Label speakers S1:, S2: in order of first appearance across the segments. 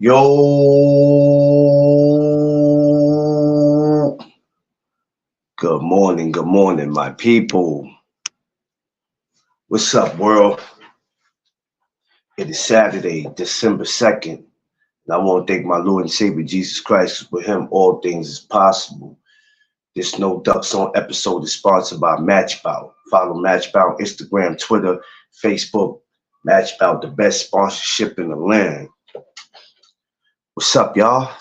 S1: Yo, good morning, my people. What's up, world? It is Saturday, December 2nd, and I want to thank my Lord and Savior Jesus Christ. With him, all things is possible. This No Duck Zone episode is sponsored by Matchbout. Follow Matchbout on Instagram, Twitter, Facebook. Matchbout, the best sponsorship in the land. What's up, y'all?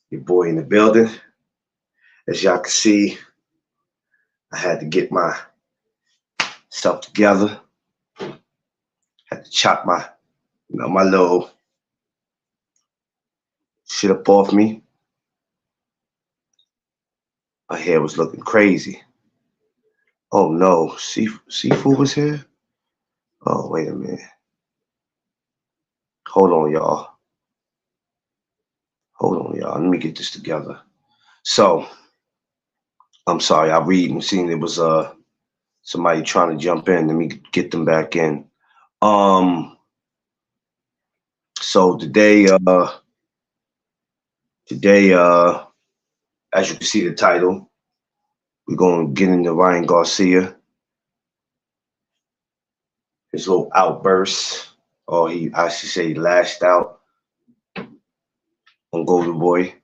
S1: Your boy in the building. As y'all can see, I had to get myself together. Had to chop my little shit up off me. My hair was looking crazy. Oh no, seafood was here? Oh, wait a minute. Hold on, y'all. Let me get this together. So, I'm sorry, I read and seen there was somebody trying to jump in. Let me get them back in. So today, as you can see the title, we're gonna get into Ryan Garcia, his little outburst, or I should say, lashed out on Golden Boy. It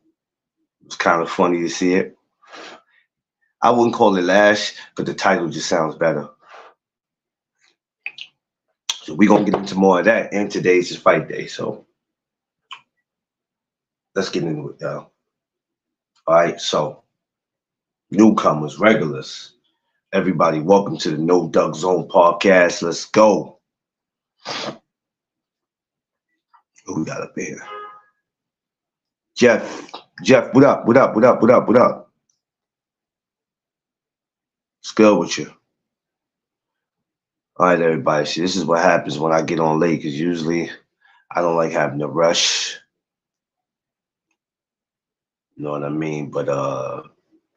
S1: was kind of funny to see it. I wouldn't call it lash, but the title just sounds better. So we're gonna get into more of that. And today's is fight day, so let's get into it, y'all. All right, so newcomers, regulars, everybody, welcome to the No Duck Zone podcast. Let's go. Who we got up here? Jeff, what up? What up? What's good with you? All right, everybody. See, this is what happens when I get on late, because usually I don't like having to rush. You know what I mean? But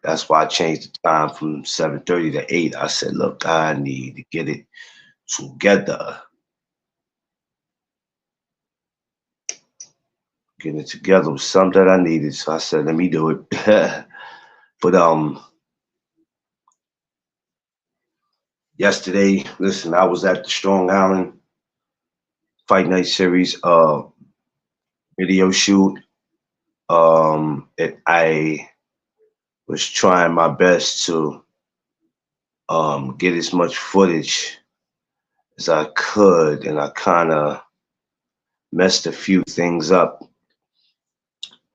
S1: that's why I changed the time from 7:30 to 8. I said, look, I need to get it together. Getting it together was something that I needed. So I said, let me do it. But yesterday, listen, I was at the Strong Island Fight Night Series video shoot. I was trying my best to get as much footage as I could, and I kind of messed a few things up,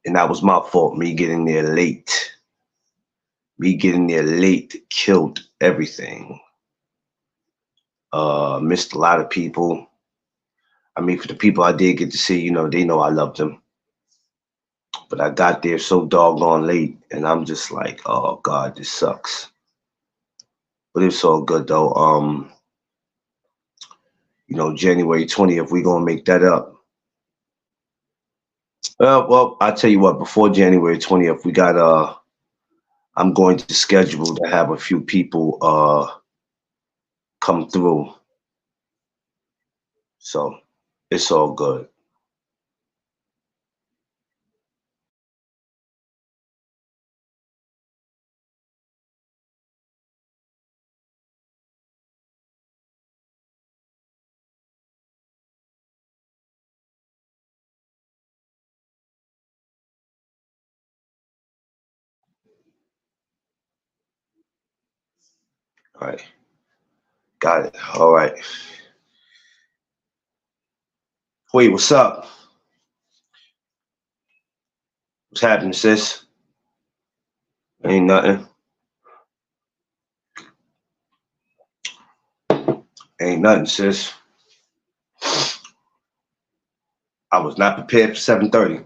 S1: and that was my fault. Me getting there late killed everything. Missed a lot of people. I mean, for the people I did get to see, they know I loved them. But I got there so doggone late, and I'm just like, oh God, this sucks. But it's all good though. January 20th, we're gonna make that up. Well, I'll tell you what, before January 20th, we got I'm going to schedule to have a few people come through. So it's all good. All right. Got it. All right. Wait, what's up? What's happening, sis? Ain't nothing. Ain't nothing, sis. I was not prepared for 7:30.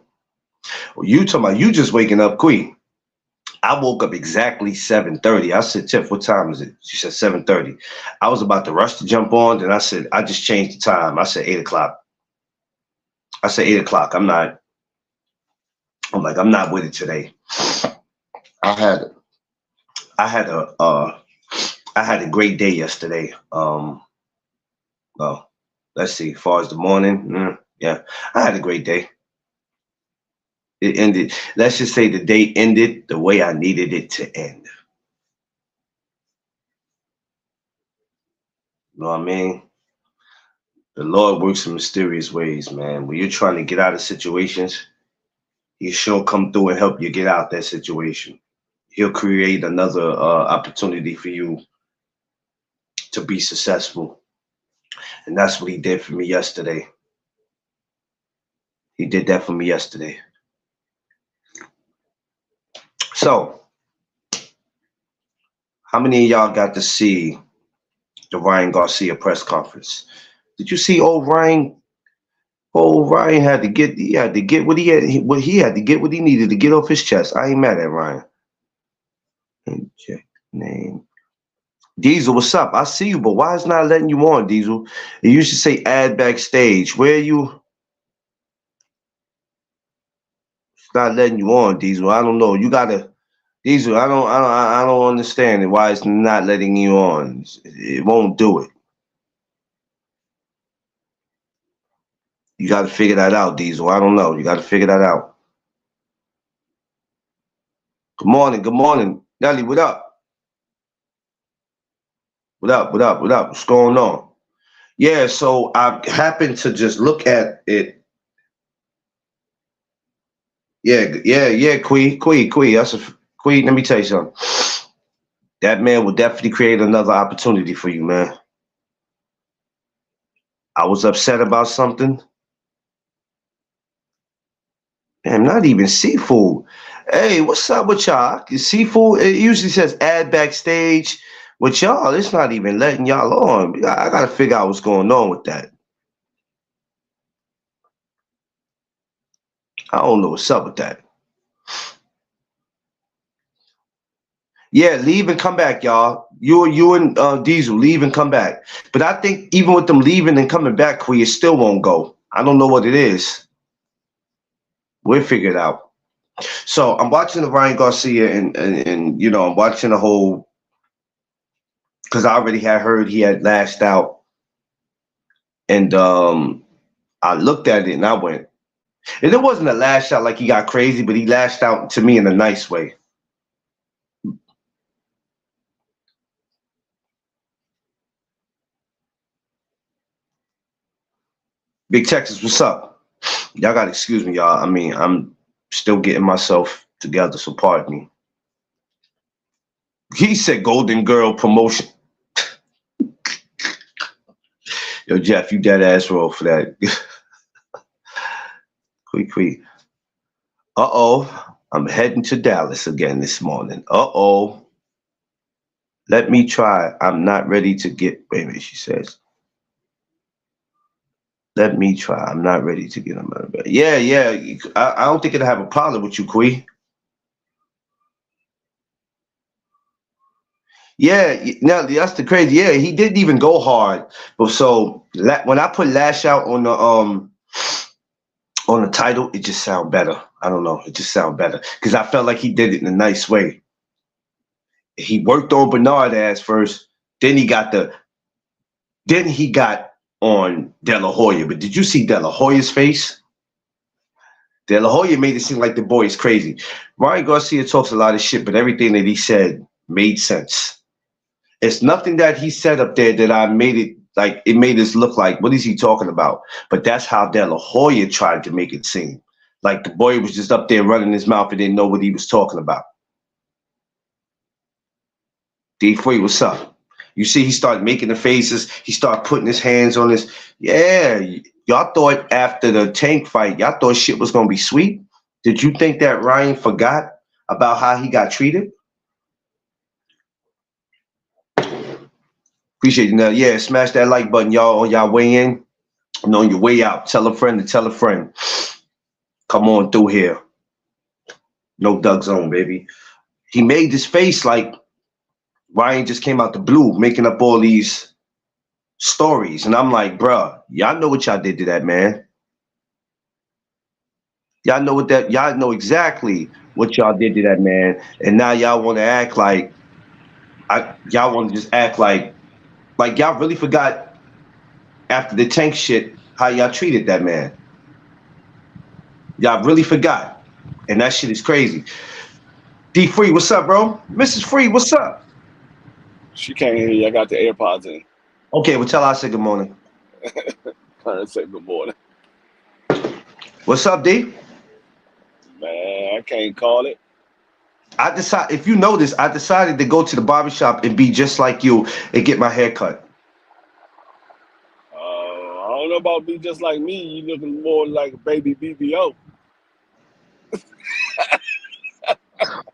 S1: Well, you talking about you just waking up, Queen. I woke up exactly 7:30. I said, Tiff, what time is it? She said 7:30. I was about to rush to jump on, then I said, I just changed the time. I said 8 o'clock. I said 8 o'clock. I'm not with it today. I had a great day yesterday. Well, let's see. As far as the morning, Yeah, I had a great day. It ended. Let's just say the day ended the way I needed it to end. You know what I mean? The Lord works in mysterious ways, man. When you're trying to get out of situations, He sure come through and help you get out that situation. He'll create another opportunity for you to be successful, and that's what He did for me yesterday. He did that for me yesterday. So, how many of y'all got to see the Ryan Garcia press conference? Did you see old Ryan? Old Ryan had to get. He had to get what he had. What he had to get. What he needed to get off his chest. I ain't mad at Ryan. Check name. Diesel, what's up? I see you, but why is not letting you on, Diesel? It used to say add backstage. Where are you? It's not letting you on, Diesel. I don't know. You gotta, Diesel. I don't understand it. Why it's not letting you on? It won't do it. You got to figure that out, Diesel. I don't know. You got to figure that out. Good morning. Good morning, Nelly. What up? What up? What up? What up? What's going on? Yeah. So I happened to just look at it. Yeah. Yeah. Yeah. Quee. That's a Quee. Let me tell you something. That man will definitely create another opportunity for you, man. I was upset about something. Damn, not even seafood. Hey, what's up with y'all? Seafood, it usually says add backstage. With y'all, it's not even letting y'all on. I gotta figure out what's going on with that. I don't know what's up with that. Yeah, leave and come back, y'all. You and Diesel, leave and come back. But I think even with them leaving and coming back, Quee, it still won't go. I don't know what it is. We'll figure it out. So I'm watching the Ryan Garcia and you know, I'm watching the whole because I already had heard he had lashed out. And I looked at it and I went, and it wasn't a lash out like he got crazy, but he lashed out to me in a nice way. Big Texas, what's up? Y'all got to excuse me, y'all. I mean, I'm still getting myself together, so pardon me. He said Golden Girl promotion. Yo, Jeff, you dead ass roll for that. Quick. Uh-oh. I'm heading to Dallas again this morning. Uh-oh. Let me try. I'm not ready to get, wait a minute, she says. Let me try. I'm not ready to get him out of bed. Yeah. I don't think it'll have a problem with you, Quee. Yeah, now that's the crazy. Yeah, he didn't even go hard. But so when I put lash out on the title, it just sound better. I don't know. It just sound better because I felt like he did it in a nice way. He worked on Bernard ass first, then he got on De La Hoya. But did you see De La Hoya's face? De La Hoya made it seem like the boy is crazy. Ryan Garcia talks a lot of shit, but everything that he said made sense. It's nothing that he said up there that I made it like it made us look like, what is he talking about? But that's how De La Hoya tried to make it seem. Like the boy was just up there running his mouth and didn't know what he was talking about. D3, what's up? You see, he started making the faces. He started putting his hands on his. Yeah, y'all thought after the Tank fight, y'all thought shit was gonna be sweet. Did you think that Ryan forgot about how he got treated? Appreciate you. Now, yeah, smash that like button, y'all, on y'all way in and on your way out. Tell a friend to tell a friend. Come on through here. No Doug Zone, baby. He made this face like Ryan just came out the blue, making up all these stories. And I'm like, bruh, y'all know what y'all did to that man. Y'all know exactly what y'all did to that man. And now y'all want to act like y'all want to just act like y'all really forgot after the Tank shit how y'all treated that man. Y'all really forgot. And that shit is crazy. D Free, what's up, bro? Mrs. Free, what's up?
S2: She can't hear you. I got the AirPods in.
S1: Okay, well tell her I said good morning.
S2: Her say good morning.
S1: What's up, D?
S2: Man, I can't call it.
S1: I decided, if you notice, I decided to go to the barbershop and be just like you and get my hair cut.
S2: I don't know about be just like me. You looking more like a baby BBO.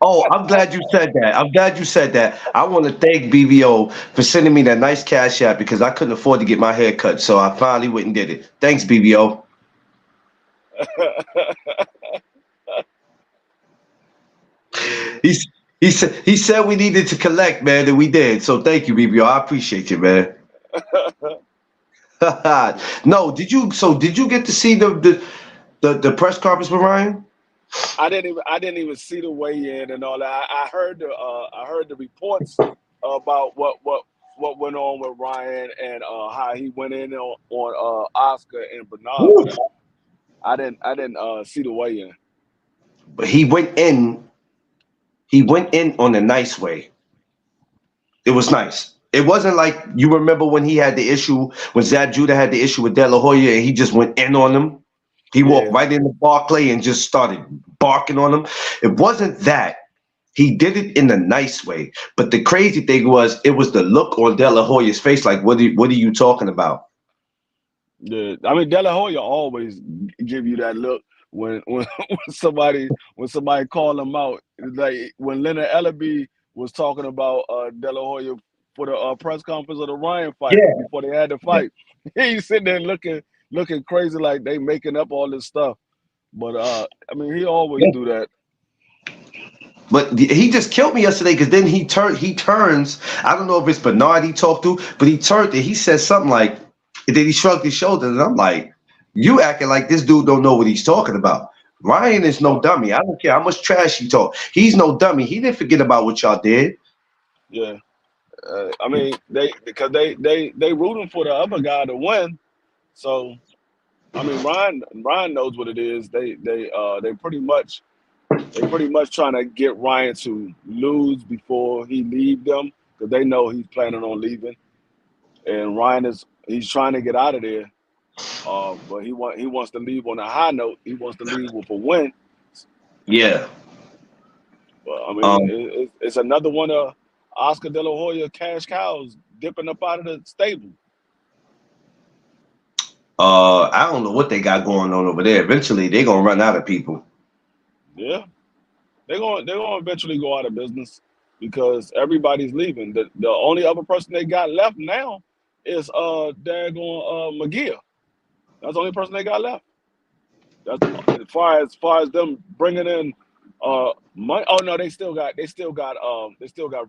S1: Oh, I'm glad you said that. I'm glad you said that. I want to thank BVO for sending me that nice cash app because I couldn't afford to get my hair cut. So I finally went and did it. Thanks, BVO. He's, he said we needed to collect, man, and we did. So thank you, BVO. I appreciate you, man. No, did you get to see the press conference with Ryan?
S2: I didn't even see the weigh in and all that. I heard the reports about what went on with Ryan and how he went in on Oscar and Bernard,
S1: Woo.
S2: but I didn't see the weigh in.
S1: But he went in on a nice way. It was nice. It wasn't like you remember when he had the issue when Zab Judah had the issue with De La Hoya and he just went in on him. He walked
S2: Yeah,
S1: right into Barclay and just started barking on him. It wasn't that. He did it in a nice way. But the crazy thing was it was the look on De La Hoya's face like what are you talking about?
S2: yeah. I mean, De La Hoya always give you that look when somebody call him out. Like when Leonard Ellaby was talking about De La Hoya for the press conference of the Ryan fight
S1: Yeah.
S2: before they had the fight. He's sitting there looking crazy like they making up all this stuff. But I mean, he always
S1: Yeah.
S2: do that.
S1: But he just killed me yesterday because then he turns. I don't know if it's Bernard he talked to, but he turned and he said something like, and then he shrugged his shoulders, and I'm like, you acting like this dude don't know what he's talking about. Ryan is no
S2: Uh,
S1: dummy. I don't care how much trash he talk. He's no dummy. He didn't forget about what y'all did.
S2: yeah. I mean, they rooting for the other guy to win. So I mean, Ryan knows what it is. They pretty much trying to get Ryan to lose before he leave them because they know he's planning on leaving, and he's trying to get out of there. But he wants to leave on a high note. He wants to leave with a win.
S1: Yeah.
S2: But I mean,
S1: Um.
S2: it's another one of Oscar De La Hoya cash cows dipping up out of the stable.
S1: I don't know what they got going on over there. Eventually, they're gonna run out of people.
S2: Yeah, they're going to eventually go out of business because everybody's leaving. The only other person they got left now is daggone McGill. That's the only person they got left. That's as far as them bringing in money. Oh no, they still got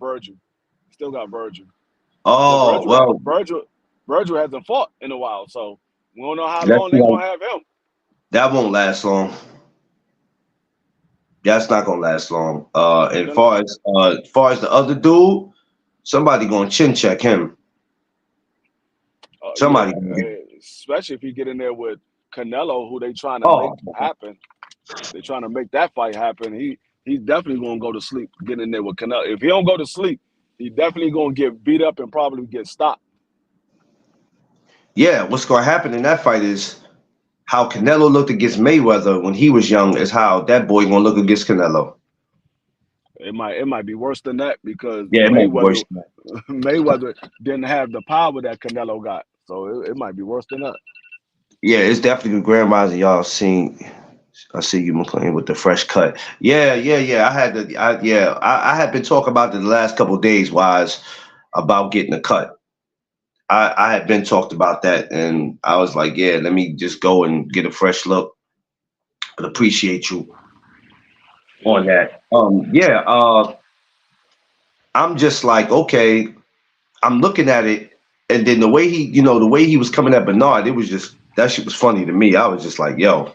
S2: Virgil. Still got Virgil. But
S1: Oh
S2: Virgil
S1: well,
S2: Virgil Virgil hasn't fought in a while, so we don't know how
S1: that's
S2: long they're
S1: like
S2: gonna have him.
S1: that won't last long. That's not gonna last long. And
S2: Then,
S1: far as the other dude, somebody gonna chin check him.
S2: yeah,
S1: Somebody gonna get.
S2: especially if he get in there with Canelo, who they trying to make
S1: Oh,
S2: happen. They're trying to make that fight happen. He's definitely gonna go to sleep getting in there with Canelo. If he don't go to sleep, he definitely gonna get beat up and probably get stopped.
S1: yeah. What's gonna happen in that fight is how Canelo looked against Mayweather when he was young is how that boy gonna look against Canelo.
S2: It might be worse than that because
S1: Yeah, it might be worse
S2: Mayweather
S1: than that.
S2: Mayweather didn't have the power that Canelo got. So it might be worse than that.
S1: Yeah, it's definitely Grand Rising. Y'all seen. I see you McLean with the fresh cut. Yeah, yeah, yeah. I had been talking about it the last couple of days, wise about getting a cut. I had been talked about that, and I was like, yeah, let me just go and get a fresh look. But appreciate you on
S2: Yeah.
S1: that. Yeah. I'm just like, okay. I'm looking at it, and then the way he was coming at Bernard, it was just that shit was funny to me. I was just like, yo.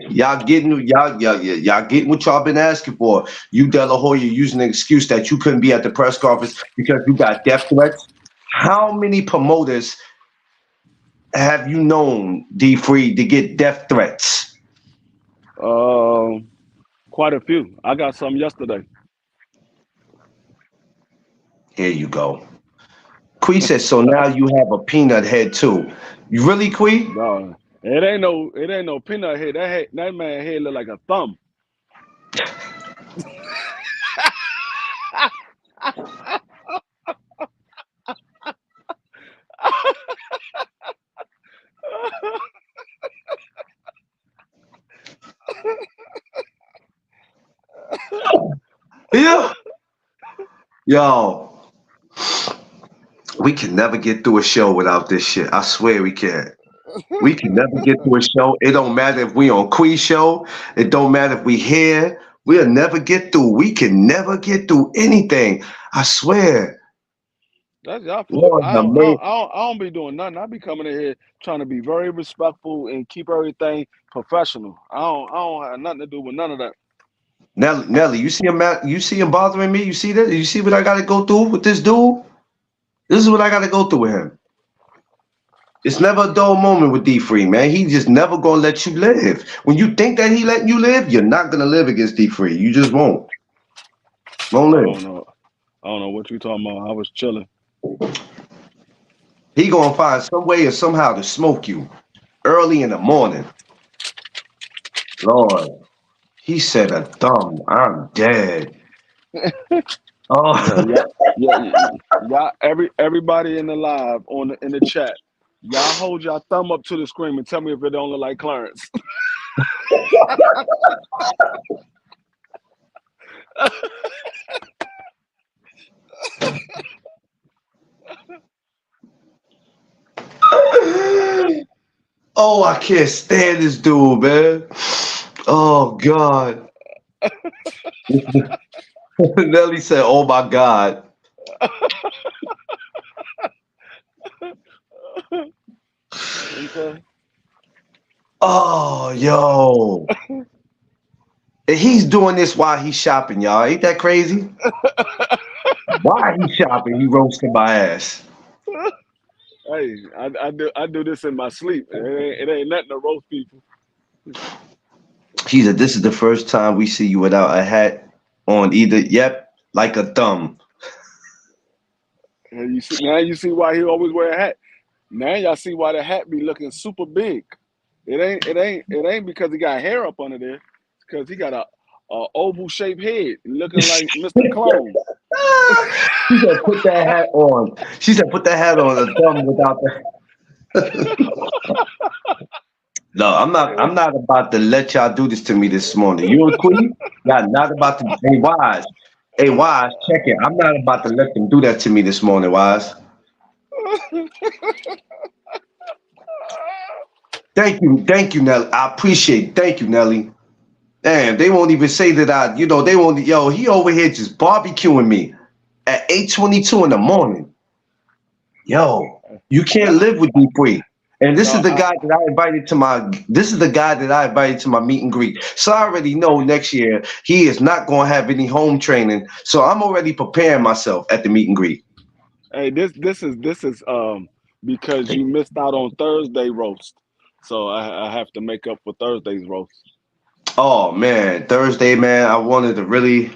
S1: Y'all getting what y'all been asking for. You De La Hoya using the excuse that you couldn't be at the press conference because you got death threats. How many promoters have you known D Free to get death threats?
S2: Quite a few. I got some yesterday.
S1: Here you go. Quee said, so now you have a peanut head too. You really, Quee?
S2: No, it ain't no peanut head. That man head look like a thumb.
S1: Yeah. Yo, we can never get through a show without this shit. I swear we can't. We can never get through a show. It don't matter if we on Quee show. It don't matter if we here. We'll never get through. We can never get through anything. I swear.
S2: That's y'all fault.
S1: Lord have mercy.
S2: I don't be doing nothing. I be coming in here trying to be very respectful and keep everything professional. I don't have nothing to do with none of that.
S1: Nelly, you see him bothering me? You see that? You see what I gotta go through with this dude? This is what I gotta go through with him. It's never a dull moment with D Free, man. He just never gonna let you live. When you think that he letting you live, you're not gonna live against D Free. You just won't. Won't
S2: I
S1: live.
S2: don't know. I don't know what you talking about. I was chilling.
S1: He gonna find some way or somehow to smoke you early in the morning. Lord, he said a thumb. I'm dead.
S2: Yeah,
S1: Oh,
S2: yeah, yeah. Everybody in the live in the chat, y'all hold your thumb up to the screen and tell me if it don't look like Clarence.
S1: oh, I can't stand this dude, man. Oh God. Nelly said, "Oh my God."
S2: Okay.
S1: Oh, yo. And he's doing this while he's shopping, y'all. Ain't that crazy? Why he shopping? He roasting my ass.
S2: Hey, I do this in my sleep. It ain't nothing to roast people.
S1: He said, "This is the first time we see you without a hat on either." Yep, like a thumb.
S2: And you see why he always wear a hat. Now y'all see why the hat be looking super big. It ain't because he got hair up under there. It's because he got a oval shaped head looking like Mr. Clone.
S1: She said, "Put that hat on." She said, "Put that hat on a thumb without the." No, I'm not. I'm not about to let y'all do this to me this morning. You and Queen, y'all not about to. Hey, Wise, check it. I'm not about to let them do that to me this morning, Wise. Thank you, Nelly. I appreciate it. Thank you, Nelly. Damn, they won't even say that they won't. Yo, he over here just barbecuing me at 8:22 in the morning. Yo, you can't live with Dupree. And this is
S2: No,
S1: the guy that I invited to my. This is the guy that I invited to my meet and greet. So I already know next year he is not going to have any home training. So I'm already preparing myself at the meet and greet.
S2: hey, this is because you missed out on Thursday roast. So I have to make up for Thursday's roast.
S1: Oh man, Thursday, man, I wanted to really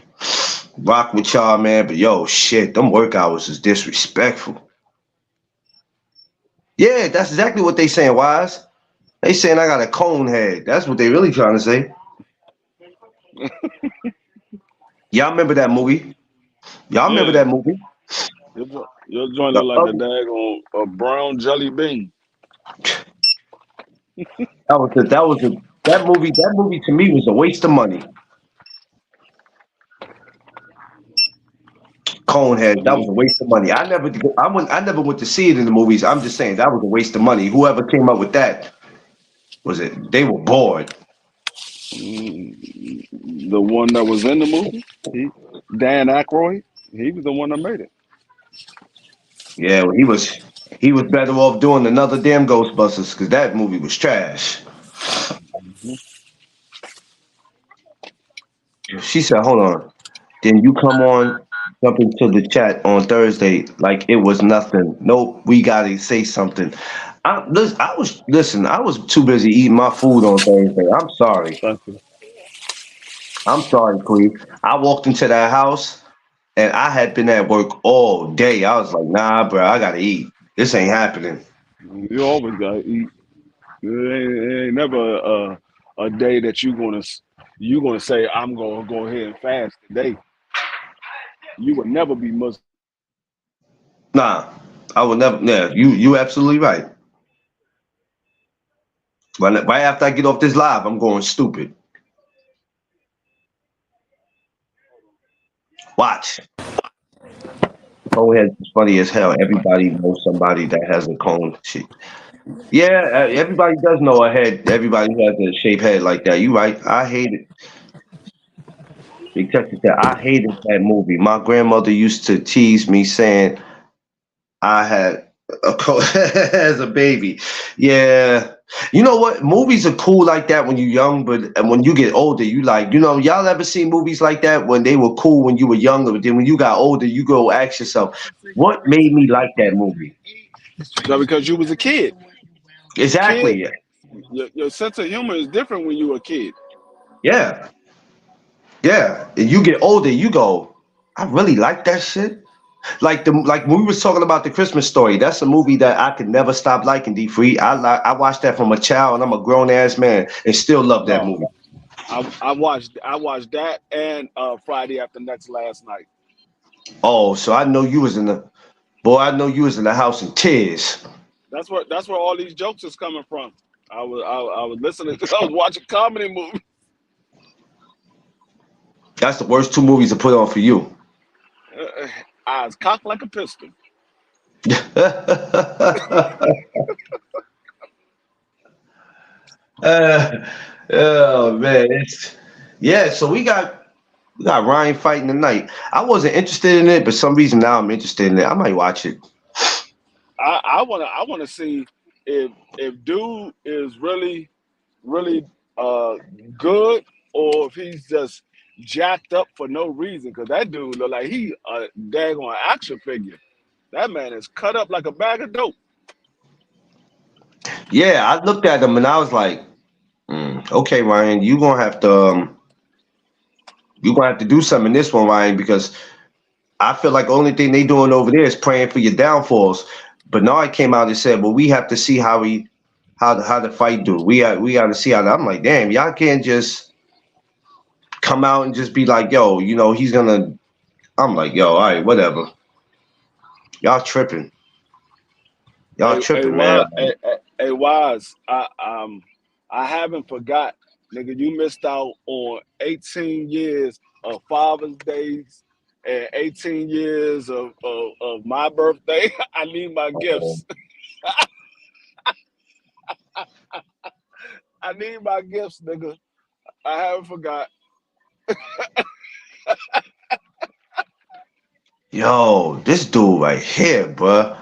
S1: rock with y'all, man. But yo, shit, them work hours is disrespectful. Yeah, that's exactly what they saying, Wise. They saying I got a cone head. That's what they really trying to say. Y'all remember that movie? Y'all remember
S2: Yeah,
S1: that movie?
S2: your joint
S1: The
S2: look like a
S1: other,
S2: daggone a brown jelly bean.
S1: that movie to me was a waste of money. Conehead, that was a
S2: Mm,
S1: waste of money. I never went to see it in the movies. I'm just saying that was a waste of money. Whoever came up with that was it? They were bored.
S2: the one that was in the movie, Dan Aykroyd, he was the one that made it.
S1: Yeah, well, he was better off doing another damn Ghostbusters because that movie was trash. She said, "Hold on." Then you come on. jump into the chat on Thursday like it was nothing. Nope, we gotta say something. I was too busy eating my food on Thursday. I'm sorry.
S2: Thank you.
S1: I'm sorry, Queen. I walked into that house and I had been at work all day. I was like, nah, bro, I gotta eat. This ain't happening.
S2: You always gotta eat. It ain't never a day that you gonna say I'm gonna go ahead and fast today. You would never be Muslim.
S1: Nah, I would never. Yeah, you absolutely right. Right after I get off this live, I'm going stupid. Watch. Coneheads is funny as hell. Everybody knows somebody that has a cone. Shit. Yeah, everybody does know a head. Everybody who has a shaped head like that. You right. I hate it. Big Texas said, I hated that movie. My grandmother used to tease me saying I had a cold as a baby. Yeah. You know what? Movies are cool like that when you're young, but and when you get older, you like, y'all ever seen movies like that when they were cool when you were younger, but then when you got older, you go ask yourself, what made me like that movie?
S2: No, because you was a kid. Kid,
S1: Exactly.
S2: your sense of humor is different when you were a kid.
S1: Yeah. Yeah. And you get older, you go, I really like that shit. Like when we was talking about the Christmas Story, that's a movie that I could never stop liking. D Free, I watched that from a child, and I'm a grown ass man, and still love that
S2: Oh,
S1: movie.
S2: I watched that and Friday After Next last night.
S1: Oh, so I know you was in the boy. I know you was in the house in tears.
S2: That's where all these jokes is coming from. I was listening to I was watching comedy movies.
S1: That's the worst two movies to put on for you.
S2: Eyes cocked like a pistol.
S1: Uh, oh man, yeah. So we got Ryan fighting tonight. I wasn't interested in it, but some reason now I'm interested in it. I might watch it.
S2: I wanna see if dude is really uh good or if he's just jacked up for no reason. Cause that dude look like he a daggone action figure. That man is cut up like a bag of dope.
S1: Yeah, I looked at him and I was like, okay, Ryan, you gonna have to do something in this one, Ryan, because I feel like the only thing they doing over there is praying for your downfalls. But now I came out and said, well, we have to see how the fight do. We got to see how. I'm like, damn, y'all can't just come out and just be like, yo, he's gonna. I'm like, yo, all right, whatever. Y'all tripping. Y'all
S2: Hey,
S1: tripping, man.
S2: wise, wise. I haven't forgot, nigga. You missed out on 18 years of Father's Days and 18 years of my birthday. I need my
S1: Oh,
S2: gifts. I need my gifts, nigga. I haven't forgot.
S1: yo, this dude right here, bruh.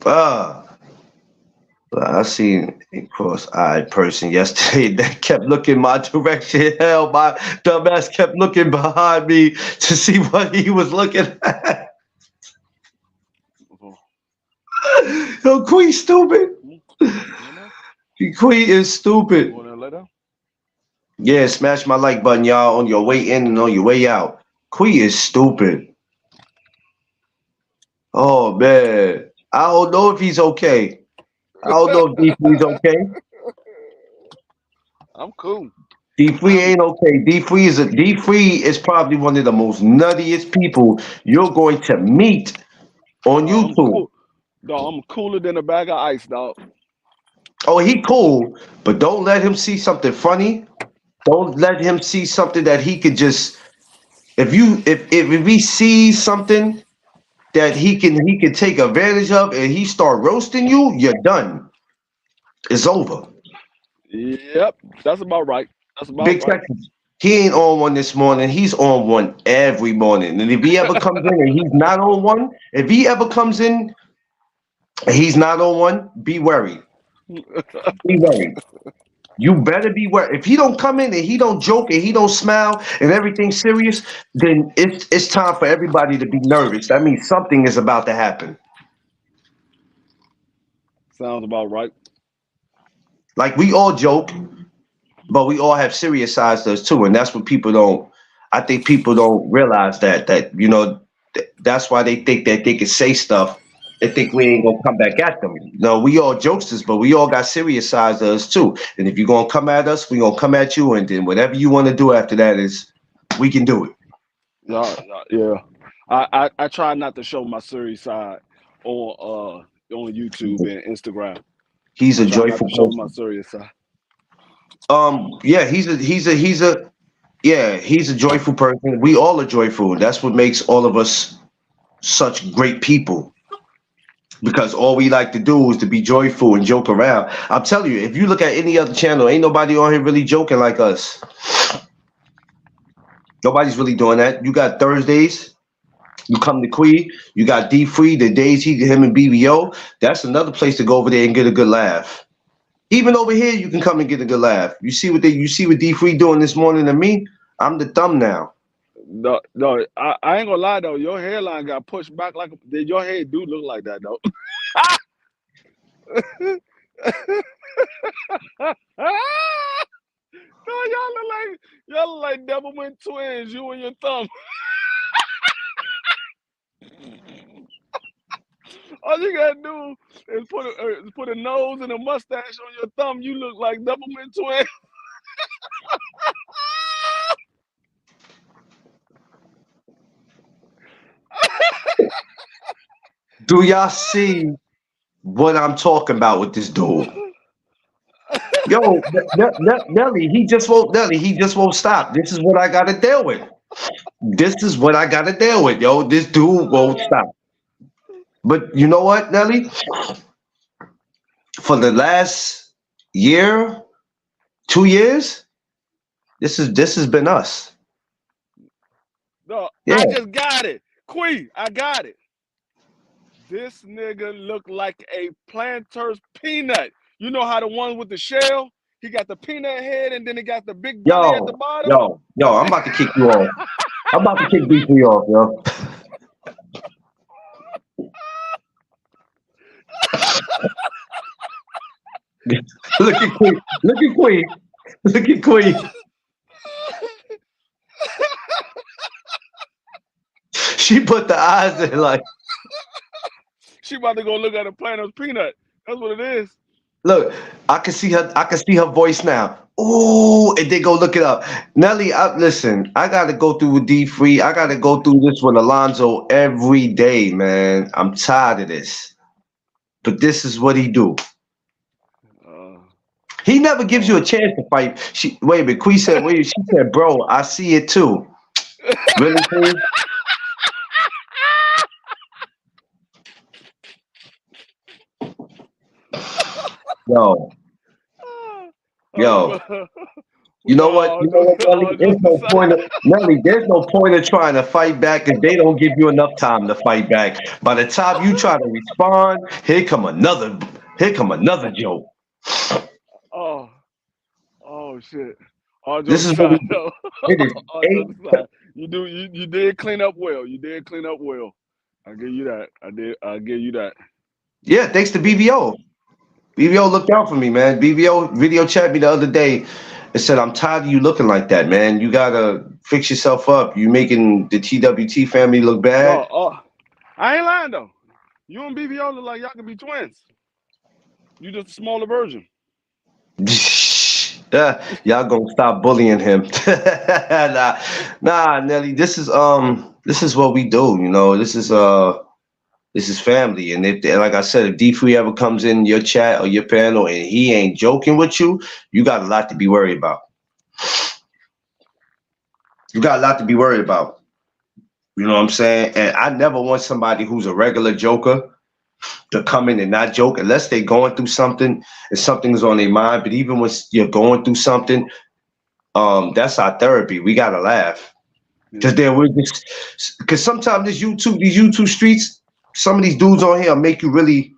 S1: Bruh. I seen a cross-eyed person yesterday that kept looking my direction. Hell, my dumbass kept looking behind me to see what he was looking at. Yo, Queen stupid.
S2: You know,
S1: Queen is
S2: you
S1: stupid.
S2: want to later?
S1: Yeah, smash my like button, y'all, on your way in and on your way out. Queen is stupid. Oh man, I don't know if he's okay. I don't know if D3's okay.
S2: I'm cool.
S1: D3
S2: I'm
S1: ain't okay. D3 is probably one of the most nuttiest people you're going to meet on
S2: no, I'm
S1: YouTube.
S2: cool. No, I'm cooler than a bag of ice, dog.
S1: Oh, he cool, but don't let him see something funny. Don't let him see something that he could just if he sees something that he can take advantage of and he start roasting you, you're done. It's over.
S2: Yep, that's about right. That's about
S1: Big
S2: right.
S1: Texas. He ain't on one this morning. He's on one every morning. And if he ever comes in and he's not on one, if he ever comes in and he's not on one, be worried. Be worried. You better be where if he don't come in and he don't joke and he don't smile and everything's serious, then it's time for everybody to be nervous. That means something is about to happen.
S2: Sounds about right.
S1: Like we all joke, but we all have serious sides to us too, and that's what people don't. I think people don't realize that that's why they think that they can say stuff. They think we ain't gonna come back at them. No, we all jokesters, but we all got serious sides to us too. And if you're gonna come at us, we gonna come at you, and then whatever you want to do after that is, we can do it.
S2: Yeah, yeah. I try not to show my serious side on YouTube and Instagram.
S1: He's
S2: I
S1: a
S2: try not
S1: joyful
S2: to show my
S1: person.
S2: serious side.
S1: Yeah, he's a joyful person. We all are joyful. That's what makes all of us such great people. Because all we like to do is to be joyful and joke around. I'm telling you, if you look at any other channel, ain't nobody on here really joking like us. Nobody's really doing that. You got Thursdays, you come to Quee, you got D Free, the days him and BBO. That's another place to go over there and get a good laugh. Even over here, you can come and get a good laugh. You see what D Free doing this morning to me? I'm the thumb now.
S2: No, no, I ain't gonna lie though. Your hairline got pushed back like your head do look like that though. No, y'all look like Doublemint twins. You and your thumb. All you gotta do is put a nose and a mustache on your thumb. You look like Doublemint twins.
S1: Do y'all see what I'm talking about with this dude? Yo, Nelly, he just won't stop. This is what I gotta deal with. This is what I gotta deal with, yo. This dude won't stop. But you know what, Nelly? For the last year, 2 years, this has been us.
S2: No,
S1: Yeah.
S2: I just got it. Quee, I got it. This nigga look like a planter's peanut. You know how the one with the shell? He got the peanut head and then he got the big belly at the bottom.
S1: I'm about to kick you off. I'm about to kick B3 off, yo. Look at Queen. Look at Queen. Look at Queen. She put the eyes in like.
S2: She about to go look at a planter's peanut. That's what it is.
S1: Look, I can see her voice now. Ooh, and then go look it up. Nelly, listen, I gotta go through with D Free. I gotta go through this with Alonzo every day, man. I'm tired of this. But this is what he do. He never gives you a chance to fight. Wait a minute, Queen said, she said, bro, I see it too. Really, Queen? Yo. You know what? Nelly? There's no point of trying to fight back because they don't give you enough time to fight back. By the time you try to respond, here come another joke.
S2: Oh shit. All
S1: This is
S2: what
S1: it is.
S2: You did clean up well. You did clean up well. I'll give you that. I'll give you that.
S1: Yeah, thanks to BVO. BVO looked out for me, man. BVO video chat me the other day and said, I'm tired of you looking like that, man. You gotta fix yourself up. You making the TWT family look bad.
S2: I ain't lying though. You and BVO look like y'all can be twins. You just a smaller version.
S1: Y'all gonna stop bullying him. nah, Nelly. This is what we do. You know, this is family. And like I said, if D3 ever comes in your chat or your panel and he ain't joking with you, you got a lot to be worried about. You got a lot to be worried about. You know what I'm saying? And I never want somebody who's a regular joker to come in and not joke unless they're going through something and something's on their mind. But even when you're going through something, that's our therapy. We gotta laugh. Because sometimes these YouTube streets, some of these dudes on here make you really,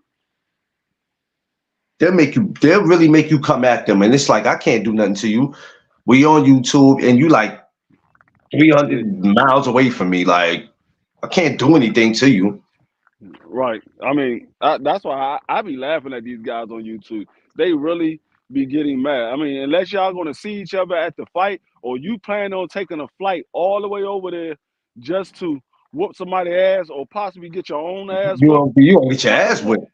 S1: they'll really make you come at them, and it's like I can't do nothing to you. We on YouTube, and you like 300 miles away from me. Like I can't do anything to you.
S2: Right. I mean, that's why I be laughing at these guys on YouTube. They really be getting mad. I mean, unless y'all gonna see each other at the fight, or you plan on taking a flight all the way over there just to whoop somebody's ass, or possibly get your own ass whooped.
S1: You don't get your
S2: What,
S1: ass
S2: what
S1: whipped.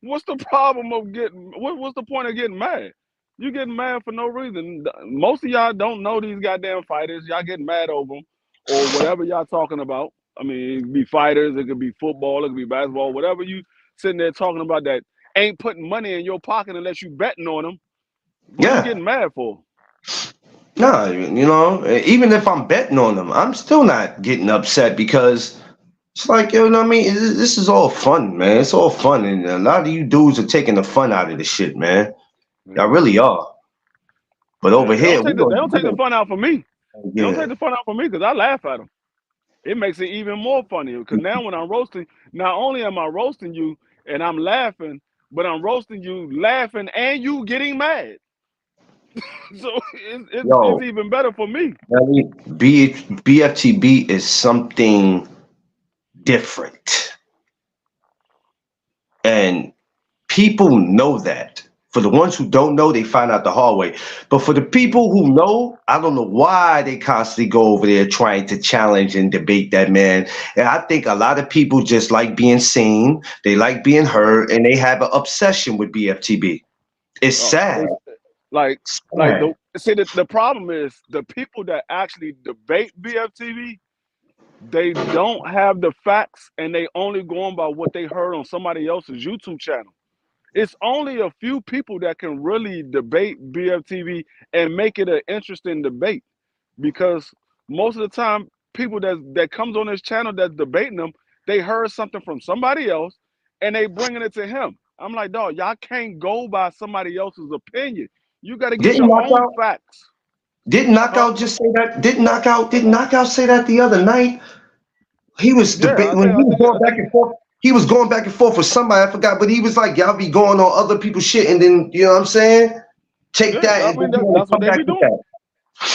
S2: what's the problem of getting? What's the point of getting mad? You getting mad for no reason. Most of y'all don't know these goddamn fighters. Y'all getting mad over them or whatever y'all talking about. I mean, it could be fighters, it could be football, it could be basketball, whatever you sitting there talking about that ain't putting money in your pocket unless you betting on them. What are you
S1: Yeah.
S2: getting mad for?
S1: No, even if I'm betting on them, I'm still not getting upset because it's like, you know what I mean? This is all fun, man. It's all fun. And a lot of you dudes are taking the fun out of the shit, man. Y'all
S2: Yeah,
S1: really are. But
S2: yeah.
S1: over here,
S2: They don't take the fun out for me. They don't
S1: yeah.
S2: take the fun out for me because I laugh at them. It makes it even more funny because now when I'm roasting, not only am I roasting you and I'm laughing, but I'm roasting you, laughing, and you getting mad. So it's
S1: Yo,
S2: even better for me.
S1: BFTB is something different. And people know that. For the ones who don't know, they find out the hard way. But for the people who know, I don't know why they constantly go over there trying to challenge and debate that man. And I think a lot of people just like being seen, they like being heard, and they have an obsession with BFTB. It's
S2: Oh,
S1: sad.
S2: it's like
S1: It's
S2: like
S1: sad.
S2: the see the problem is the people that actually debate BFTV, they don't have the facts and they only going by what they heard on somebody else's YouTube channel. It's only a few people that can really debate BFTV and make it an interesting debate because most of the time people that comes on this channel that's debating them, they heard something from somebody else and they bringing it to him. I'm like, dog, y'all can't go by somebody else's opinion. You got to get
S1: Didn't
S2: your own
S1: knockout
S2: facts,
S1: didn't
S2: huh?
S1: knockout just say that? Didn't knockout say that the other night? He was
S2: Yeah,
S1: debating when he was
S2: I
S1: going back
S2: think
S1: and forth. He was going back and forth with somebody, I forgot, but he was like, y'all be going on other people's shit, and then you know what I'm saying? Take
S2: yeah.
S1: that
S2: I
S1: and then
S2: mean
S1: you want
S2: that's
S1: to
S2: what
S1: come
S2: they
S1: back
S2: be
S1: with
S2: doing.
S1: that.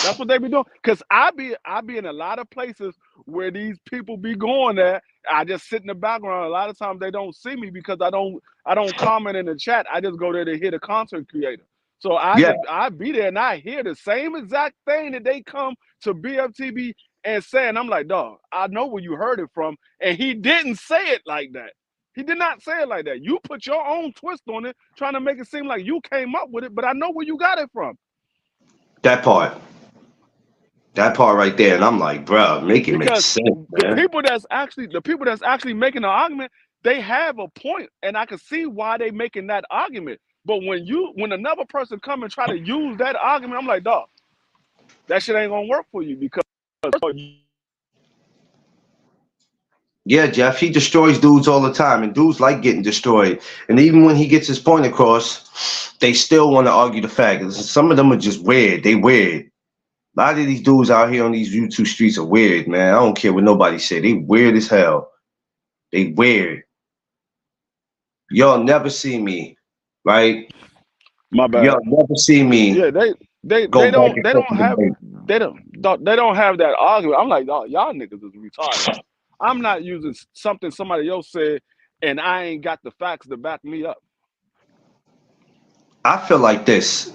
S2: That's what they be doing. Cause I be in a lot of places where these people be going there. I just sit in the background. A lot of times they don't see me because I don't comment in the chat. I just go there to hear the content creator. So
S1: Yeah,
S2: I be there and I hear the same exact thing that they come to BFTB and saying. I'm like, dog, I know where you heard it from, and he didn't say it like that. He did not say it like that. You put your own twist on it, trying to make it seem like you came up with it, but I know where you got it from.
S1: that part. That part right there. And I'm like, bro, make it make
S2: Because
S1: sense, man.
S2: the people that's actually making the argument, they have a point, and I can see why they making that argument. But when another person come and try to use that argument, I'm like, dog, that shit ain't gonna work for you because
S1: Yeah, Jeff, he destroys dudes all the time, and dudes like getting destroyed. And even when he gets his point across, they still want to argue the fact. Some of them are just weird. They weird. A lot of these dudes out here on these YouTube streets are weird, man. I don't care what nobody say. They weird as hell. They weird. Y'all never see me, right?
S2: my bad.
S1: Y'all never see me
S2: Yeah, they
S1: go
S2: they
S1: back
S2: don't
S1: and
S2: they
S1: forth
S2: don't
S1: with
S2: have
S1: debate.
S2: they don't have that argument. I'm like, dog, y'all niggas is retarded. I'm not using something somebody else said, and I ain't got the facts to back me up.
S1: I feel like this.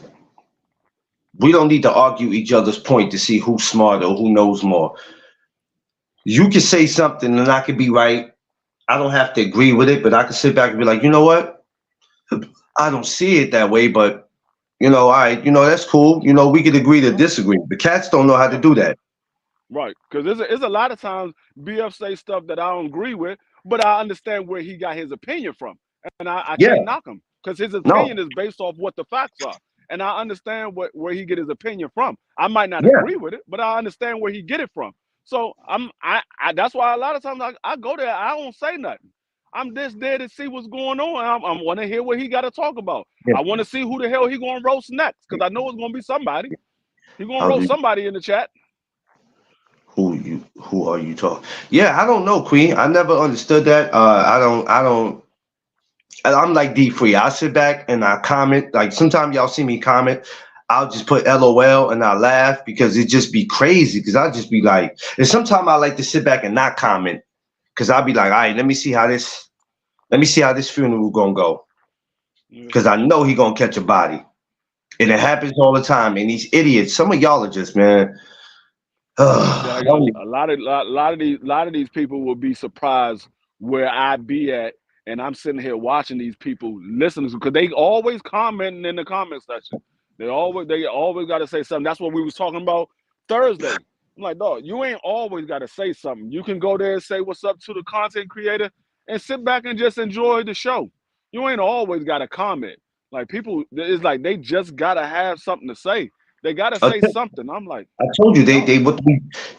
S1: We don't need to argue each other's point to see who's smarter or who knows more. You can say something and I could be right. I don't have to agree with it, but I can sit back and be like, you know what? I don't see it that way, but all right, that's cool. We could agree to disagree. The cats don't know how to
S2: Right.
S1: do that.
S2: Right, because it's a lot of times BF say stuff that I don't agree with, but I understand where he got his opinion from, and I
S1: Yeah,
S2: can't knock him because his opinion
S1: no,
S2: is based off what the facts are, and I understand where he get his opinion from. I might not
S1: yeah,
S2: agree with it, but I understand where he get it from. So I that's why a lot of times I go there, I don't say nothing. I'm just there to see what's going on. I want to hear what he got to talk about.
S1: yeah.
S2: I want to see who the hell he gonna roast next because I know it's gonna be somebody. He gonna
S1: How
S2: roast
S1: do
S2: somebody in the chat.
S1: who are you talking? Yeah, I don't know, Queen. I never understood that. I don't. And I'm like D3. I sit back and I comment. Like sometimes y'all see me comment. I'll just put LOL and I laugh because it just be crazy. Because I'll just be like, and sometimes I like to sit back and not comment because I'll be like, all right, let me see how this funeral gonna go.
S2: Yeah.
S1: Because I know he gonna catch a body, and it happens all the time. And these idiots, some of y'all are just man.
S2: See,
S1: I
S2: like
S1: don't
S2: a lot of these people will be surprised where I be at, and I'm sitting here watching these people listening because they always commenting in the comment section. They always got to say something. That's what we was talking about Thursday. I'm like, dog, you ain't always got to say something. You can go there and say what's up to the content creator and sit back and just enjoy the show. You ain't always got to comment. Like people, it's like they just gotta have something to say. They gotta say something. I'm like,
S1: I told you
S2: dog.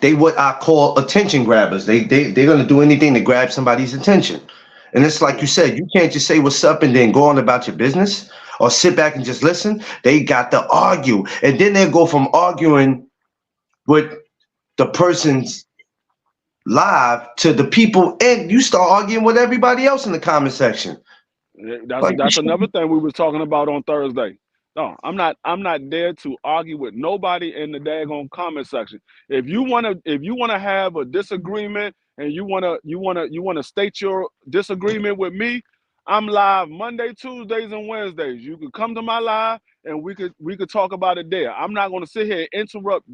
S1: they what I call attention grabbers. They're gonna do anything to grab somebody's attention. And it's like you
S2: Yeah.
S1: said, you can't just say what's up and then go on about your business or sit back and just listen. They got to argue. And then they go from arguing with the person's live to the people and you start arguing with everybody else in the comment section.
S2: That's
S1: Like you
S2: that's
S1: should
S2: another thing we was talking about on Thursday. No, I'm not there to argue with nobody in the daggone comment section. If you wanna have a disagreement and you wanna state your disagreement with me, I'm live Monday, Tuesdays, and Wednesdays. You could come to my live and we could talk about it there. I'm not gonna sit here and interrupt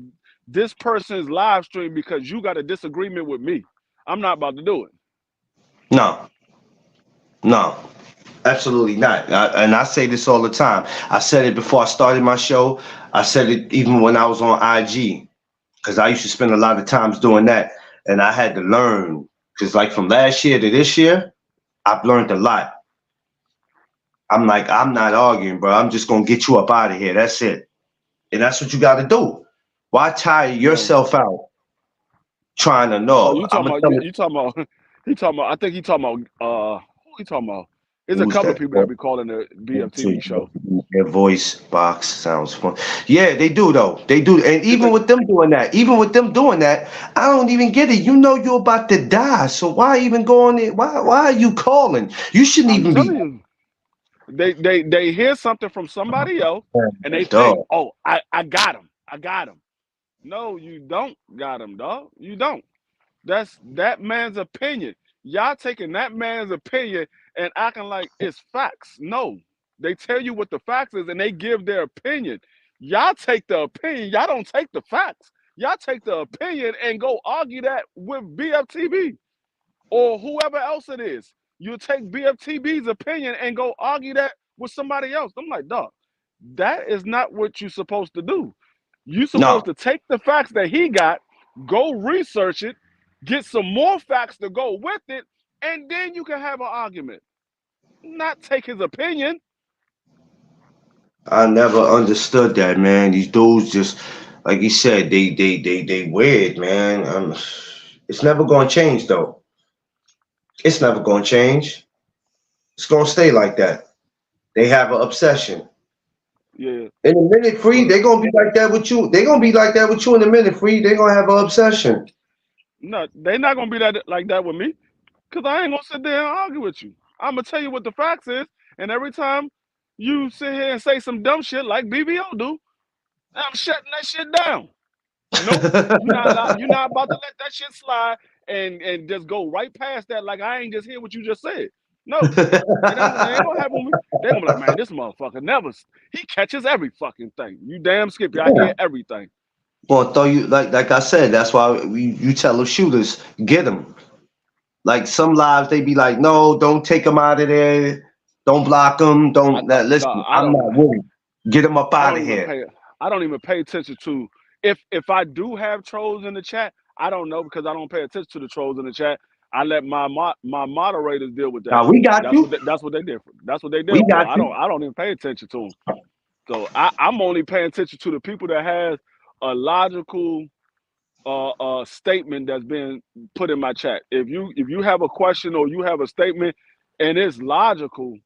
S2: this person's live stream because you got a disagreement with me. I'm not about to do it.
S1: no, no. Absolutely not. And I say this all the time. I said it before I started my show. I said it even when I was on IG because I used to spend a lot of times doing that. And I had to learn because, like, from last year to this year, I've learned a lot. I'm like, I'm not arguing, bro. I'm just going to get you up out of here. That's it. And that's what you got to do. Why tire
S2: No.
S1: yourself out trying to
S2: Oh,
S1: know?
S2: you
S1: I'm
S2: talking
S1: going to
S2: about
S1: tell
S2: you,
S1: it.
S2: you talking about he talking about I think he talking about who he talking about? There's a
S1: Who's
S2: couple of
S1: that?
S2: people that be calling the BFTV show.
S1: Their voice box sounds fun. Yeah, they do though. They do, and
S2: It's
S1: even
S2: a
S1: with them doing that, I don't even get it. You know you're about to die, so why even go on it? Why are you calling? You shouldn't
S2: I'm
S1: even be.
S2: telling you, they hear something from somebody else and they think,
S1: Dog.
S2: oh, I got him. I got him. No, you don't got him, dog. You don't. That's that man's opinion. Y'all taking that man's opinion and acting like it's facts. No, they tell you what the facts is and they give their opinion. Y'all take the opinion. Y'all don't take the facts. Y'all take the opinion and go argue that with BFTB or whoever else it is. You take BFTB's opinion and go argue that with somebody else. I'm like, dog, that is not what you're supposed to do. You're supposed
S1: No,
S2: to take the facts that he got, go research it, get some more facts to go with it, and then you can have an argument. Not take his opinion.
S1: I never understood that, man. These dudes just, like you said, they weird, man. It's never gonna change though. It's never gonna change. It's gonna stay like that. They have an obsession.
S2: Yeah,
S1: In a minute, free,
S2: but
S1: they're gonna be like that with you. They're gonna be like that with you in a minute, free. They're gonna have an obsession.
S2: no, they're not gonna be that like that with me. Cause I ain't gonna sit there and argue with you. I'm gonna tell you what the facts is, and every time you sit here and say some dumb shit like BBO do, I'm shutting that shit down. Nope, you're not about to let that shit slide and just go right past that like I ain't just hear what you just said. No, it ain't gonna happen with me. They're gonna be like, man, this motherfucker never. He catches every fucking thing. You damn Skippy, I
S1: Yeah.
S2: hear everything.
S1: Well, throw you like I said. That's why you tell the shooters get them. Like some lives, they be like, no, don't take them out of there. Don't block them. Don't listen.
S2: Nah, I
S1: I'm
S2: don't.
S1: not worried. Get them up
S2: I
S1: out
S2: don't
S1: of
S2: even
S1: here.
S2: pay. I don't even pay attention to if I do have trolls in the chat. I don't know because I don't pay attention to the trolls in the chat. I let my moderators deal with that.
S1: Now we got you.
S2: That's what they did. That's what they
S1: We
S2: deal for.
S1: got
S2: I don't
S1: you.
S2: I don't even pay attention to them. So I'm only paying attention to the people that has a logical statement that's been put in my chat. If you have a question or you have a statement and it's logical,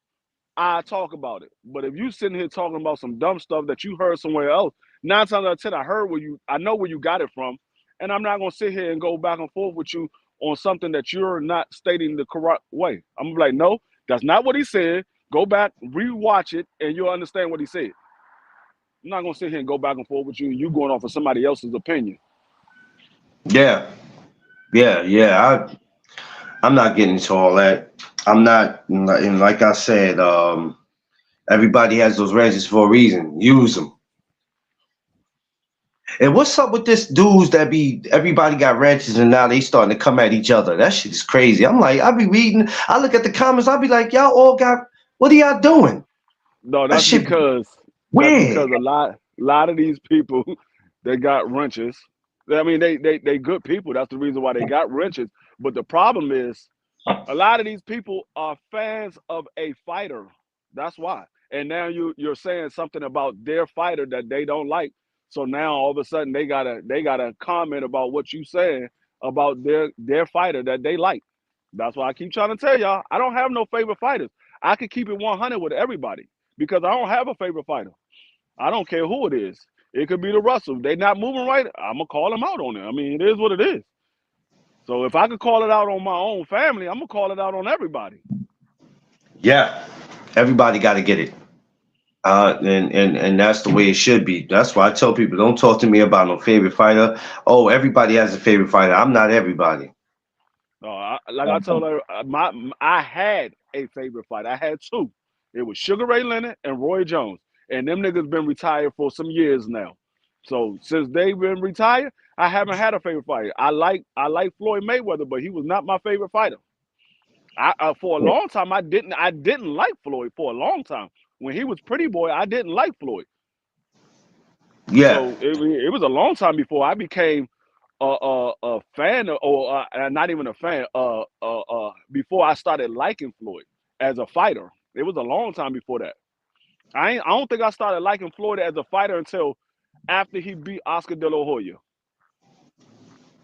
S2: I talk about it. But if you sitting here talking about some dumb stuff that you heard somewhere else, 9 times out of 10, I know where you got it from, and I'm not gonna sit here and go back and forth with you on something that you're not stating the correct way. I'm gonna be like, no, That's not what he said. Go back, rewatch it, and you'll understand what he said. I'm not gonna sit here and go back and forth with you. You going off of somebody else's opinion.
S1: Yeah, yeah. I'm not getting into all that. I'm not, and like I said, everybody has those ranges for a reason. Use them. And what's up with this dudes that be everybody got ranches and now they starting to come at each other? That shit is crazy. I'm like, I be reading, I look at the comments, I be like, y'all all got, what are y'all doing?
S2: No,
S1: That
S2: that's
S1: shit
S2: because
S1: weird.
S2: a lot of these people they got wrenches. I mean, they good people. That's the reason why they got wrenches. But the problem is a lot of these people are fans of a fighter. That's why. And now you're saying something about their fighter that they don't like. So now all of a sudden they gotta comment about what you saying about their fighter that they like. That's why I keep trying to tell y'all I don't have no favorite fighters. I could keep it 100 with everybody because I don't have a favorite fighter. I don't care who it is. It could be the Russell. They not moving right. I'm gonna call them out on it. I mean, it is what it is. So if I could call it out on my own family, I'm gonna call it out on everybody.
S1: Yeah. Everybody got to get it. And that's the way it should be. That's why I tell people, don't talk to me about no favorite fighter. Oh, everybody has a favorite fighter. I'm not everybody.
S2: Like I told her, I had a favorite fight. I had two. It was Sugar Ray Leonard and Roy Jones, and them niggas been retired for some years now. So since they've been retired, I haven't had a favorite fighter. I like Floyd Mayweather, but he was not my favorite fighter. For a long time I didn't like Floyd for a long time. When he was Pretty Boy, I didn't like Floyd.
S1: Yeah.
S2: So it was a long time before I became a fan of, or not even a fan. Before I started liking Floyd as a fighter, it was a long time before that. I don't think I started liking Floyd as a fighter until after he beat Oscar De La Hoya.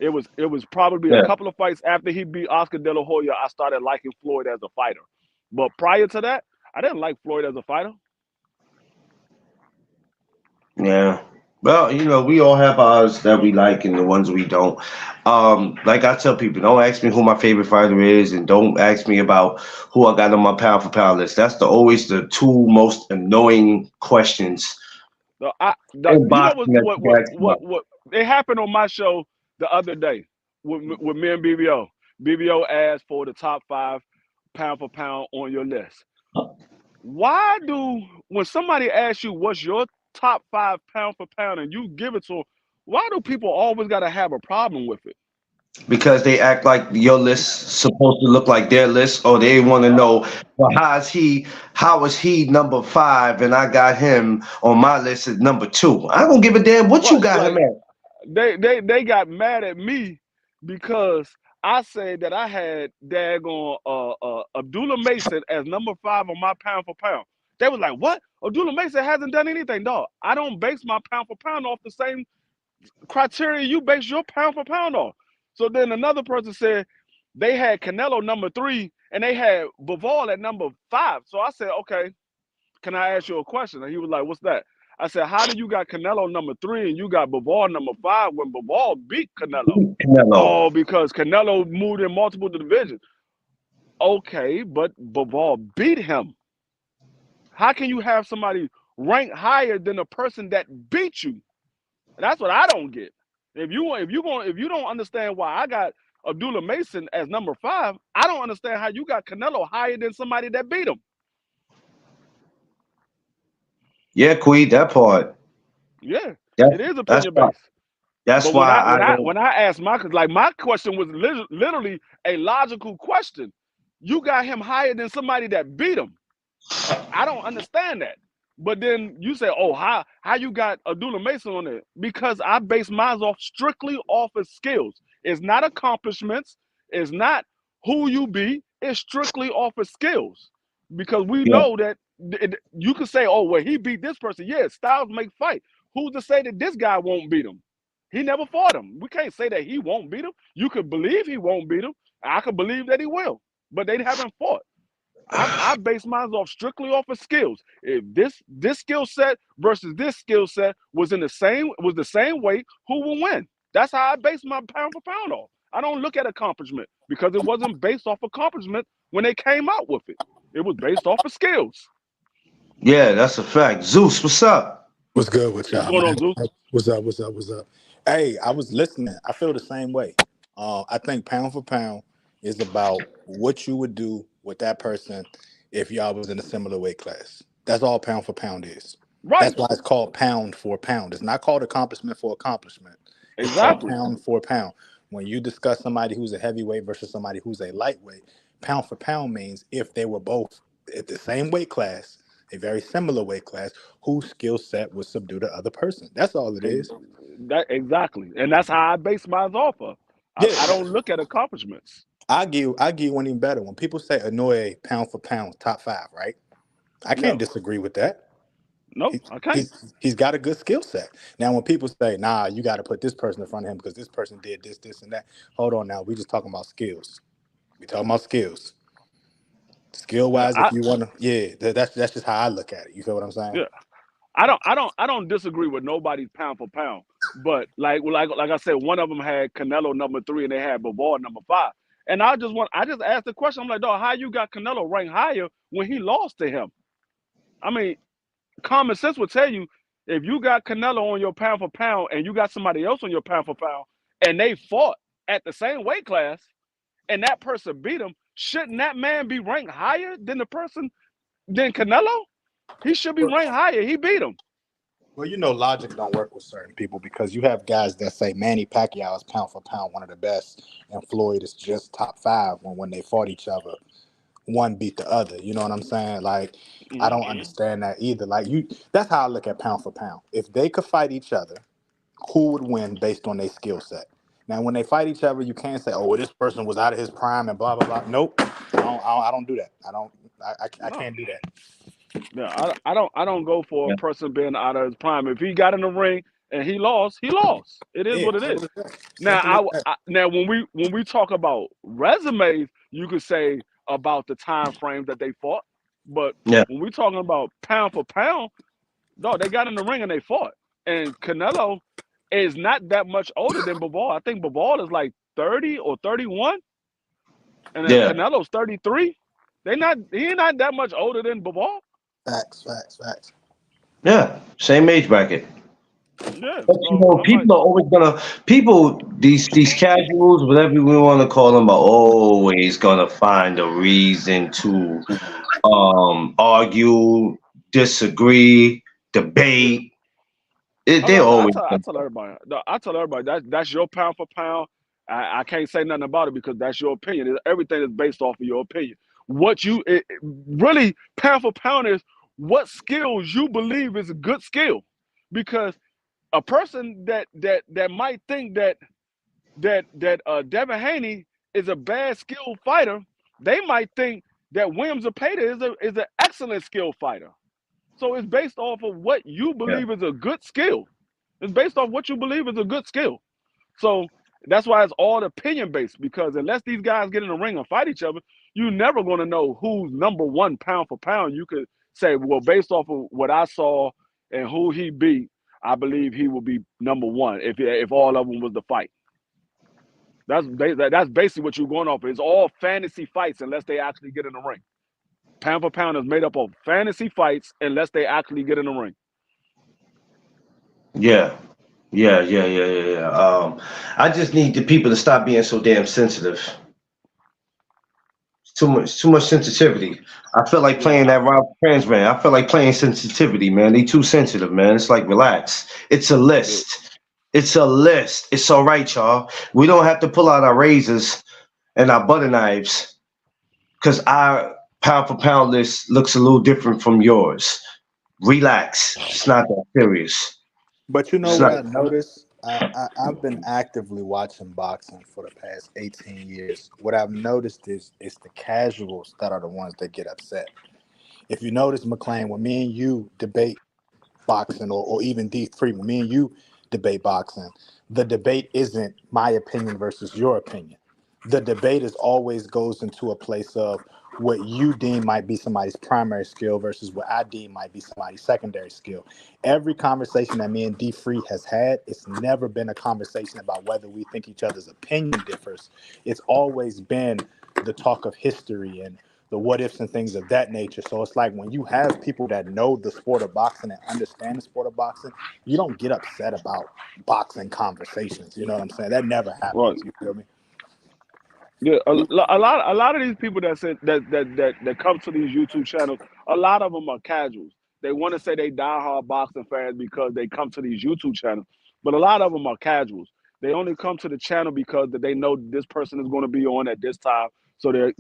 S2: It was probably a
S1: Yeah.
S2: couple of fights after he beat Oscar De La Hoya. I started liking Floyd as a fighter, but prior to that, I didn't like Floyd as a fighter.
S1: Yeah. Well, we all have ours that we like and the ones we don't. Like I tell people, don't ask me who my favorite fighter is, and don't ask me about who I got on my pound for pound list. That's always the two most annoying questions in
S2: You know
S1: boxing that
S2: what
S1: you
S2: what
S1: ask
S2: what
S1: about.
S2: what it happened on my show the other day with me and BBO. BBO asked for the top 5 pound for pound on your list. Why do when somebody asks you what's your top 5 pound for pound and you give it to them, why do people always got to have a problem with it?
S1: Because they act like your list supposed to look like their list, or they want to know, well, how is he number 5 and I got him on my list as number 2. I don't give a damn what you
S2: What
S1: got him
S2: like
S1: at.
S2: they got mad at me because I said that I had daggone Abdullah Mason as number 5 on my pound for pound. They was like, "What? Abdullah Mason hasn't done anything, dog. I don't base my pound for pound off the same criteria you base your pound for pound off." So then another person said they had Canelo number 3 and they had Bivol at number 5. So I said, "Okay, can I ask you a question?" And he was like, "What's that?" I said, "How do you got Canelo number 3 and you got Bivol number 5 when Bivol beat Canelo?"
S1: Canelo.
S2: Oh, because Canelo moved in multiple divisions. Okay, but Bivol beat him. How can you have somebody ranked higher than the person that beat you? That's what I don't get. If you don't understand why I got Abdullah Mason as number 5, I don't understand how you got Canelo higher than somebody that beat him.
S1: Yeah, Queen, that part.
S2: Yeah,
S1: That's
S2: it is
S1: that's
S2: opinion
S1: why
S2: based.
S1: that's
S2: But when
S1: why
S2: I
S1: I
S2: when I
S1: don't.
S2: when I asked my question was literally a logical question. You got him higher than somebody that beat him. I don't understand that. But then you say, "Oh, how you got Abdullah Mason on it?" Because I base mine off strictly off of skills. It's not accomplishments. It's not who you be. It's strictly off of skills. Because we
S1: Yeah,
S2: know that you could say, "Oh, well, he beat this person." Yeah, styles make fight. Who's to say that this guy won't beat him? He never fought him. We can't say that he won't beat him. You could believe he won't beat him. I could believe that he will, but they haven't fought. I base mine off strictly off of skills. If this skill set versus this skill set was the same weight, who will win? That's how I base my pound for pound off. I don't look at accomplishment because it wasn't based off accomplishment when they came out with it. It was based off of skills.
S1: Yeah, that's a fact. Zeus, what's up?
S3: What's good with
S2: What's
S3: y'all,
S2: going
S3: man?
S2: on, Zeus?
S3: What's up? What's up? What's up? Hey, I was listening. I feel the same way. I think pound for pound is about what you would do with that person if y'all was in a similar weight class. That's all pound for pound is. That's
S2: Right.
S3: why it's called pound for pound. It's not called accomplishment for accomplishment. It's called
S2: Exactly.
S3: pound for pound. When you discuss somebody who's a heavyweight versus somebody who's a lightweight, pound for pound means if they were both at the same weight class, a very similar weight class, whose skill set would subdue the other person. That's all it
S2: Ex-
S3: is.
S2: That exactly, and that's how I base mine off of. I
S3: Yeah,
S2: don't look at accomplishments.
S3: I give one even better. When people say Anoye pound for pound top five, right? I
S2: Yeah.
S3: can't disagree with that.
S2: No,
S3: He,
S2: I can't.
S3: he's got a good skill set. Now, when people say, "Nah, you got to put this person in front of him because this person did this, this, and that," hold on, now we just talking about skills. We talking about skills. Skill
S2: Yeah.
S3: wise, if you want to, yeah, that's just how I look at it. You feel what I'm saying?
S2: Yeah. I don't disagree with nobody's pound for pound. But like I said, one of them had Canelo number 3 and they had Bivol number 5. And I just asked the question. I'm like, dog, how you got Canelo ranked higher when he lost to him? I mean, common sense would tell you if you got Canelo on your pound for pound and you got somebody else on your pound for pound and they fought at the same weight class and that person beat him, shouldn't that man be ranked higher than Canelo? He should be ranked higher. He beat him.
S3: Well, logic don't work with certain people because you have guys that say Manny Pacquiao is pound for pound one of the best, and Floyd is just top five when they fought each other. One beat the other. You know what I'm saying? Like, I
S2: Mhm.
S3: don't understand that either. Like that's how I look at pound for pound. If they could fight each other, who would win based on their skill set? Now, when they fight each other, you can't say, "Oh, well, this person was out of his prime" and blah blah blah. Nope, I don't do that. I
S2: No.
S3: can't do that.
S2: Yeah, I don't go for a person being out of his prime. If he got in the ring and he lost, he lost. It is
S3: Yeah,
S2: what it
S3: simple
S2: is.
S3: as that.
S2: Now
S3: Simple as that.
S2: now when we talk about resumes, you could say about the time frame that they fought. But
S1: Yeah,
S2: when we talking about pound for pound, no, they got in the ring and they fought. And Canelo is not that much older than Bivol. I think Bivol is like 30 or 31, and then
S1: yeah,
S2: Canelo's 33. He not that much older than Bivol.
S3: Facts.
S1: yeah. Same age bracket.
S2: Yeah,
S1: But
S2: so I'm like,
S1: people are always gonna these casuals, whatever we want to call them, are always gonna find a reason to argue, disagree, debate.
S2: oh
S1: They
S2: no,
S1: always
S2: I tell everybody, no, I tell everybody that's your pound for pound. I can't say nothing about it because that's your opinion. Everything is based off of your opinion. Really pound for pound is what skills you believe is a good skill, because a person that might think that Devin Haney is a bad skilled fighter, they might think that Williams Zepeda is an excellent skilled fighter. So it's based off of what you
S1: yeah,
S2: believe is a good skill. It's based off what you believe is a good skill. So that's why it's all opinion based, because unless these guys get in the ring and fight each other, you're never going to know who's number one pound for pound. You could say, well, based off of what I saw and who he beat, I believe he will be number one if all of them was the fight. That's basically what you're going off of. It's all fantasy fights unless they actually get in the ring. Pound for pound is made up of fantasy fights unless they actually get in the ring.
S1: yeah, yeah. I just need the people to stop being so damn sensitive. Too much sensitivity. I feel like
S2: Yeah,
S1: playing that Rob Trans man. I feel like playing sensitivity, man. They too sensitive, man. It's like relax. It's a
S2: the,
S1: list. It's a list. It's all right, y'all. We don't have to pull out our razors and our butter knives because our pound for pound list looks a little different from yours. Relax. It's not that serious.
S3: But you know
S1: It's
S3: what
S1: not.
S3: I noticed? I've been actively watching boxing for the past 18 years. What I've noticed is it's the casuals that are the ones that get upset. If you notice, McLean, when me and you debate boxing, or even D3, when me and you debate boxing, the debate isn't my opinion versus your opinion. The debate is always goes into a place of what you deem might be somebody's primary skill versus what I deem might be somebody's secondary skill. Every conversation that me and D Free has had, it's never been a conversation about whether we think each other's opinion differs. It's always been the talk of history and the what ifs and things of that nature. So it's like when you have people that know the sport of boxing and understand the sport of boxing, you don't get upset about boxing conversations. You know what I'm saying? That never
S2: Right.
S3: happens. You feel me?
S2: Yeah, a lot of these people that said that come to these YouTube channels, a lot of them are casuals. They want to say they diehard boxing fans because they come to these YouTube channels, but a lot of them are casuals. They only come to the channel because that they know this person is going to be on at this time, so they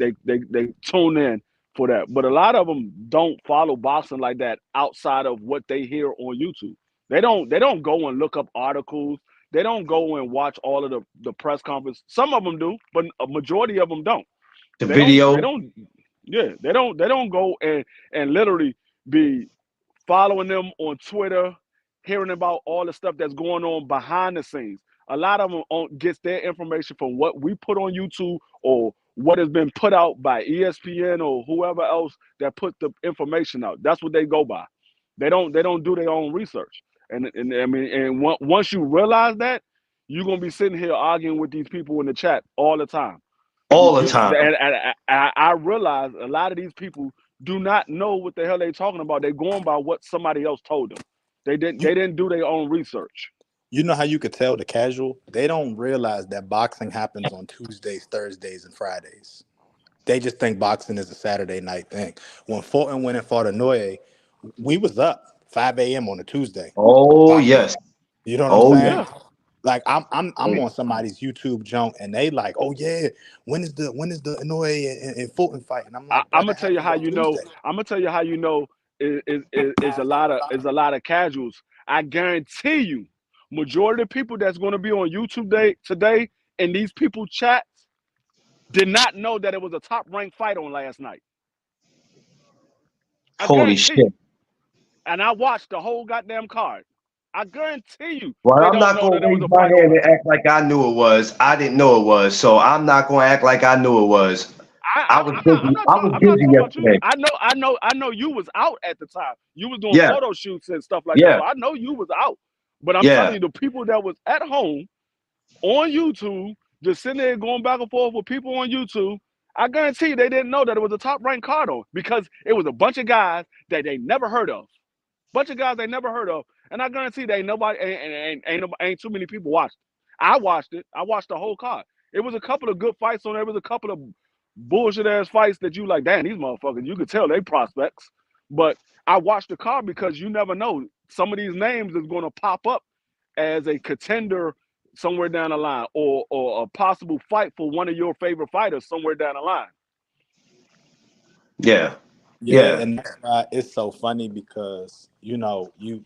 S2: tune in for that. But a lot of them don't follow boxing like that outside of what they hear on YouTube. They don't go and look up articles. They don't go and watch all of the press conference. Some of them do, but a majority of them don't.
S1: The
S2: They don't. They
S1: video.
S2: don't. Yeah, they don't. They don't go and literally be following them on Twitter, hearing about all the stuff that's going on behind the scenes. A lot of them gets their information from what we put on YouTube or what has been put out by ESPN or whoever else that put the information out. That's what they go by. They don't do their own research. And I mean, and once you realize that, you're gonna be sitting here arguing with these people in the chat all the time.
S1: All the
S2: You
S1: time.
S2: and I realize a lot of these people do not know what the hell they're talking about. They're going by what somebody else told them. They didn't.
S3: You
S2: They didn't do their own research.
S3: you know how you could tell the casual? They don't realize that boxing happens on Tuesdays, Thursdays, and Fridays. They just think boxing is a Saturday night thing. When Fulton went and fought Inoue, we was up 5 a.m. on a Tuesday.
S1: Oh
S3: 5 a.m.
S1: yes.
S3: You know what I'm
S1: Oh
S3: saying?
S2: Yeah,
S3: Like I'm
S1: yes.
S3: on somebody's YouTube junk and they like, oh yeah, when is the Inoue and Fulton fight? And I'm like, bro,
S2: I'm gonna
S3: that
S2: tell you
S3: happens
S2: how
S3: on
S2: you know.
S3: Tuesday.
S2: I'm gonna tell you how you know is a lot of casuals. I guarantee you, majority of the people that's gonna be on YouTube today in these people chats did not know that it was a top ranked fight on last night. I
S1: Holy
S2: guarantee
S1: shit.
S2: you. And I watched the whole goddamn card. I guarantee you
S1: Well,
S2: they
S1: I'm
S2: don't
S1: not
S2: know
S1: gonna
S2: that it was
S1: raise
S2: a
S1: my
S2: fight
S1: hand
S2: on.
S1: and act like I knew it was. I didn't know it was, so I'm not gonna act like I knew it was. I was
S2: I'm not. I'm
S1: busy.
S2: not
S1: I
S2: talking.
S1: was
S2: I'm not
S1: busy
S2: talking about you.
S1: yesterday.
S2: I know you was out at the time. You was doing
S1: Yeah,
S2: photo shoots and stuff like that.
S1: yeah,
S2: So I know you was out. But I'm telling
S1: yeah.
S2: you, the people that was at home on YouTube, just sitting there going back and forth with people on YouTube, I guarantee you they didn't know that it was a top ranked card on because it was a bunch of guys that they never heard of. Bunch of guys they never heard of, and I guarantee they ain't nobody ain't too many people watched it. I watched it. I watched the whole card. It was a couple of good fights on there. It was a couple of bullshit ass fights that you like. Damn, these motherfuckers. You could tell they prospects. But I watched the card because you never know. Some of these names is going to pop up as a contender somewhere down the line, or a possible fight for one of your favorite fighters somewhere down the line.
S1: Yeah,
S3: Yeah,
S1: yeah.
S3: and that's why it's so funny because you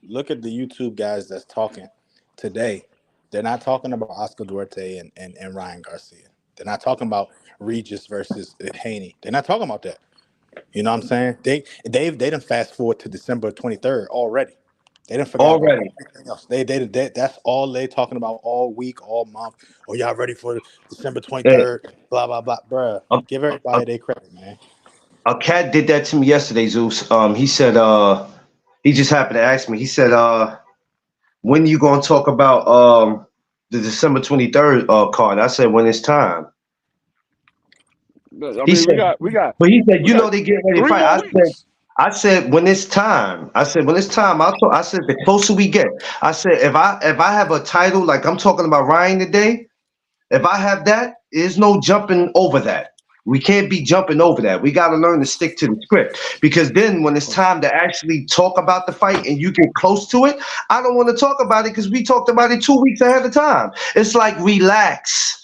S3: look at the YouTube guys that's talking today. They're not talking about Oscar Duarte and Ryan Garcia. They're not talking about Regis versus Haney. They're not talking about that. You know what I'm saying? They done fast forward to December 23rd already. They done forgot about
S1: Already.
S3: everything else. They that's all they talking about all week, all month. Oh, y'all ready for December
S1: Hey,
S3: 23rd? Blah blah blah. Bruh,
S1: a,
S3: give
S1: a,
S3: everybody their credit, man.
S1: a cat did that to me yesterday, Zeus. He said, he just happened to ask me. He said, when you gonna talk about the December 23rd card? I said, when it's time.
S2: I
S1: He
S2: mean, we
S1: said,
S2: got we got
S1: but he said,
S2: we
S1: you
S2: got
S1: know they get ready to
S2: three
S1: fight.
S2: more weeks.
S1: I said when it's time. I said when it's time. I said the closer we get. I said if I have a title like I'm talking about Ryan today, if I have that, there's no jumping over that. We can't be jumping over that. We got to learn to stick to the script because then when it's time to actually talk about the fight and you get close to it, I don't want to talk about it because we talked about it 2 weeks ahead of time. It's like relax.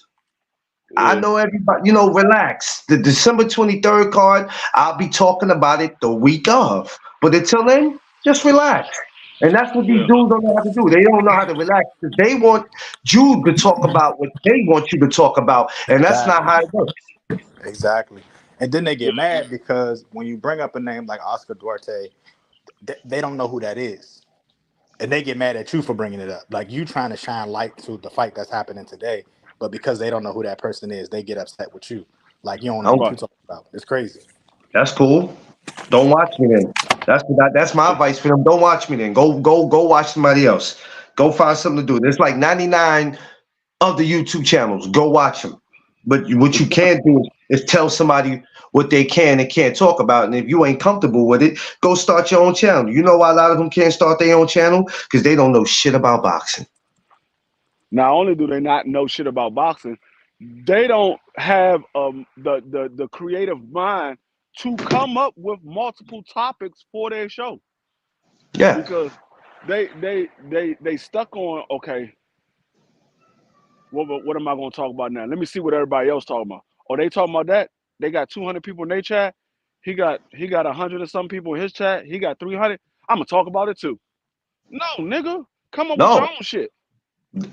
S1: I
S2: Yeah,
S1: know everybody, relax. The December 23rd card, I'll be talking about it the week of. But until then, just relax. And that's what these
S2: yeah,
S1: dudes don't know how to do. They don't know how to relax because they want you to talk about what they want you to talk about. And that's not
S3: Exactly.
S1: how it works.
S3: Exactly. And then they
S2: yeah.
S3: get mad because when you bring up a name like Oscar Duarte, they don't know who that is. And they get mad at you for bringing it up. Like you trying to shine light to the fight that's happening today, but because they don't know who that person is, they get upset with you. Like you don't know what
S1: Oh,
S2: Right.
S3: you're talking about. It's crazy.
S1: that's cool. Don't watch me then. That's my advice for them. Don't watch me then. Go watch somebody else. Go find something to do. There's like 99 other YouTube channels. Go watch them. But what you can't do is is tell somebody what they can and can't talk about. And if you ain't comfortable with it, go start your own channel. You know why a lot of them can't start their own channel? Because they don't know shit about boxing.
S2: Not only do they not know shit about boxing, they don't have the creative mind to come up with multiple topics for their show
S1: Yeah.
S2: because they stuck on okay. What am I going to talk about now? Let me see what everybody else talking about. Oh, they talking about that? They got 200 people in their chat. He got 100 and some people in his chat. He got 300. I'm gonna talk about it too. No, nigga, come up with your
S1: No.
S2: own shit.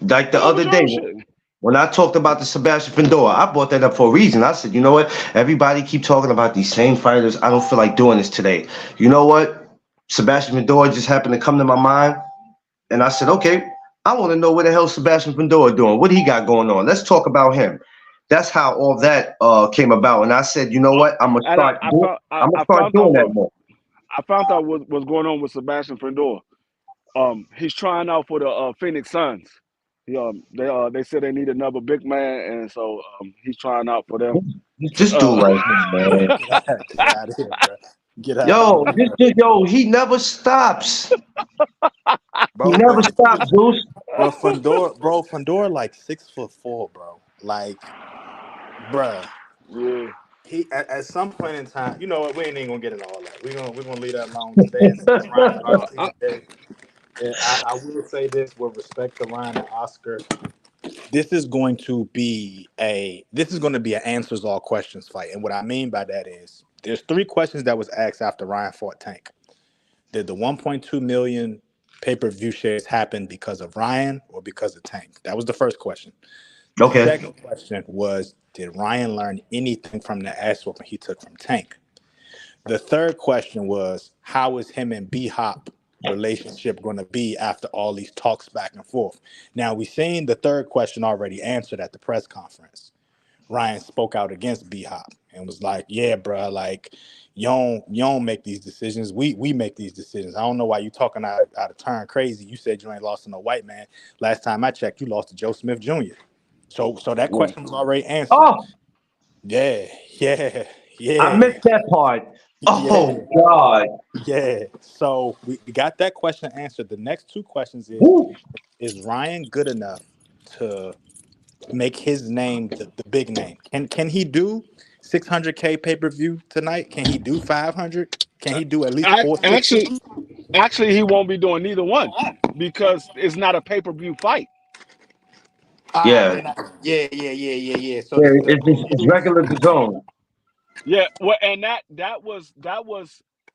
S1: Like the
S2: Come up
S1: other
S2: with your
S1: day
S2: own shit.
S1: when I talked about the Sebastian Findora, I brought that up for a reason. I said, you know what? Everybody keep talking about these same fighters. I don't feel like doing this today. You know what? Sebastian Findora just happened to come to my mind. And I said, okay, I want to know what the hell Sebastian Findora doing. What he got going on? Let's talk about him. That's how all that came about. And I said, you know what?
S2: And I,
S1: I'm gonna
S2: I
S1: start
S2: found out
S1: doing that
S2: what
S1: more.
S2: I found out what's going on with Sebastian Findor. He's trying out for the Phoenix Suns. They said they need another big man, and so he's trying out for them.
S1: This dude
S2: Uh,
S1: right here, man.
S3: Get out of here, bro. Get out of
S1: Yo,
S3: here,
S1: this dude, yo, he never stops. He
S3: bro.
S1: never stops, Zeus.
S3: Fundora like 6'4", bro. Like, bruh.
S2: yeah,
S3: He at some point in time, you know what? We ain't even gonna get into all that. We're gonna leave that alone today. It's Ryan
S2: I,
S3: Garcia Day. And I will say this with respect to Ryan and Oscar. This is going to be an answers all questions fight. And what I mean by that is there's 3 questions that was asked after Ryan fought Tank. Did the 1.2 million pay-per-view shares happen because of Ryan or because of Tank? That was the first question. The
S1: Okay.
S3: second question was, did Ryan learn anything from the ass whooping he took from Tank? The third question was, how is him and B Hop relationship going to be after all these talks back and forth? Now, we seen the third question already answered at the press conference. Ryan spoke out against B Hop and was like, "Yeah, bro, like you don't make these decisions. We make these decisions. I don't know why you talking out of turn crazy. You said you ain't lost to no white man. Last time I checked, you lost to Joe Smith Jr. So that
S2: yeah.
S3: question was already answered.
S1: Oh,
S3: Yeah, yeah,
S1: I
S3: yeah,
S1: missed that part.
S3: yeah,
S1: Oh God.
S3: yeah. So we got that question answered. The next 2 questions
S1: Woo.
S3: is Ryan good enough to make his name the big name? Can he do 600K pay-per-view tonight? Can he do 500? Can he do at least
S2: I,
S3: 460?
S2: actually, he won't be doing neither one because it's not a pay-per-view fight.
S1: Yeah.
S3: Yeah. So
S1: Yeah,
S3: the
S1: it's regular the zone.
S2: Yeah, well, and that was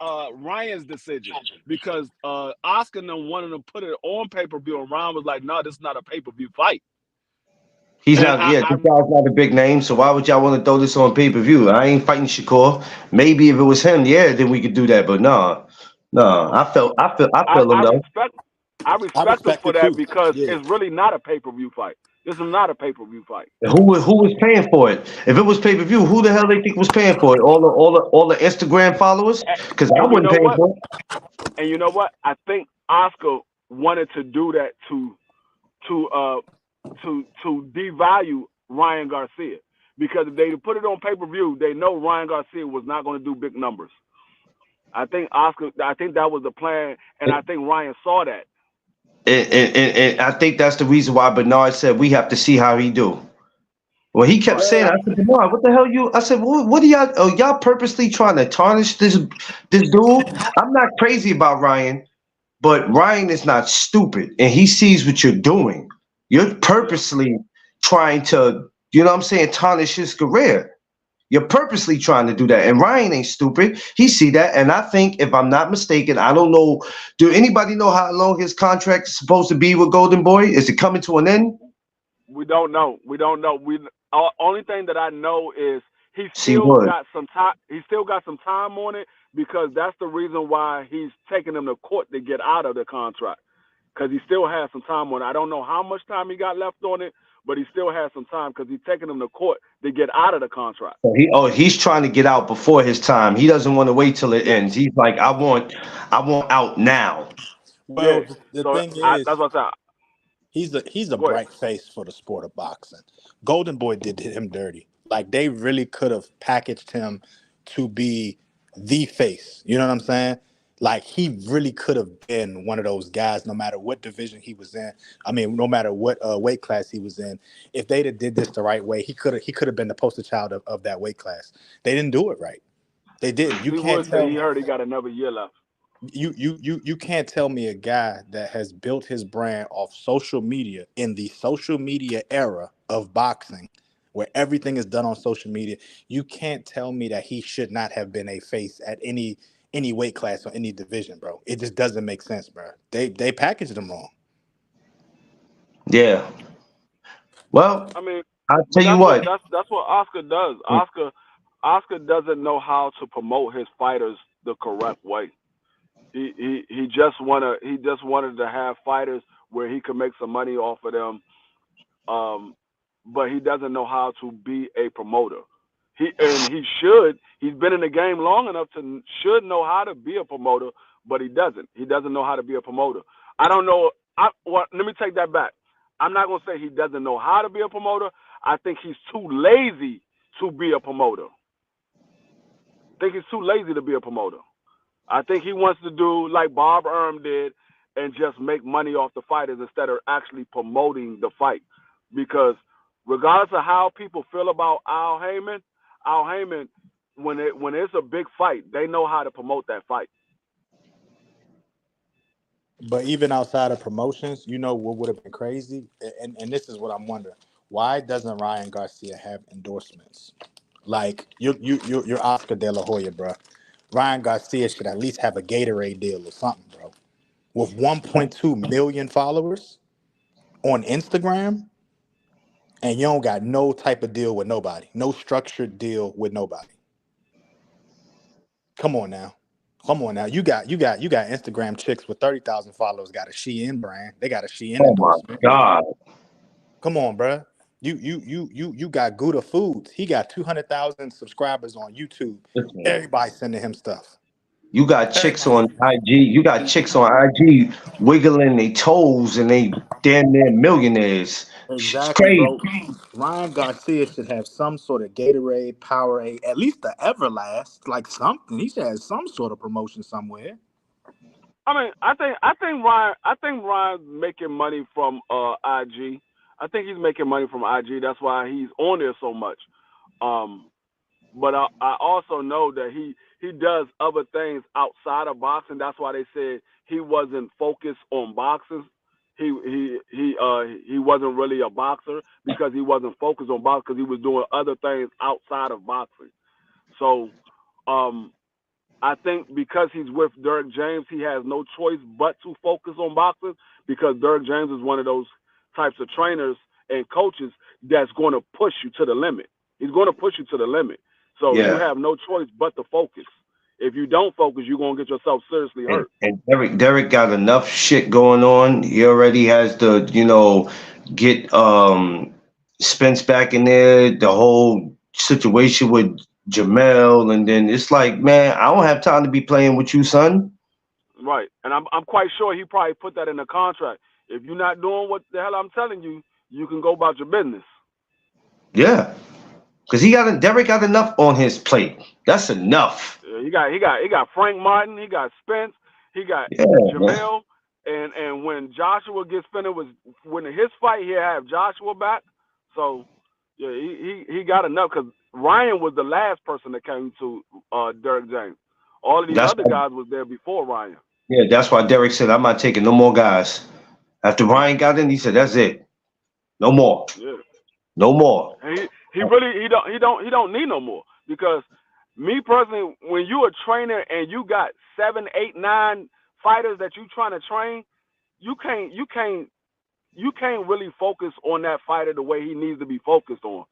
S2: Ryan's decision because Oscar and them wanted to put it on pay-per-view, and Ryan was like, "No, this is not a pay-per-view fight."
S1: He's
S2: And
S1: not, yeah, this guy's not a big name, so why would y'all want to throw this on pay-per-view? I ain't fighting Shakur. Maybe if it was him, yeah, then we could do that. But nah, nah. I feel him
S2: I
S1: though.
S2: respect I
S3: I
S2: respect him
S3: respect
S2: for
S3: it
S2: that
S3: too.
S2: because
S3: Yeah.
S2: it's really not a pay-per-view fight. This is not a pay-per-view fight.
S1: Who was paying for it? If it was pay-per-view, who the hell they think was paying for it? All the Instagram followers? Because I
S2: And you
S1: wasn't
S2: know
S1: paying
S2: what?
S1: for it.
S2: And you know what? I think Oscar wanted to do that to uh to devalue Ryan Garcia because if they put it on pay per view, they know Ryan Garcia was not going to do big numbers. I think that was the plan, and I think Ryan saw that.
S1: And I think that's the reason why Bernard said we have to see how he do. Well, he kept
S2: Right.
S1: saying, I said, Bernard, what the hell you? I said, what are y'all? Oh, y'all purposely trying to tarnish this dude? I'm not crazy about Ryan. But Ryan is not stupid and he sees what you're doing. You're
S2: Yeah.
S1: purposely trying to, you know what I'm saying, tarnish his career. You're purposely trying to do that. And Ryan ain't stupid. He see that. And I think, if I'm not mistaken, I don't know. Do anybody know how long his contract is supposed to be with Golden Boy? Is it coming to an end?
S2: We don't know. We don't know. We only thing that I know is he
S1: See
S2: still
S1: what?
S2: got some time. He still got some time on it because that's the reason why he's taking them to court to get out of the contract because he still has some time on it. I don't know how much time he got left on it, but he still has some time because he's taking them to court to get out of the contract.
S1: So he's trying to get out before his time. He doesn't want to wait till it
S2: Yeah,
S1: ends. He's like, I want out now.
S3: Well,
S2: yeah.
S3: the
S2: So
S3: thing is,
S2: that's what I said.
S3: he's a
S2: Go ahead.
S3: bright face for the sport of boxing. Golden Boy did him dirty. Like they really could have packaged him to be the face. You know what I'm saying? Like he really could have been one of those guys, no matter what division he was in. I mean, no matter what weight class he was in. If they'd have did this the right way, he could have been the poster child of that weight class. They didn't do it right. They didn't. You
S2: He
S3: can't
S2: would say
S3: tell
S2: he
S3: me.
S2: heard he got another year left.
S3: You can't tell me a guy that has built his brand off social media in the social media era of boxing where everything is done on social media. You can't tell me that he should not have been a face at any weight class or any division, bro. It just doesn't make sense, bro. They packaged him wrong.
S1: Yeah. Well,
S2: I mean,
S1: I'll
S2: but
S1: tell you what.
S2: that's what Oscar does. Oscar doesn't know how to promote his fighters the correct way. He just wanted to have fighters where he could make some money off of them. But he doesn't know how to be a promoter. He should. He's been in the game long enough to should know how to be a promoter, but he doesn't. He doesn't know how to be a promoter. I don't know. Let me take that back. I'm not gonna say he doesn't know how to be a promoter. I think he's too lazy to be a promoter. I think he's too lazy to be a promoter. I think he wants to do like Bob Erm did and just make money off the fighters instead of actually promoting the fight. Because regardless of how people feel about Al Heyman, when it's a big fight, they know how to promote that fight.
S3: But even outside of promotions, you know what would have been crazy? And this is what I'm wondering. Why doesn't Ryan Garcia have endorsements? Like you're Oscar De La Hoya, bro. Ryan Garcia should at least have a Gatorade deal or something, bro. With 1.2 million followers on Instagram, and you don't got no type of deal with nobody, no structured deal with nobody. Come on now. Come on now. You got Instagram chicks with 30,000 followers got a Shein brand. They got a Shein
S1: Oh my
S3: endorsement.
S1: God.
S3: Come on, bro. You got Gouda Foods. He got 200,000 subscribers on YouTube.
S1: Listen,
S3: Everybody sending him stuff.
S1: you got chicks
S3: Everybody.
S1: on IG. You got chicks on IG wiggling their toes and they damn near millionaires. It's
S3: Exactly,
S1: crazy.
S3: bro. Ryan Garcia should have some sort of Gatorade, Powerade, at least the Everlast, like something. He should have some sort of promotion somewhere.
S2: I mean, I think Ryan's making money from IG. I think he's making money from IG. That's why he's on there so much. Um, but I also know that he does other things outside of boxing. That's why they said he wasn't focused on boxing. He wasn't really a boxer because he wasn't focused on boxing because he was doing other things outside of boxing. So um, I think because he's with Derek James, he has no choice but to focus on boxing because Derek James is one of those types of trainers and coaches that's going to push you to the limit. He's going to push you to the limit. So you
S1: Yeah.
S2: have no choice but to focus. If you don't focus, you're going to get yourself seriously hurt.
S1: And Derek got enough shit going on. He already has the, get Spence back in there, the whole situation with Jamel, and then it's like, man, I don't have time to be playing with you, son.
S2: Right. And I'm quite sure he probably put that in the contract. If you're not doing what the hell I'm telling you, you can go about your business.
S1: Yeah. Because Derek got enough on his plate. That's enough.
S2: He got Frank Martin, he got Spence, he got
S1: Yeah, man.
S2: Jamel, and when Joshua gets finished with when his fight, he'll have Joshua back. So yeah, he got enough because Ryan was the last person that came to Derek James. All of these
S1: That's
S2: other guys was there before Ryan.
S1: Yeah, that's why Derek said, I'm not taking no more guys. After Ryan got in, he said, that's it. No more.
S2: Yeah.
S1: No more.
S2: And he really he don't need no more because me personally, when you a trainer and you got 7, 8, 9 fighters that you trying to train, you can't really focus on that fighter the way he needs to be focused on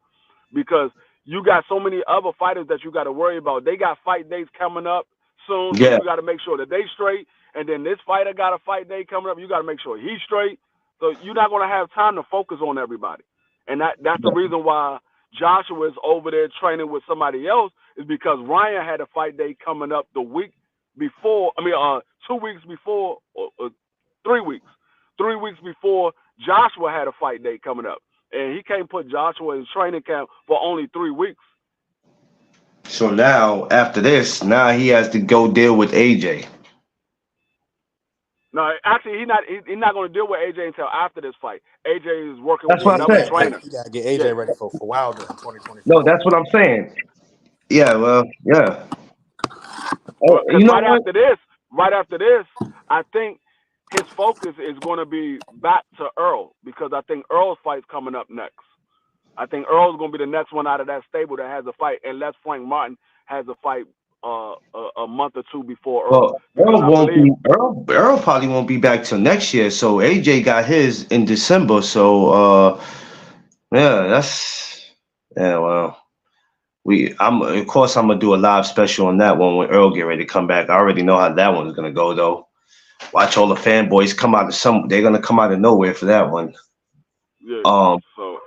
S2: because you got so many other fighters that you got to worry about. They got fight dates coming up soon, so
S1: Yeah.
S2: you got to make sure that they straight. And then this fighter got a fight day coming up, you got to make sure he's straight. So you're not going to have time to focus on everybody. And that's the reason why Joshua is over there training with somebody else is because Ryan had a fight day coming up the week before. 2 weeks before, or 3 weeks. 3 weeks before Joshua had a fight day coming up. and he can't put Joshua in training camp for only 3 weeks.
S1: So now after this, now he has to go deal with AJ.
S2: No, actually, he's not going to deal with AJ until after this fight. AJ is working with
S1: That's
S3: Yeah,
S1: what I
S2: another
S1: said.
S2: trainer.
S3: he gotta get
S2: Yeah,
S3: AJ ready for Wilder in
S1: No,
S3: 2024.
S1: that's what I'm saying. Yeah, well, yeah.
S2: because
S1: You know what?
S2: right after this, I think his focus is going to be back to Earl because I think Earl's fight's coming up next. I think Earl's going to be the next one out of that stable that has a fight, unless Frank Martin has a fight a month or two before Earl.
S1: Well,
S2: Because I believe,
S1: Earl probably won't be back till next year. So AJ got his in December. So yeah, that's yeah. Well, I'm of course I'm gonna do a live special on that one when Earl get ready to come back. I already know how that one's gonna go though. Watch all the fanboys come out of some. They're gonna come out of nowhere for that one.
S2: yeah.
S1: Um,
S2: So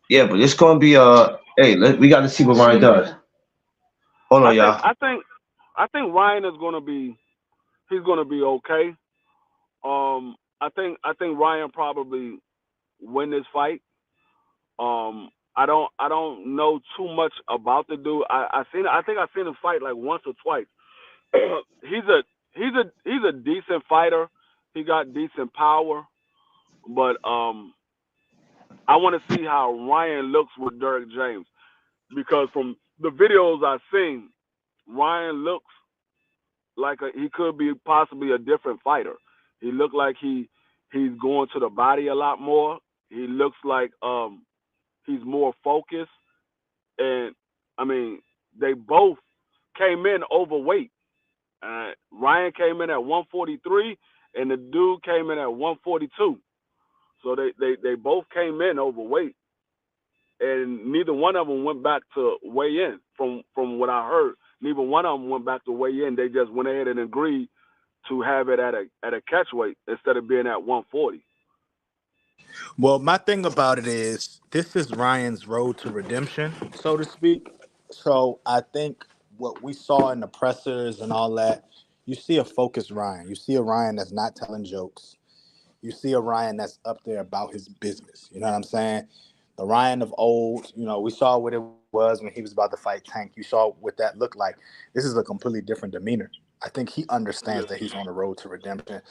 S1: yeah, but it's gonna be Hey, we got to see what Ryan does. Hold
S2: I
S1: on,
S2: think
S1: y'all.
S2: I think I think Ryan is going to be he's going to be okay. I think Ryan probably win this fight. I don't know too much about the dude. I think I've seen him fight like once or twice. he's a he's a decent fighter. He got decent power, but I want to see how Ryan looks with Derek James because from the videos I've seen, Ryan looks like he could be possibly a different fighter. He looked like he's going to the body a lot more. He looks like he's more focused, and I mean they both came in overweight. Ryan came in at 143, and the dude came in at 142. So they both came in overweight, and neither one of them went back to weigh in. From what I heard, neither one of them went back to weigh in. They just went ahead and agreed to have it at a catch weight instead of being at 140.
S3: Well, my thing about it is this is Ryan's road to redemption, so to speak. So I think what we saw in the pressers and all that, you see a focused Ryan. You see a Ryan that's not telling jokes. You see a Ryan that's up there about his business. You know what I'm saying? The Ryan of old, we saw what it was when he was about to fight Tank. You saw what that looked like. This is a completely different demeanor. I think he understands
S2: Yeah,
S3: that he's on the road to redemption.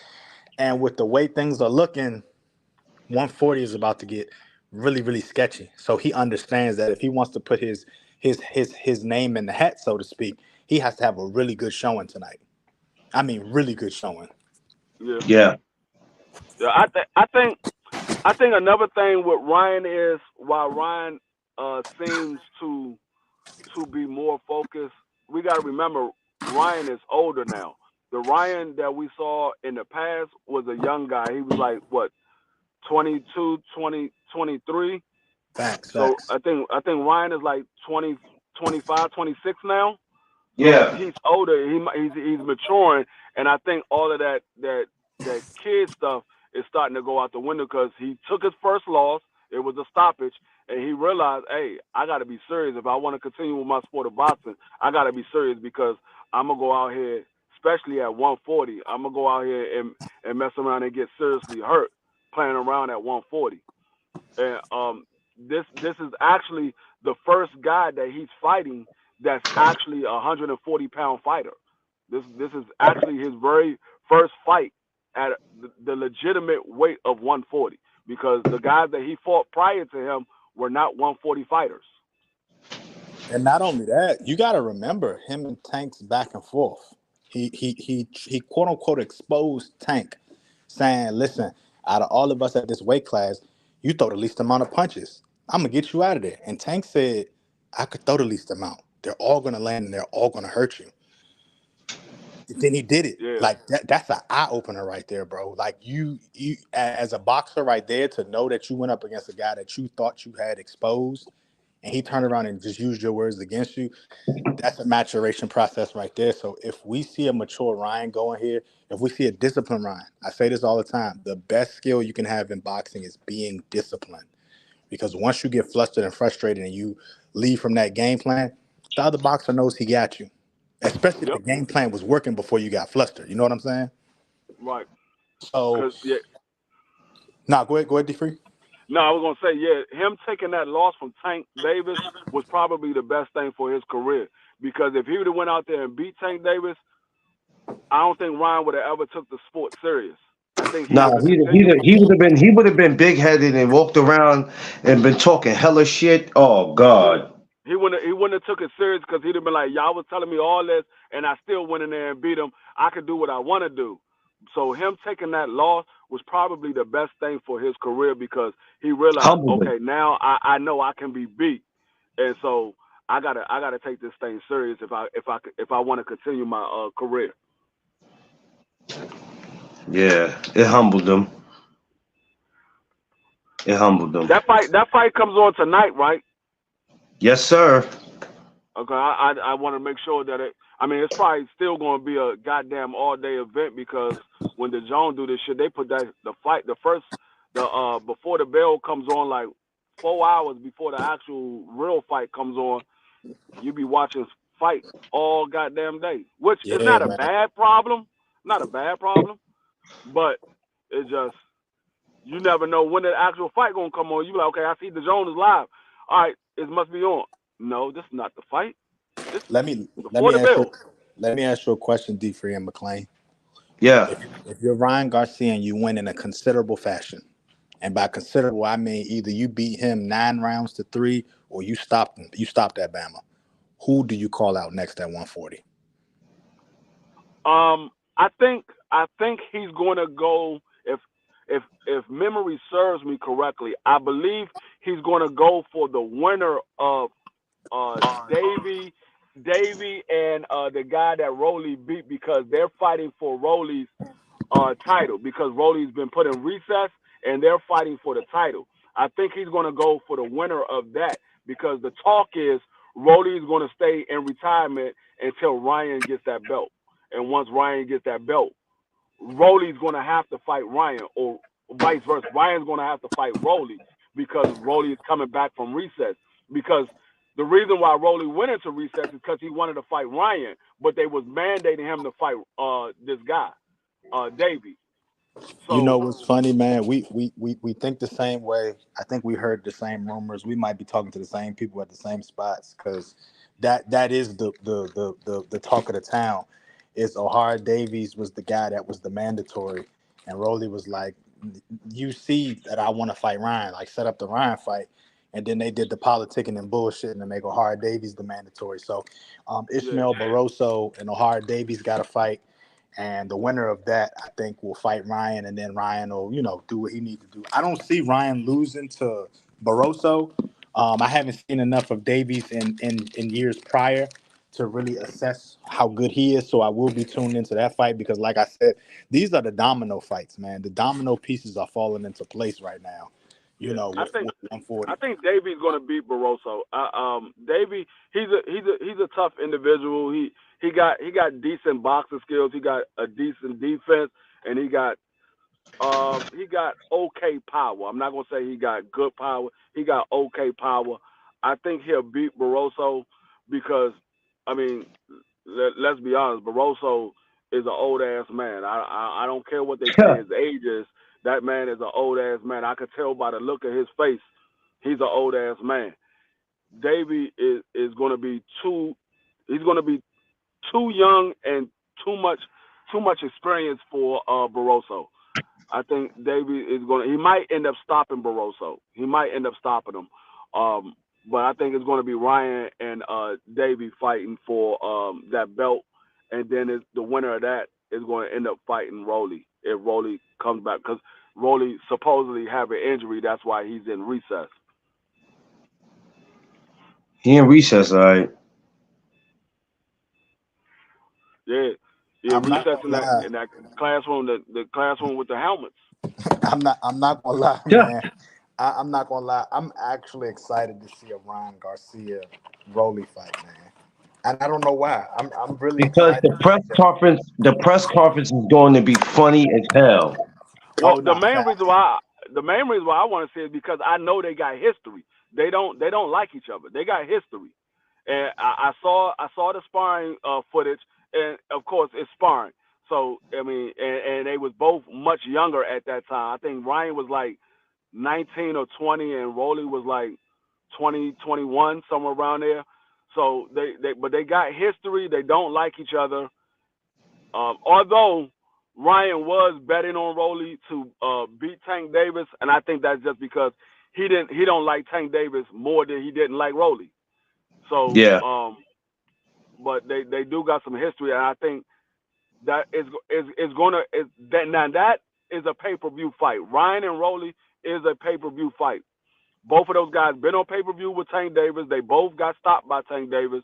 S3: And with the way things are looking, 140 is about to get really, really sketchy. So he understands that if he wants to put his name in the hat, so to speak, he has to have a really good showing tonight. I mean, really good showing.
S2: yeah,
S1: Yeah,
S2: yeah. I think another thing with Ryan is while Ryan seems to be more focused, we got to remember Ryan is older now. The Ryan that we saw in the past was a young guy. He was like what 22, 20, 23.
S3: Facts,
S2: So
S3: facts.
S2: I think Ryan is like 20, 25, 26 now. So
S1: yeah,
S2: he's older. He's maturing, and I think all of that kid stuff is starting to go out the window because he took his first loss. It was a stoppage, and he realized, hey, I got to be serious if I want to continue with my sport of boxing. I got to be serious because I'm gonna go out here, especially at 140. I'm gonna go out here and mess around and get seriously hurt playing around at 140. And this is actually the first guy that he's fighting that's actually a 140-pound fighter. This is actually his very first fight at the legitimate weight of 140 because the guys that he fought prior to him were not 140 fighters.
S3: And not only that, you got to remember him and Tank's back and forth. He quote unquote exposed Tank, saying, "Listen, out of all of us at this weight class, you throw the least amount of punches. I'm gonna get you out of there." And Tank said, "I could throw the least amount. They're all gonna land and they're all gonna hurt you." Then he did it.
S2: Yeah,
S3: Like that's an eye opener right there, bro. Like you as a boxer right there to know that you went up against a guy that you thought you had exposed and he turned around and just used your words against you, that's a maturation process right there. So if we see a mature Ryan going here, if we see a disciplined Ryan, I say this all the time, the best skill you can have in boxing is being disciplined. Because once you get flustered and frustrated and you leave from that game plan, the other boxer knows he got you. Especially if the
S2: yep,
S3: game plan was working before you got flustered. You know what I'm saying?
S2: right.
S3: So,
S2: Cause yeah,
S3: nah, go ahead, D Free.
S2: No, I was gonna say, yeah, him taking that loss from Tank Davis was probably the best thing for his career. Because if he would have went out there and beat Tank Davis, I don't think Ryan would have ever took the sport serious. I think he
S1: Nah,
S2: would have
S1: he
S2: continued
S1: he he would have been big headed and walked around and been talking hella shit. Oh
S2: Yeah.
S1: God.
S2: He wouldn't have took it serious because he'd have been like, y'all was telling me all this, and I still went in there and beat him. I could do what I want to do. So him taking that loss was probably the best thing for his career because he realized,
S1: Humbled him.
S2: okay, now I know I can be beat, and so I gotta take this thing serious if I want to continue my career.
S1: Yeah, it humbled him. It humbled him.
S2: That fight comes on tonight, right?
S1: Yes, sir.
S2: Okay, I want to make sure that it. I mean, it's probably still going to be a goddamn all day event because when the Jones do this shit, they put the before the bell comes on, like 4 hours before the actual real fight comes on. You be watching fight all goddamn day, which is
S3: Yeah,
S2: not a
S3: man.
S2: bad problem, not a bad problem, but it's just you never know when the actual fight gonna come on. You be like, okay, I see the Jones is live. All right, it must be on. No, this is not the fight. This
S3: Let me let
S2: before
S3: me
S2: the
S3: ask you
S2: bell.
S3: let me ask you a question, D. Free and McLean.
S1: Yeah.
S3: If you're Ryan Garcia and you win in a considerable fashion, and by considerable I mean either you beat him 9 rounds to 3 or you stopped him, you stopped at Bama. Who do you call out next at 140?
S2: I think he's going to go if memory serves me correctly. I believe he's going to go for the winner of uh Davy Davy and the guy that Rolly beat because they're fighting for Rolly's title because Rolly's been put in recess and they're fighting for the title. I think he's going to go for the winner of that because the talk is Rolly's going to stay in retirement until Ryan gets that belt. And once Ryan gets that belt, Rolly's going to have to fight Ryan or vice versa. Ryan's going to have to fight Rolly because Rolly is coming back from recess. Because the reason why Rolly went into recess is because he wanted to fight Ryan, but they was mandating him to fight this guy, Davey.
S3: You know
S2: So
S3: what's funny, man? We think the same way. I think we heard the same rumors. We might be talking to the same people at the same spots because that is the talk of the town. Is O'Hara Davies was the guy that was the mandatory, and Rolly was like, "You see that I want to fight Ryan, like set up the Ryan fight." And then they did the politicking and bullshit and make O'Hara Davies the mandatory. So
S2: yeah,
S3: Ishmael Barroso and O'Hara Davies got to fight. And the winner of that, I think, will fight Ryan, and then Ryan will, do what he needs to do. I don't see Ryan losing to Barroso. I haven't seen enough of Davies in years prior to really assess how good he is. So I will be tuned into that fight because, like I said, these are the domino fights, man. The domino pieces are falling into place right now.
S2: yeah. I think
S3: With 140.
S2: I think Davey's going to beat Barroso. Davey, he's a tough individual. He got decent boxing skills. He got a decent defense, and he got okay power. I'm not gonna say he got good power. He got okay power. I think he'll beat Barroso because, I mean, let's be honest. Barroso is an old ass man. I don't care what they say his age is. That man is an old ass man. I could tell by the look of his face. He's an old ass man. Davey is going to be too. He's going to be too young and too much too much experience for Barroso. I think Davey is going to. He might end up stopping Barroso. He might end up stopping him. But I think it's going to be Ryan and Davey fighting for that belt, and then the winner of that is going to end up fighting Rolly if Rolly comes back because Rolly supposedly have an injury. That's why he's in recess.
S1: He in recess, all right.
S2: Yeah, yeah,
S3: I'm not
S2: recess
S3: gonna
S2: in that
S3: lie.
S2: in that classroom, the classroom with the helmets.
S3: I'm not gonna lie,
S1: Yeah.
S3: man. I'm not gonna lie. I'm actually excited to see a Ryan Garcia Rolly fight, man. And I don't know why. I'm really
S1: Because
S3: excited to see that.
S1: the press conference is going to be funny as hell.
S2: Well,
S3: Oh no, fact.
S2: the main reason why I want to say is because I know they got history. They don't like each other. They got history, and I saw the sparring footage, and of course it's sparring. So I mean, and they was both much younger at that time. I think Ryan was like 19 or 20, and Rolly was like 20, 21, somewhere around there. So but they got history. They don't like each other. Although Ryan was betting on Rolly to beat Tank Davis, and I think that's just because he don't like Tank Davis more than he didn't like Rolly. So,
S1: Yeah.
S2: but they do got some history, and I think that that is a pay-per-view fight. Ryan and Rolly is a pay-per-view fight. Both of those guys been on pay-per-view with Tank Davis. They both got stopped by Tank Davis,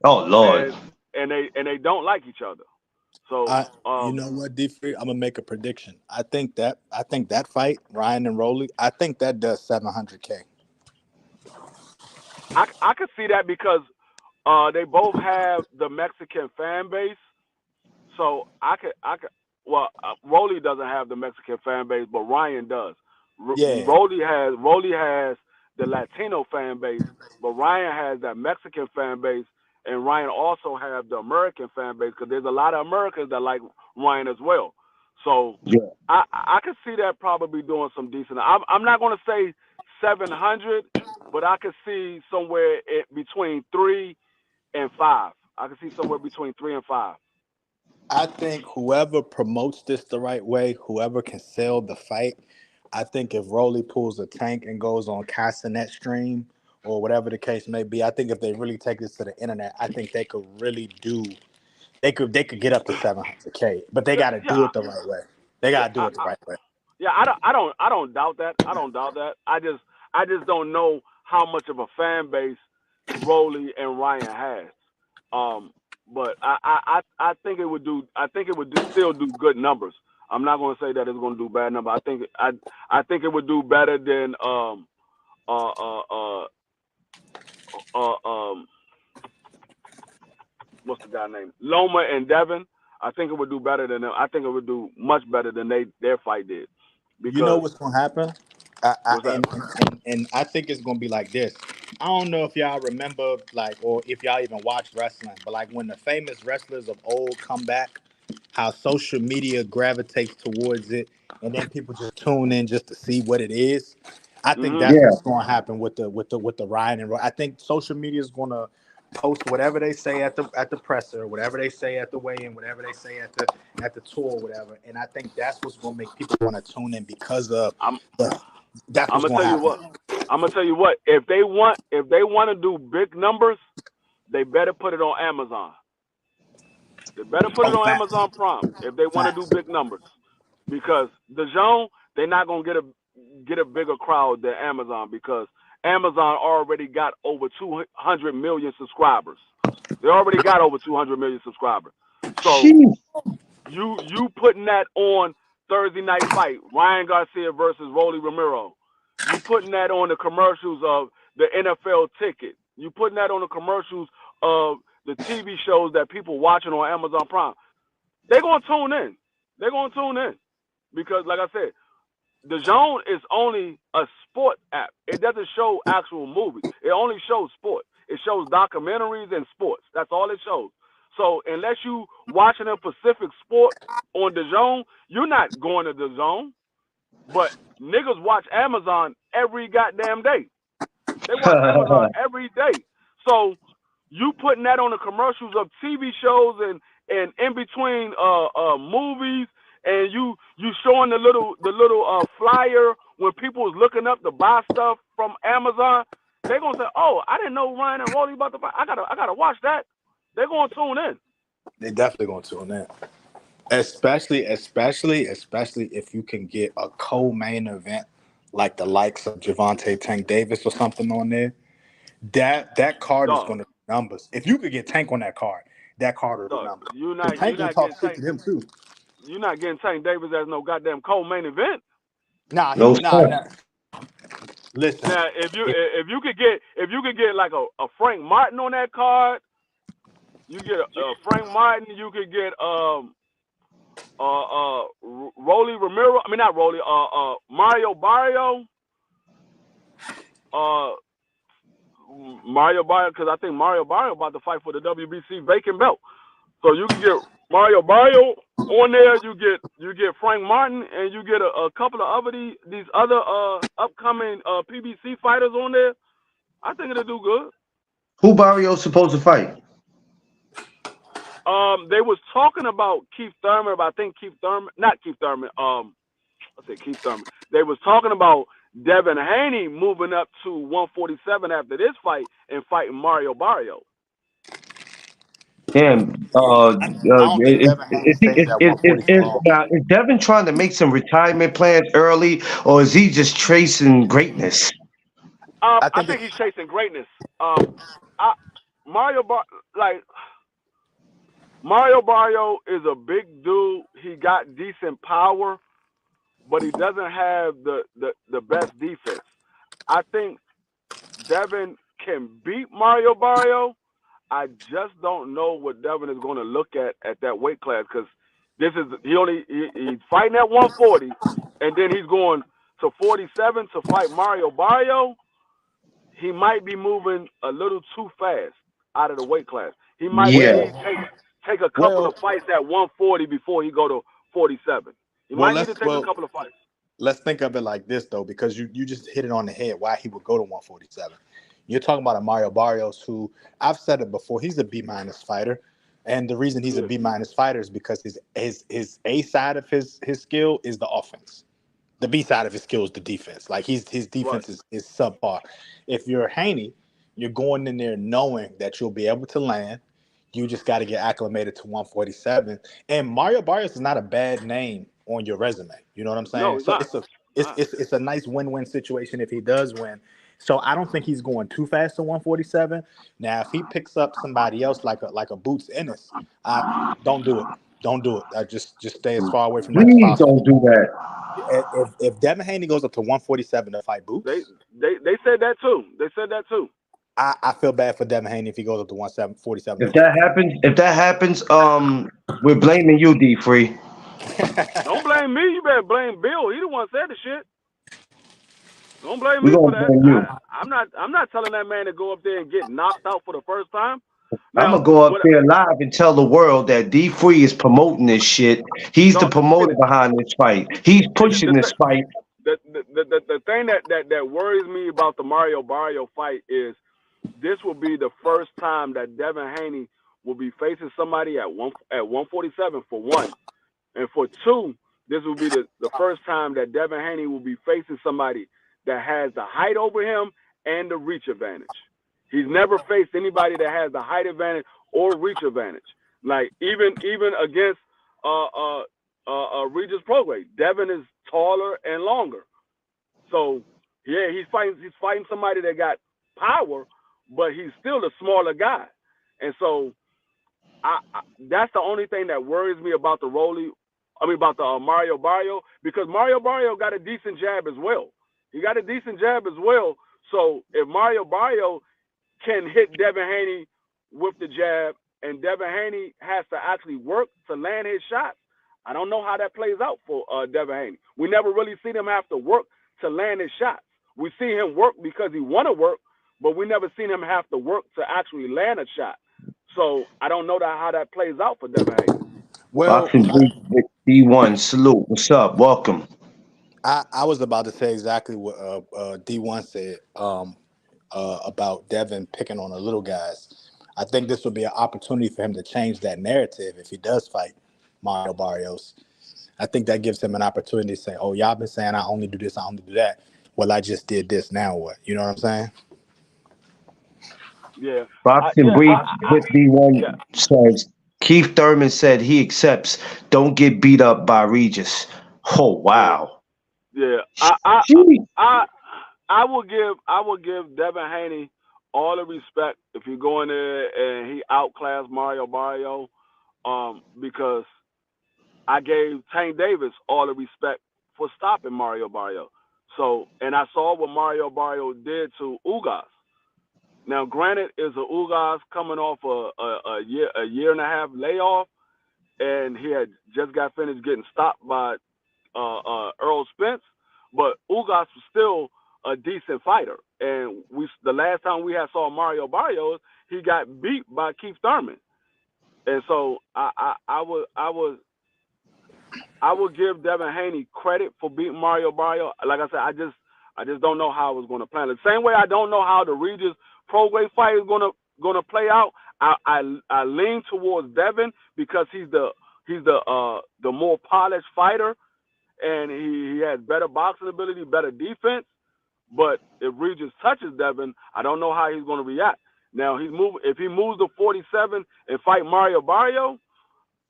S1: Oh Lord.
S2: and they don't like each other. So,
S3: You know what, D3? I'm gonna make a prediction. I think that fight, Ryan and Rolly, I think that does 700K.
S2: I could see that because they both have the Mexican fan base. So I could well, Rolly doesn't have the Mexican fan base, but Ryan does.
S3: Yeah,
S2: Rolly has the Latino fan base, but Ryan has that Mexican fan base, and Ryan also has the American fan base because there's a lot of Americans that like Ryan as well. So
S1: Yeah.
S2: I could see that probably doing some decent. I'm not going to say 700, but I could see somewhere between 3 and 5. I could see somewhere between 3 and 5.
S3: I think whoever promotes this the right way, whoever can sell the fight, I think if Rolly pulls a Tank and goes on Castanet stream or whatever the case may be, I think if they really take this to the internet, I think they could really do. They could get up to 700K, but they got to
S2: Yeah,
S3: do it the right way. They
S2: yeah,
S3: got to do it the right way.
S2: yeah. I don't doubt that. I don't doubt that. I just don't know how much of a fan base Rolly and Ryan has. Um, but I think it would do. I think it would still do good numbers. I'm not going to say that it's going to do bad numbers. I think it would do better than uh uh uh um what's the guy name, Loma and Devin. I think it would do better than them. I think it would do much better than their fight did,
S3: You know
S2: because
S3: what's gonna happen?
S2: what's that?
S3: And I think it's gonna be like this. I don't know if y'all remember, like, or if y'all even watch wrestling, but like when the famous wrestlers of old come back, how social media gravitates towards it, and then people just tune in just to see what it is. I think
S2: Mhm.
S3: that's
S1: Yeah.
S3: what's gonna happen with the Ryan and Roy. I think social media is gonna post whatever they say at the presser, whatever they say at the weigh-in, whatever they say at the tour, whatever. And I think that's what's gonna make people want to tune in because of
S2: I'm
S3: the, that's
S2: I'm
S3: what's
S2: gonna
S3: gonna
S2: tell you
S3: happen.
S2: what. I'm gonna tell you what. If they want to do big numbers, they better put it on Amazon. They better put it
S3: Oh,
S2: on
S3: facts,
S2: Amazon Prime if they want to do
S3: facts.
S2: big numbers, because the zone they're not gonna get a bigger crowd than Amazon, because Amazon already got over 200 million subscribers. They already got over 200 million subscribers. So
S1: Sheesh.
S2: you putting that on Thursday Night Fight, Ryan Garcia versus Rolly Romero. You putting that on the commercials of the NFL ticket. You putting that on the commercials of the TV shows that people watching on Amazon Prime. They're gonna tune in. They're gonna tune in because, like I said, the Zone is only a sport app. It doesn't show actual movies. It only shows sport. It shows documentaries and sports. That's all it shows. So unless you watching a Pacific sport on the Zone, you're not going to the Zone. But niggas watch Amazon every goddamn day. They watch Amazon every day. So you putting that on the commercials of TV shows and in between movies, and you showing the little flyer when people is looking up to buy stuff from Amazon, they're gonna say, "Oh, I didn't know Ryan and Rolly about to buy. I gotta watch that." They're gonna tune in.
S3: They definitely gonna tune in. Especially if you can get a co-main event like the likes of Javante Tank Davis or something on there. That card is
S2: Dog,
S3: gonna do numbers. If you could get Tank on that card will do
S2: dog,
S3: numbers.
S2: you're
S3: Because
S2: not
S3: Tank
S2: you're
S3: gonna
S2: not
S3: talk
S2: getting
S3: shit
S2: Tank.
S3: to them too.
S2: You're not getting Tank Davis as no goddamn co-main event.
S3: Nah,
S1: No sir.
S3: nah. Listen,
S2: Now, if you could get like a Frank Martin on that card, you get a Frank Martin. You could get Rolly Romero. I mean, not Rolly. Mario Barrio. Uh Mario Barrio, because I think Mario Barrio about to fight for the WBC vacant belt. So you can get Mario Barrio On there, you get Frank Martin, and you get a couple of these other upcoming PBC fighters on there. I think it'll do good.
S1: Who Barrios supposed to fight?
S2: They was talking about Keith Thurman, but I think not Keith Thurman. I said Keith Thurman. They was talking about Devin Haney moving up to 147 after this fight and fighting Mario Barrios.
S1: Damn.
S3: I don't think Devin Haney stays at 140 long.
S1: Is Devin trying to make some retirement plans early, or is he just chasing greatness?
S2: I think he's chasing greatness. Mario Barrio is a big dude. He got decent power, but he doesn't have the best defense. I think Devin can beat Mario Barrio. I just don't know what Devin is going to look at that weight class, because he's fighting at 140, and then he's going to 47 to fight Mario Barrio. He might be moving a little too fast out of the weight class. He might take a couple of fights at 140 before he go to 47. He might need to take a couple of fights.
S3: Let's think of it like this, though, because you just hit it on the head why he would go to 147. You're talking about a Mario Barrios who, I've said it before, he's a B- fighter. And the reason he's a B- fighter is because his A side of his skill is the offense. The B side of his skill is the defense. Like his defense is subpar. If you're Haney, you're going in there knowing that you'll be able to land. You just got to get acclimated to 147. And Mario Barrios is not a bad name on your resume. You know what I'm saying?
S2: No,
S3: it's a nice win-win situation if he does win. So I don't think he's going too fast to 147. Now, if he picks up somebody else like a Boots Ennis, don't do it. Don't do it. Just stay as far away from that as
S1: Please
S3: possible.
S1: don't do that.
S3: If Devin Haney goes up to 147 to fight Boots,
S2: they said that too. They said that too.
S3: I feel bad for Devin Haney if he goes up to 147.
S1: If that happens, we're blaming you, D Free.
S2: Don't blame me. You better blame Bill. He the one said the shit. Don't blame
S1: We're
S2: me for
S1: gonna blame you.
S2: that. I'm not telling that man to go up there and get knocked out for the first time.
S1: I'm gonna go up there live and tell the world that D Free is promoting this shit. He's the promoter behind this fight. He's pushing this fight.
S2: The thing that worries me about the Mario Barrio fight is this will be the first time that Devin Haney will be facing somebody at 147 for one, and for two, this will be the first time that Devin Haney will be facing somebody that has the height over him and the reach advantage. He's never faced anybody that has the height advantage or reach advantage. Like even against Regis Prograis, Devin is taller and longer. So yeah, he's fighting somebody that got power, but he's still a smaller guy. And so that's the only thing that worries me about the Mario Barrio, because Mario Barrio got a decent jab as well. He got a decent jab as well. So if Mario Barrio can hit Devin Haney with the jab, and Devin Haney has to actually work to land his shots, I don't know how that plays out for Devin Haney. We never really seen him have to work to land his shots. We see him work because he want to work, but we never seen him have to work to actually land a shot. So I don't know how that plays out for Devin Haney.
S3: Well,
S1: Boxing D1, salute. What's up? Welcome.
S3: I was about to say exactly what D1 said about Devin picking on the little guys. I think this would be an opportunity for him to change that narrative if he does fight Mario Barrios. I think that gives him an opportunity to say, oh, y'all been saying I only do this, I only do that. Well, I just did this, now what? You know what I'm saying?
S2: Yeah.
S1: Boxing Brief with D1 says, Keith Thurman said he accepts, don't get beat up by Regis. Oh, wow.
S2: Yeah. I will give Devin Haney all the respect if you go in there and he outclassed Mario Barrio, because I gave Tank Davis all the respect for stopping Mario Barrio. So, and I saw what Mario Barrio did to Ugas. Now, granted, is Ugas coming off a year and a half layoff, and he had just got finished getting stopped by Earl Spence, but Ugas was still a decent fighter. And the last time we saw Mario Barrios, he got beat by Keith Thurman. And so I was
S4: I would give Devin Haney credit for beating Mario Barrio. Like I said, I just don't know how it was going to plan. The same way I don't know how the Regis Prograis fight is going to play out. I lean towards Devin because he's the more polished fighter, and he has better boxing ability, better defense. But if Regis touches Devin, I don't know how he's going to react. Now if he moves to 47 and fight Mario Barrio,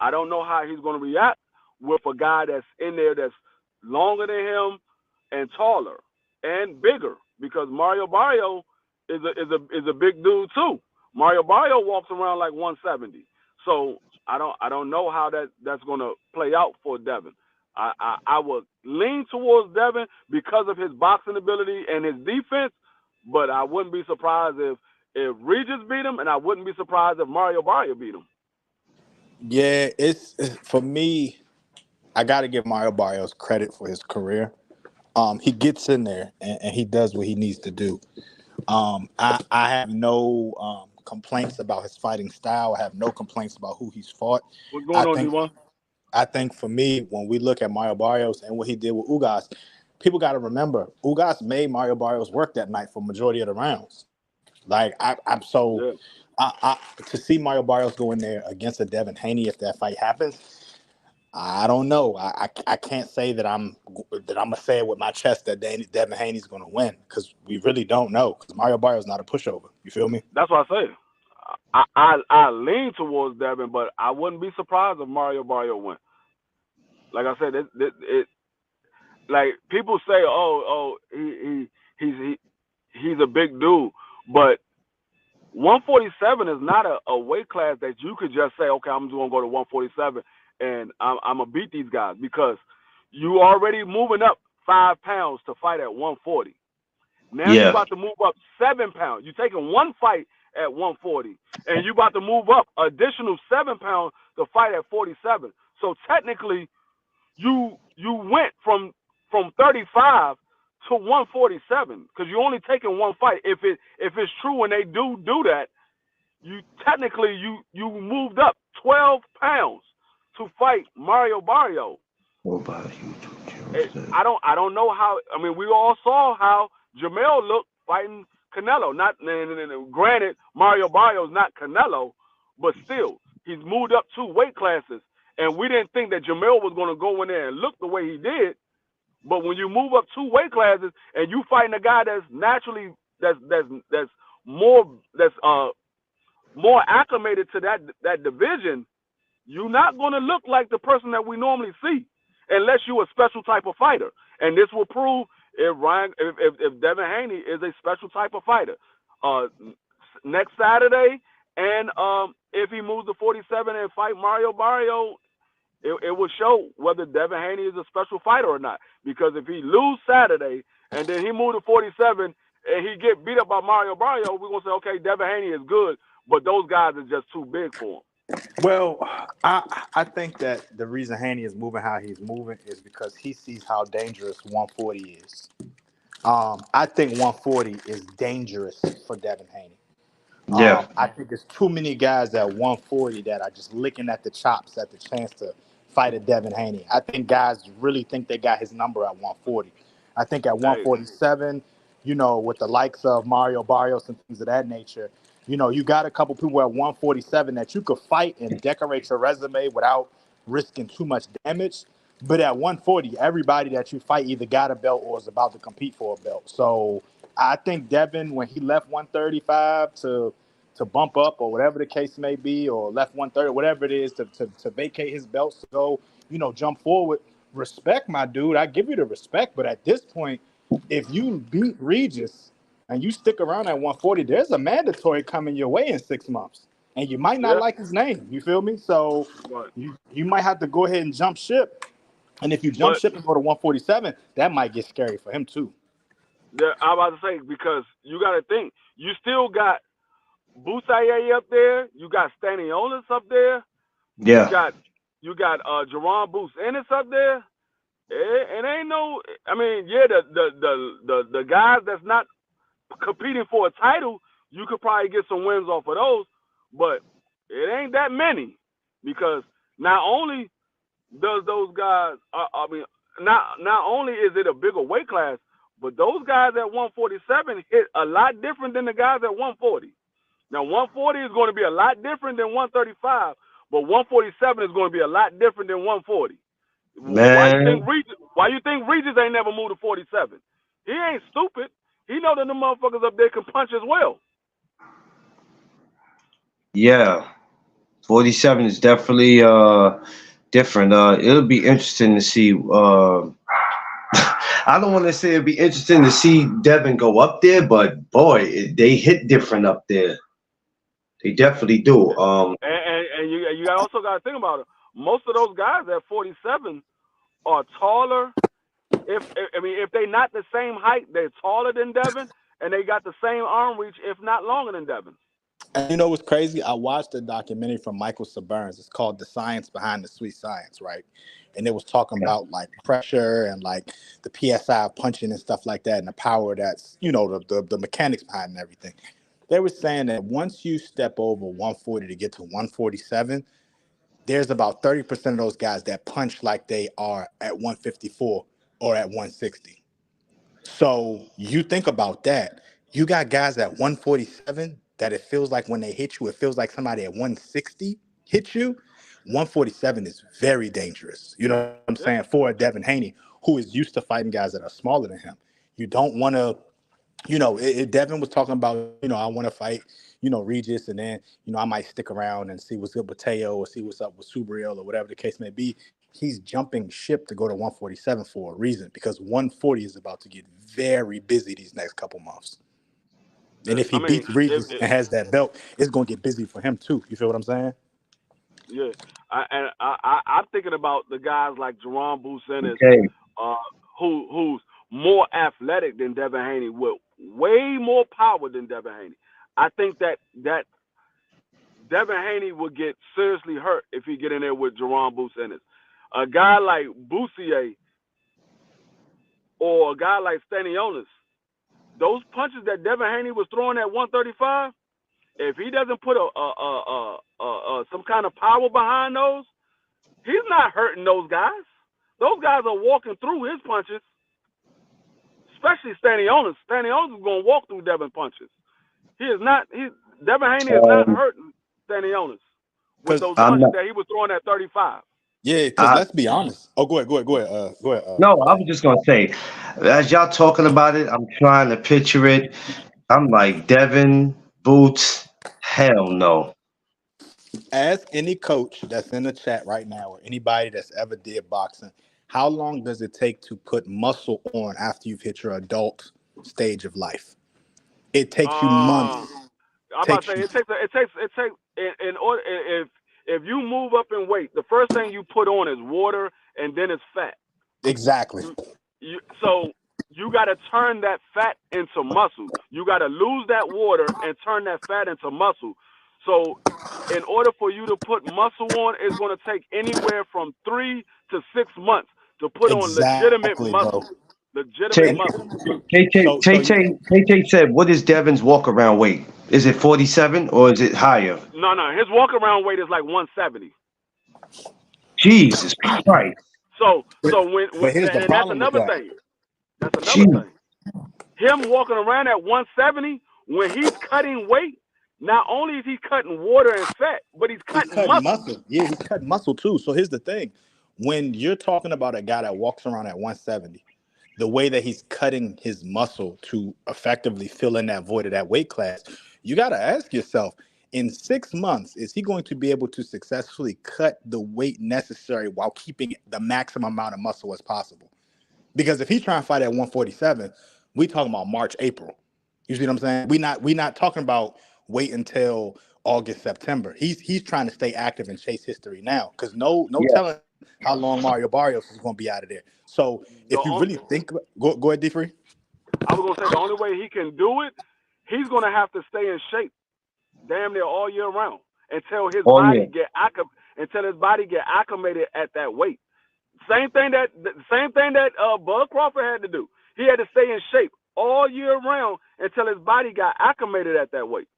S4: I don't know how he's going to react with a guy that's in there that's longer than him and taller and bigger, because Mario Barrio is a big dude too. Mario Barrio walks around like 170. So I don't know how that's going to play out for Devin. I would lean towards Devin because of his boxing ability and his defense, but I wouldn't be surprised if Regis beat him, and I wouldn't be surprised if Mario Barrio beat him.
S3: Yeah, it's for me. I got to give Mario Barrios credit for his career. He gets in there and he does what he needs to do. I have no complaints about his fighting style. I have no complaints about who he's fought.
S4: What's
S3: I
S4: going on,
S3: think
S4: D1?
S3: I think for me, when we look at Mario Barrios and what he did with Ugas, people got to remember Ugas made Mario Barrios work that night for majority of the rounds. Like I'm so
S4: Yeah.
S3: to see Mario Barrios go in there against a Devin Haney if that fight happens. I don't know. I can't say that I'm gonna say it with my chest that Devin Haney's gonna win, because we really don't know, because Mario Barrios not a pushover. You feel me?
S4: That's what I say. I lean towards Devin, but I wouldn't be surprised if Mario Barrio win. Like I said, it like people say, he's a big dude, but 147 is not a weight class that you could just say, okay, I'm just gonna go to 147 and I'm gonna beat these guys, because you already moving up 5 pounds to fight at 140. Now you
S1: Yeah.
S4: about to move up 7 pounds. You're taking one fight at 140, and you about to move up additional 7 pounds to fight at 47. So technically, you went from 35 to 147 because you're only taking one fight. If it's true when they do that, you technically you moved up 12 pounds to fight Mario Barrio.
S1: What about YouTube
S4: I don't know how. I mean, we all saw how Jamel looked fighting Canelo. Not granted, Mario Barrio is not Canelo, but still, he's moved up 2 weight classes, and we didn't think that Jamel was going to go in there and look the way he did. But when you move up 2 weight classes and you fighting a guy that's naturally that's more acclimated to that division, you're not going to look like the person that we normally see, unless you're a special type of fighter. And this will prove if Devin Haney is a special type of fighter next Saturday, and if he moves to 47 and fight Mario Barrio, it will show whether Devin Haney is a special fighter or not. Because if he lose Saturday and then he move to 47 and he get beat up by Mario Barrio, we're gonna say, okay, Devin Haney is good, but those guys are just too big for him.
S3: Well, I think that the reason Haney is moving how he's moving is because he sees how dangerous 140 is. I think 140 is dangerous for Devin Haney.
S1: Yeah.
S3: I think there's too many guys at 140 that are just licking at the chops at the chance to fight a Devin Haney. I think guys really think they got his number at 140. I think at
S4: Hey,
S3: 147, with the likes of Mario Barrios and things of that nature, you got a couple people at 147 that you could fight and decorate your resume without risking too much damage. But at 140, everybody that you fight either got a belt or is about to compete for a belt. So I think Devin, when he left 135 to bump up or whatever the case may be, or left 130, whatever it is, to vacate his belts to go, jump forward. Respect, my dude. I give you the respect. But at this point, if you beat Regis and you stick around at 140, there's a mandatory coming your way in 6 months. And you might not
S4: yeah,
S3: like his name. You feel me? So
S4: but
S3: you might have to go ahead and jump ship. And if you jump
S4: but
S3: ship and go to 147, that might get scary for him too.
S4: I'm about to say, because you got to think, you still got Busaye up there, you got Stanionis up there, you
S1: Yeah.
S4: got Jerron Boots Ennis up there. It ain't no. I mean, yeah, the guys that's not competing for a title, you could probably get some wins off of those, but it ain't that many, because not only does those guys? I mean, not only is it a bigger weight class, but those guys at 147 hit a lot different than the guys at 140. Now 140 is going to be a lot different than 135, but 147 is going to be a lot different than 140. Why you think
S1: Man,
S4: Regis ain't never moved to 47? He ain't stupid. He know that the motherfuckers up there can punch as well.
S1: yeah, 47 is definitely different. It'll be interesting to see. I don't want to say it'd be interesting to see Devin go up there, but boy, they hit different up there. They definitely do.
S4: And you also got to think about it. Most of those guys at 47 are taller. If they're not the same height, they're taller than Devin, and they got the same arm reach, if not longer than Devin.
S3: And you know what's crazy? I watched a documentary from Michael Saburns. It's called The Science Behind the Sweet Science, right? And it was talking about like pressure and like the PSI of punching and stuff like that, and the power that's, you know, the mechanics behind and everything. They were saying that once you step over 140 to get to 147, there's about 30% of those guys that punch like they are at 154 or at 160. So you think about that. You got guys at 147 that it feels like when they hit you, it feels like somebody at 160 hit you. 147 is very dangerous. You know what I'm
S4: Yeah.
S3: saying? For a Devin Haney, who is used to fighting guys that are smaller than him. You don't want to, you know, Devin was talking about, you know, I want to fight, you know, Regis, and then, you know, I might stick around and see what's up with Teo or see what's up with Subriel or whatever the case may be. He's jumping ship to go to 147 for a reason, because 140 is about to get very busy these next couple months. And if he
S4: I mean,
S3: beats Regis and has that belt, it's going to get busy for him too. You feel what I'm saying?
S4: yeah. I'm thinking about the guys like Jerron Bruce Ennis,
S1: Okay.
S4: who's more athletic than Devin Haney, with way more power than Devin Haney. I think that Devin Haney would get seriously hurt if he get in there with Jerron Bruce Ennis. A guy like Boussier or a guy like Stanionis, those punches that Devin Haney was throwing at 135, if he doesn't put some kind of power behind those, he's not hurting those guys. Those guys are walking through his punches, especially Stanionis. Stanionis is going to walk through Devin punches. Devin Haney is not
S1: Um,
S4: hurting Stanionis with
S3: Because
S4: those
S1: I'm
S4: punches
S1: not.
S4: that he was throwing at 35.
S3: yeah, because
S1: I,
S3: let's be honest. Oh, go ahead. Go ahead.
S1: no, I
S3: Dave.
S1: was just gonna say, as y'all talking about it, I'm trying to picture it. I'm like Devin Boots. Hell no.
S3: Ask any coach that's in the chat right now or anybody that's ever did boxing, how long does it take to put muscle on after you've hit your adult stage of life? It takes you
S4: I'm
S3: months.
S4: about
S3: Takes
S4: to say
S3: you
S4: it takes in order if you move up in weight, the first thing you put on is water and then it's fat.
S3: exactly.
S4: So you got to turn that fat into muscle. You got to lose that water and turn that fat into muscle. So in order for you to put muscle on, it's going to take anywhere from 3 to 6 months to put on legitimate
S3: Exactly, bro.
S4: muscle. Legitimate
S1: Tay
S3: And
S4: muscle.
S3: so you
S1: Tay said, what is Devin's walk around weight? Is it 47 or is it higher?
S4: No. His walk around weight is like 170.
S1: Jesus Christ.
S4: So when
S3: but here's the
S4: and that's
S3: problem with
S4: another
S3: that.
S4: thing. That's another
S1: Jeez.
S4: thing. Him walking around at 170 when he's cutting weight, not only is he cutting water and fat, but he's
S3: He's
S4: cutting
S3: cutting
S4: muscle.
S3: muscle. Yeah, he's cutting muscle too. So here's the thing. When you're talking about a guy that walks around at 170, the way that he's cutting his muscle to effectively fill in that void of that weight class, you got to ask yourself, in 6 months, is he going to be able to successfully cut the weight necessary while keeping the maximum amount of muscle as possible? Because if he's trying to fight at 147, we talking about March, April. You see what I'm saying? We not talking about wait until August, September. He's trying to stay active and chase history now, because no
S1: Yeah.
S3: telling how long Mario Barrios is going to be out of there. So
S4: The
S3: if you
S4: on,
S3: really think, go ahead, D3.
S4: I was gonna say the only way he can do it, he's gonna have to stay in shape, damn near all year round, until his
S1: Oh yeah.
S4: body get acclimated at that weight. Same thing that Bud Crawford had to do. He had to stay in shape all year round until his body got acclimated at that weight.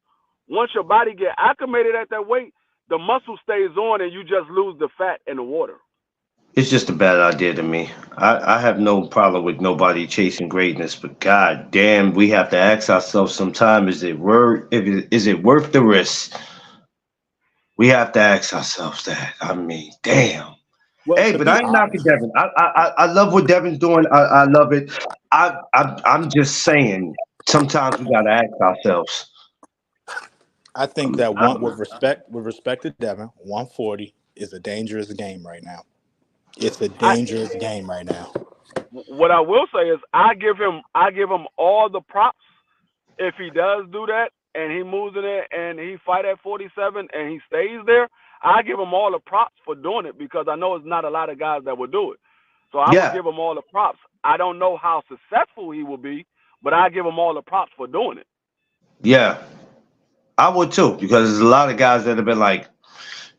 S4: Once your body get acclimated at that weight, the muscle stays on and you just lose the fat and the water.
S1: It's just a bad idea to me. I have no problem with nobody chasing greatness, but god damn, we have to ask ourselves sometime, is it worth the risk? We have to ask ourselves that. I mean, damn.
S3: Well,
S1: Hey,
S3: to
S1: but
S3: be
S1: I ain't knocking
S3: honest,
S1: Devin. I love what Devin's doing. I love it. I'm just saying. Sometimes we gotta ask ourselves.
S3: I think
S1: Um,
S3: that
S1: I,
S3: one with respect to Devin, 140 is a dangerous game right now. It's a
S4: I
S3: dangerous game right now.
S4: what I will say is I give him all the props if he does do that and he moves in there and he fight at 47 and he stays there. I give him all the props for doing it because I know it's not a lot of guys that would do it. So I would
S1: yeah,
S4: give him all the props. I don't know how successful he will be, but I give him all the props for doing it.
S1: yeah, I would too because there's a lot of guys that have been like,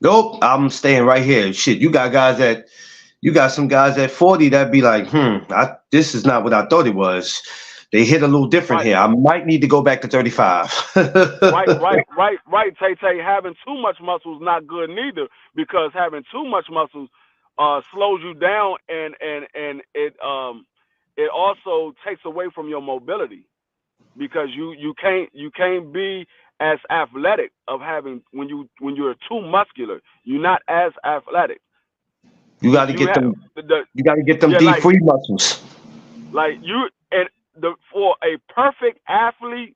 S1: nope, I'm staying right here. Shit, you got some guys at 40 that be like, this is not what I thought it was. They hit a little different
S4: Right,
S1: here. I might need to go back to 35.
S4: right. Tay having too much muscle is not good neither because having too much muscles slows you down and it also takes away from your mobility because you can't be as athletic of having when you're too muscular. You're not as athletic.
S1: You got to
S4: You
S1: get
S4: have
S1: them.
S4: the
S1: You got to get them
S4: yeah
S1: D free muscles.
S4: like you and the for a perfect athlete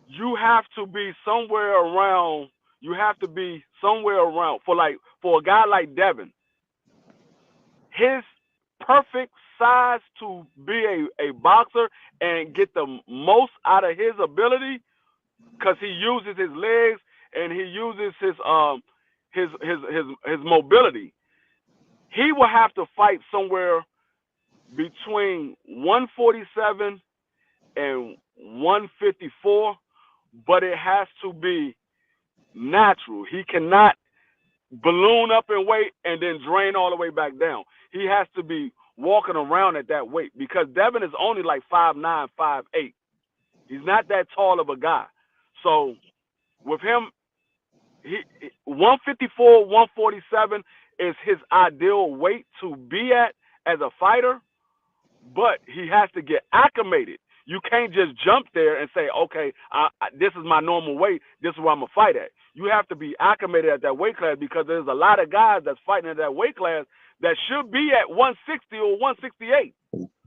S4: you have to be somewhere around. You have to be somewhere around for a guy like Devin. His perfect size to be a boxer and get the most out of his ability because he uses his legs and he uses his mobility. He will have to fight somewhere between 147 and 154, but it has to be natural. He cannot balloon up in weight and then drain all the way back down. He has to be walking around at that weight because Devin is only like 5'9", 5'8". He's not that tall of a guy. So with him, 154, 147 is his ideal weight to be at as a fighter, but he has to get acclimated. You can't just jump there and say, okay, this is my normal weight. This is where I'm going to fight at. You have to be acclimated at that weight class because there's a lot of guys that's fighting at that weight class that should be at 160 or 168.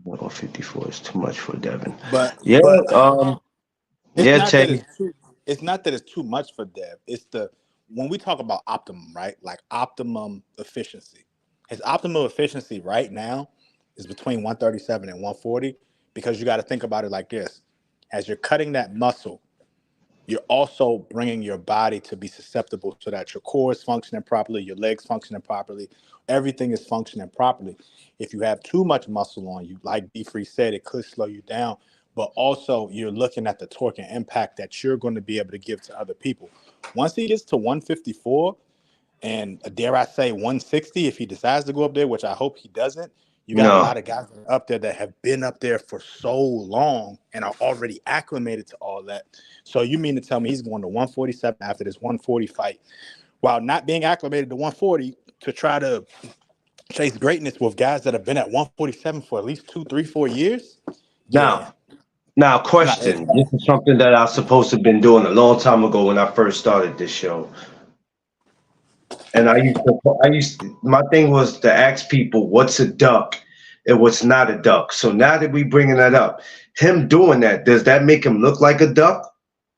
S1: 154 is too much for Devin.
S3: But
S1: Yeah,
S3: but it's
S1: yeah,
S3: not
S1: Tay.
S3: that it's too much for Dev. It's the when we talk about optimum, right? Like optimum efficiency. His optimal efficiency right now is between 137 and 140 because you got to think about it like this. As you're cutting that muscle, you're also bringing your body to be susceptible so that your core is functioning properly, your legs functioning properly, everything is functioning properly. If you have too much muscle on you, like B Free said, it could slow you down, but also you're looking at the torque and impact that you're going to be able to give to other people. Once he gets to 154, and dare I say 160 if he decides to go up there, which I hope he doesn't. You got a
S1: No,
S3: lot of guys that are up there that have been up there for so long and are already acclimated to all that. So you mean to tell me he's going to 147 after this 140 fight while not being acclimated to 140 to try to chase greatness with guys that have been at 147 for at least 2, 3, 4 years? Yeah,
S1: now, now,
S3: it's not edging
S1: question. This
S3: that.
S1: is something that I was supposed to have been doing a long time ago when I first started this show. And my thing was to ask people what's a duck and what's not a duck. So now that we bringing that up, him doing that, does that make him look like a duck?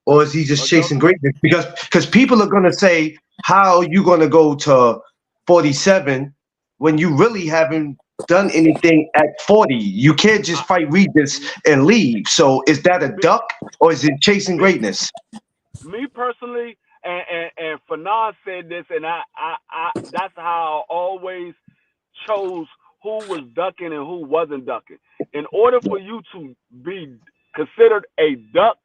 S1: Or is he just
S4: A duck,
S1: chasing greatness? Because people are gonna say, how are you gonna go to 47 when you really haven't done anything at 40? You can't just fight Regis and leave. So is that a
S4: me,
S1: duck or is it chasing
S4: me,
S1: greatness?
S4: me personally, and Fanon said this, and I that's how I always chose who was ducking and who wasn't ducking. In order for you to be considered a duck,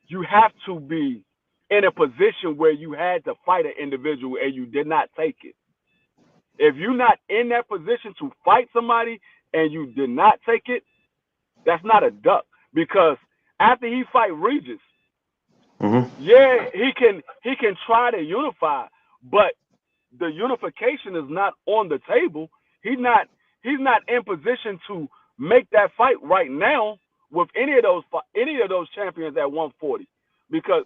S4: you have to be in a position where you had to fight an individual and you did not take it. If you're not in that position to fight somebody and you did not take it, that's not a duck. Because after he fight Regis,
S1: Hmm.
S4: yeah, he can try to unify, but the unification is not on the table. He's not in position to make that fight right now with any of those champions at 140, because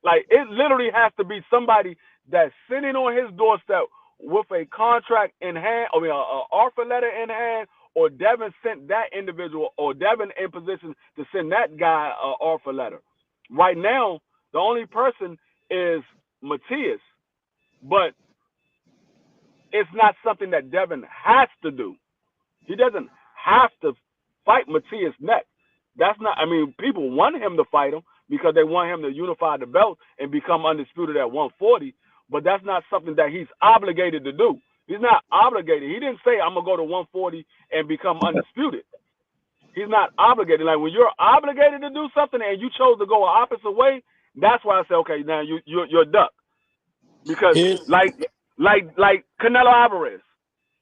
S4: like it literally has to be somebody that's sitting on his doorstep with a contract in hand, I mean, a offer letter in hand, or Devin sent that individual, or Devin in position to send that guy an offer letter. Right now, the only person is Matias, but it's not something that Devin has to do. He doesn't have to fight Matias next. That's not. I mean, people want him to fight him because they want him to unify the belt and become undisputed at 140. But that's not something that he's obligated to do. He's not obligated. He didn't say I'm gonna go to 140 and become undisputed. He's not obligated. Like when you're obligated to do something and you chose to go an opposite way, that's why I say, okay, now you're a duck. Because like Canelo Alvarez,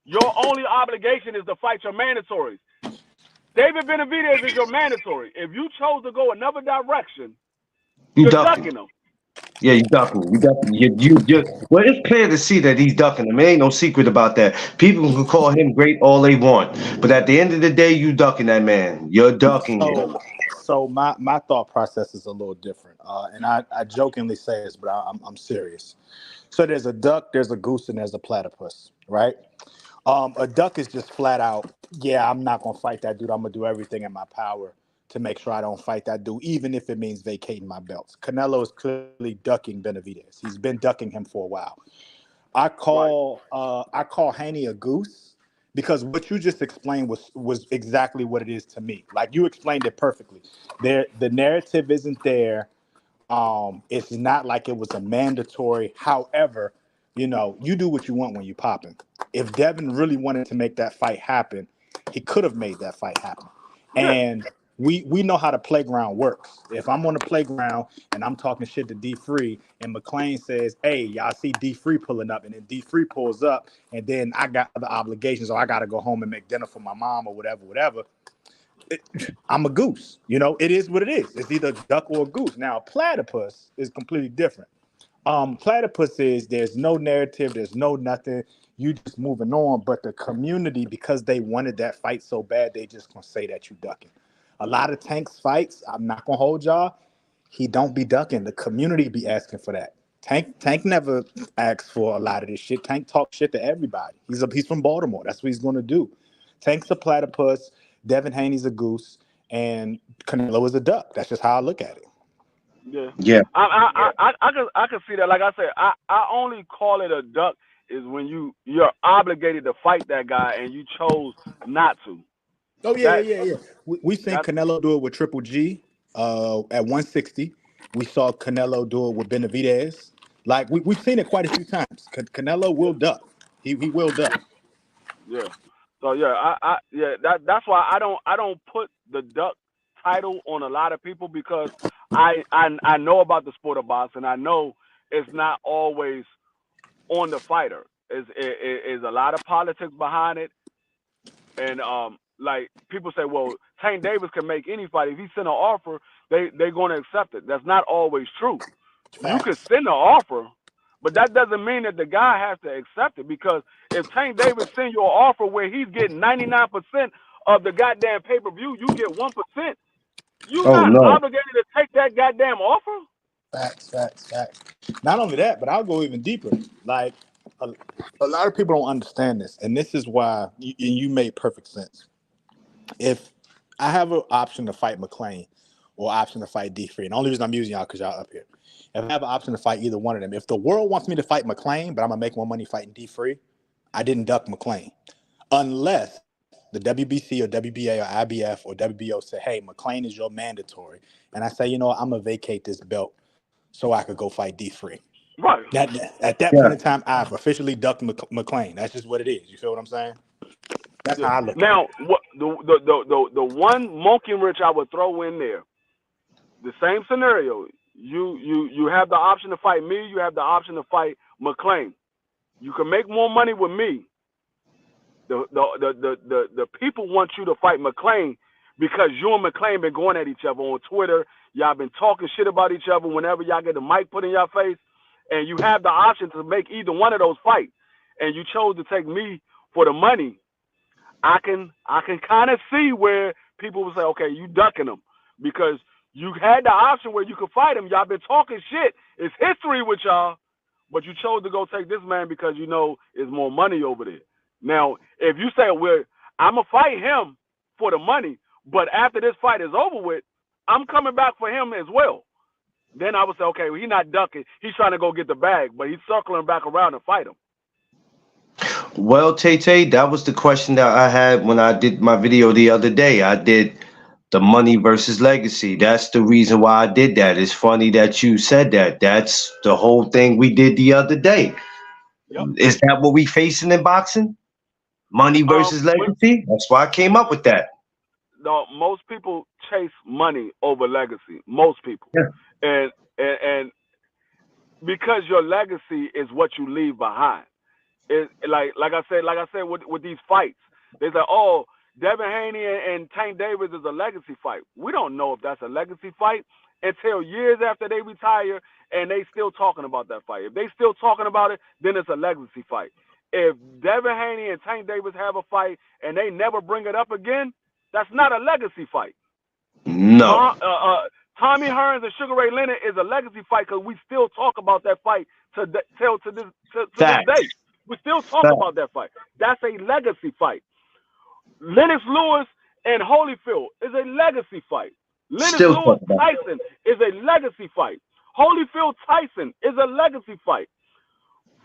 S4: your only obligation is to fight your mandatories. David Benavidez is your mandatory. If you chose to go another direction, you're ducking them.
S1: Yeah, you ducking. You ducking. You just. Well, it's clear to see that he's ducking him. There ain't no secret about that. People can call him great all they want, but at the end of the day, you ducking that man. You're ducking him.
S3: So my thought process is a little different, and I jokingly say this, but I'm serious. So there's a duck, there's a goose, and there's a platypus, right? A duck is just flat out, yeah, I'm not gonna fight that dude. I'm gonna do everything in my power to make sure I don't fight that dude, even if it means vacating my belts. Canelo is clearly ducking Benavidez. He's been ducking him for a while. I call Haney a goose because what you just explained was exactly what it is to me. Like you explained it perfectly. The narrative isn't there. It's not like it was a mandatory. However, you do what you want when you popping. If Devin really wanted to make that fight happen, he could have made that fight happen. And we know how the playground works. If I'm on the playground and I'm talking shit to D Free and McClain says, hey, y'all see D Free pulling up, and then D Free pulls up, and then I got other obligations, or I gotta go home and make dinner for my mom or whatever. I'm a goose. It is what it is. It's either a duck or a goose. Now, a platypus is completely different. Platypus is there's no narrative, there's no nothing. You just moving on. But the community, because they wanted that fight so bad, they just gonna say that you ducking. A lot of Tank's fights, I'm not gonna hold y'all. He don't be ducking. The community be asking for that. Tank never asks for a lot of this shit. Tank talks shit to everybody. He's from Baltimore. That's what he's gonna do. Tank's a platypus. Devin Haney's a goose, and Canelo is a duck. That's just how I look at it.
S1: Yeah.
S4: I can see that. Like I said, I only call it a duck is when you're obligated to fight that guy and you chose not to.
S3: Oh yeah. We seen Canelo do it with Triple G at 160. We saw Canelo do it with Benavidez. Like we've seen it quite a few times. Canelo will duck. He will duck.
S4: Yeah. So yeah, that's why I don't put the duck title on a lot of people, because I know about the sport of boxing. I know it's not always on the fighter. Is a lot of politics behind it, and like people say, well, Tank Davis can make any fight. If he send an offer, they're going to accept it. That's not always true.
S3: Facts.
S4: You can send an offer, but that doesn't mean that the guy has to accept it, because if Tank Davis send you an offer where he's getting 99% of the goddamn pay-per-view, you get 1%, you're not obligated to take that goddamn offer?
S3: Facts. Not only that, but I'll go even deeper. Like, a lot of people don't understand this, and this is why you made perfect sense. If I have an option to fight McClain or option to fight D Free, and the only reason I'm using y'all because y'all up here. If I have an option to fight either one of them, if the world wants me to fight McClain, but I'm gonna make more money fighting D Free, I didn't duck McClain, unless the WBC or WBA or IBF or WBO say, "Hey, McClain is your mandatory," and I say, I'm gonna vacate this belt so I could go fight D Free.
S4: Right.
S3: At that point in time, I've officially ducked McClain. That's just what it is. You feel what I'm saying? That's how I look.
S4: Now, what the one monkey wrench I would throw in there, the same scenario. You have the option to fight me. You have the option to fight McClain. You can make more money with me. The people want you to fight McClain because you and McClain been going at each other on Twitter. Y'all been talking shit about each other whenever y'all get the mic put in your face, and you have the option to make either one of those fights. And you chose to take me for the money. I can kind of see where people will say, okay, you ducking him because you had the option where you could fight him. Y'all been talking shit. It's history with y'all, but you chose to go take this man because you know there's more money over there. Now, if you say, well, I'm gonna fight him for the money, but after this fight is over with, I'm coming back for him as well. Then I would say, okay, well, he's not ducking. He's trying to go get the bag, but he's circling back around to fight him.
S1: Well, Tay, that was the question that I had when I did my video the other day. I did the money versus legacy. That's the reason why I did that. It's funny that you said that. That's the whole thing we did the other day.
S4: Yep.
S1: Is that what we facing in boxing? Money versus legacy? That's why I came up with that.
S4: No, most people chase money over legacy. Most people,
S1: Yeah.
S4: and because your legacy is what you leave behind. It like I said with these fights, they say, oh, Devin Haney and Tank Davis is a legacy fight. We don't know if that's a legacy fight until years after they retire and they still talking about that fight. If they still talking about it, then it's a legacy fight. If Devin Haney and Tank Davis have a fight and they never bring it up again, that's not a legacy fight.
S1: No.
S4: Tommy Hearns and Sugar Ray Leonard is a legacy fight because we still talk about that fight to this day. We still talk about that fight. That's a legacy fight. Lennox Lewis and Holyfield is a legacy fight. Lennox Lewis Tyson is a legacy fight. Holyfield Tyson is a legacy fight.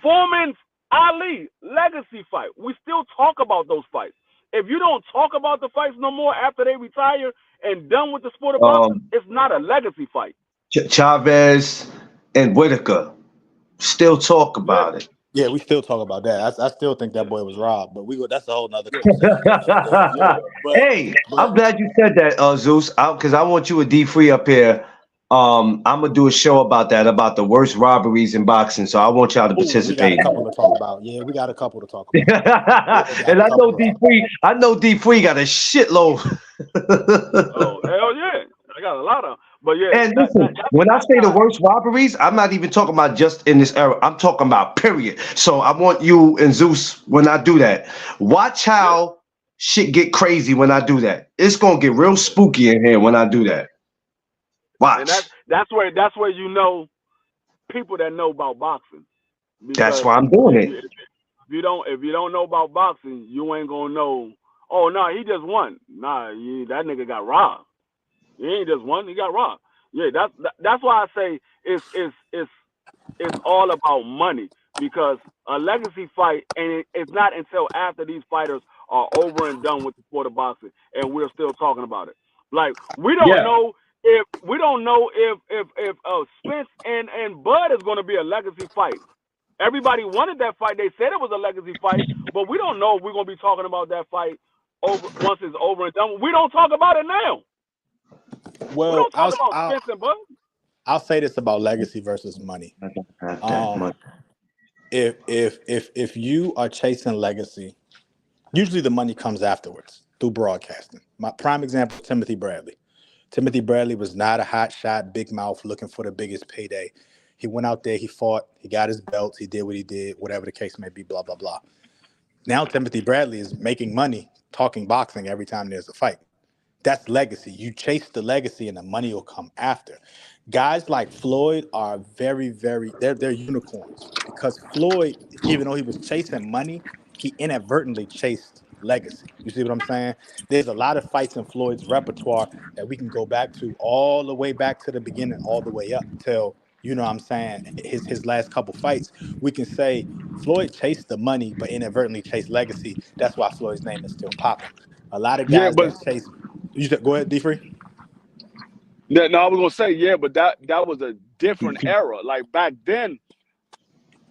S4: Foreman Ali, legacy fight. We still talk about those fights. If you don't talk about the fights no more after they retire and done with the sport of boxing, it's not a legacy fight.
S1: Chavez and Whitaker still talk about it.
S3: Yeah, we still talk about that. I still think that boy was robbed, but that's a whole nother conversation.
S1: Hey, I'm glad you said that, Zeus, because I want you a D3 up here. I'm gonna do a show about that, about the worst robberies in boxing. So I want y'all to participate.
S3: We got a couple to talk about. Yeah, we got a couple to talk about.
S1: And I know D3 got a shitload.
S4: Oh, hell yeah. I got a lot of, but yeah.
S1: And listen, when I say the worst robberies, I'm not even talking about just in this era. I'm talking about period. So I want you and Zeus, when I do that, watch how shit get crazy when I do that. It's gonna get real spooky in here when I do that. Watch.
S4: And that's where you know people that know about boxing.
S1: That's why I'm doing it.
S4: If you don't know about boxing, you ain't gonna know. Oh no, he just won. Nah, that nigga got robbed. He ain't just won. He got robbed. Yeah, that's why I say it's all about money, because a legacy fight, and it's not until after these fighters are over and done with the sport of boxing, and we're still talking about it. Like we don't know if Spence and Bud is going to be a legacy fight. Everybody wanted that fight. They said it was a legacy fight, but we don't know if we're going to be talking about that fight over once it's over and done. We don't talk about it now.
S3: Well,
S4: I'll
S3: say this about legacy versus money. If you are chasing legacy, usually the money comes afterwards through broadcasting. My prime example, Timothy Bradley. Timothy Bradley was not a hot shot, big mouth, looking for the biggest payday. He went out there, he fought, he got his belts, he did what he did, whatever the case may be, blah, blah, blah. Now Timothy Bradley is making money talking boxing every time there's a fight. That's legacy. You chase the legacy and the money will come after. Guys like Floyd are very, very, they're unicorns, because Floyd, even though he was chasing money, he inadvertently chased legacy. You see what I'm saying? There's a lot of fights in Floyd's repertoire that we can go back to, all the way back to the beginning, all the way up till, you know what I'm saying, his last couple fights. We can say Floyd chased the money, but inadvertently chased legacy. That's why Floyd's name is still popping. A lot of guys that chase. You said, go ahead, D3.
S4: No, I was gonna say, but that was a different era. Like back then,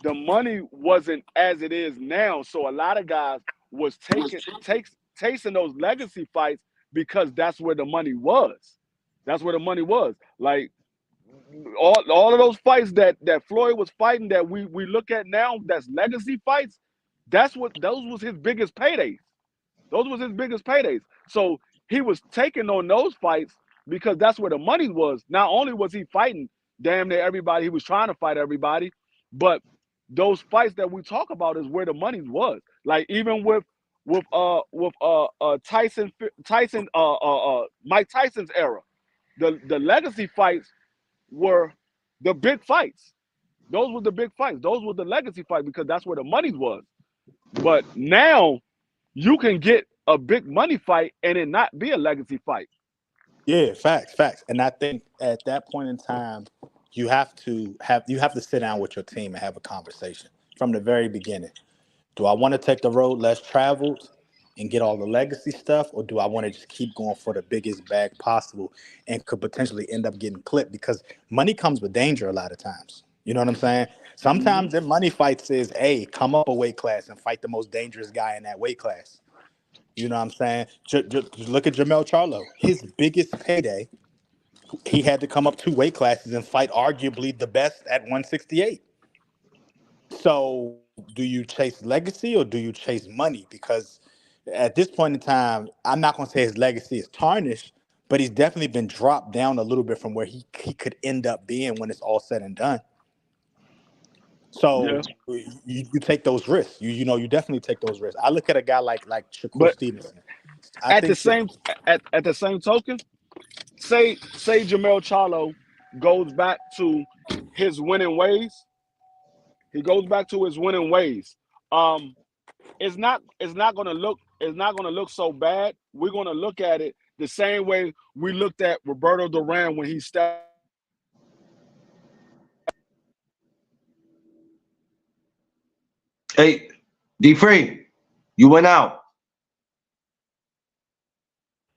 S4: the money wasn't as it is now. So a lot of guys was tasting those legacy fights because that's where the money was. That's where the money was. Like all of those fights that Floyd was fighting that we look at now, that's legacy fights. Those was his biggest paydays. Those was his biggest paydays. So he was taking on those fights because that's where the money was. Not only was he fighting damn near everybody, he was trying to fight everybody, but those fights that we talk about is where the money was. Like even with
S2: with Mike Tyson's era. The legacy fights were the big fights. Those were the big fights. Those were the legacy fight because that's where the money was. But now you can get a big money fight and it not be a legacy fight.
S3: Yeah, facts. And I think at that point in time, you have to sit down with your team and have a conversation from the very beginning. Do I want to take the road less traveled and get all the legacy stuff, or do I want to just keep going for the biggest bag possible and could potentially end up getting clipped? Because money comes with danger a lot of times. You know what I'm saying?
S2: Hmm.
S3: Sometimes the money fights is, hey, come up a weight class and fight the most dangerous guy in that weight class. You know what I'm saying? Just look at Jamel Charlo. His biggest payday, he had to come up two weight classes and fight arguably the best at 168. So, do you chase legacy or do you chase money? Because at this point in time, I'm not going to say his legacy is tarnished, but he's definitely been dropped down a little bit from where he could end up being when it's all said and done.
S2: Yeah.
S3: So you take those risks. You definitely take those risks. I look at a guy like Shakur
S2: But
S3: Stevenson. I
S2: at the
S3: think
S2: same at the same token, say Jamel Charlo goes back to his winning ways. He goes back to his winning ways. Um, it's not gonna look so bad. We're gonna look at it the same way we looked at Roberto Duran when he stepped up and fought Marvelous Marvin Hagler.
S1: Hey, D Free, you went out.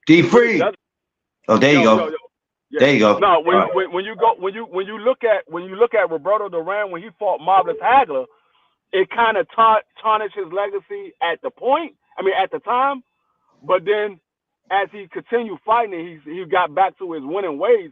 S1: D
S4: D Free,
S1: Free.
S4: that's
S1: Oh, there you
S4: yo.
S1: go.
S4: Yeah.
S1: There you go.
S4: No,
S1: All right.
S4: when you look at Roberto Duran when he fought Marvelous Hagler, it kind of tarnished his legacy at the point. I mean, at the time, but then as he continued fighting, he got back to his winning ways.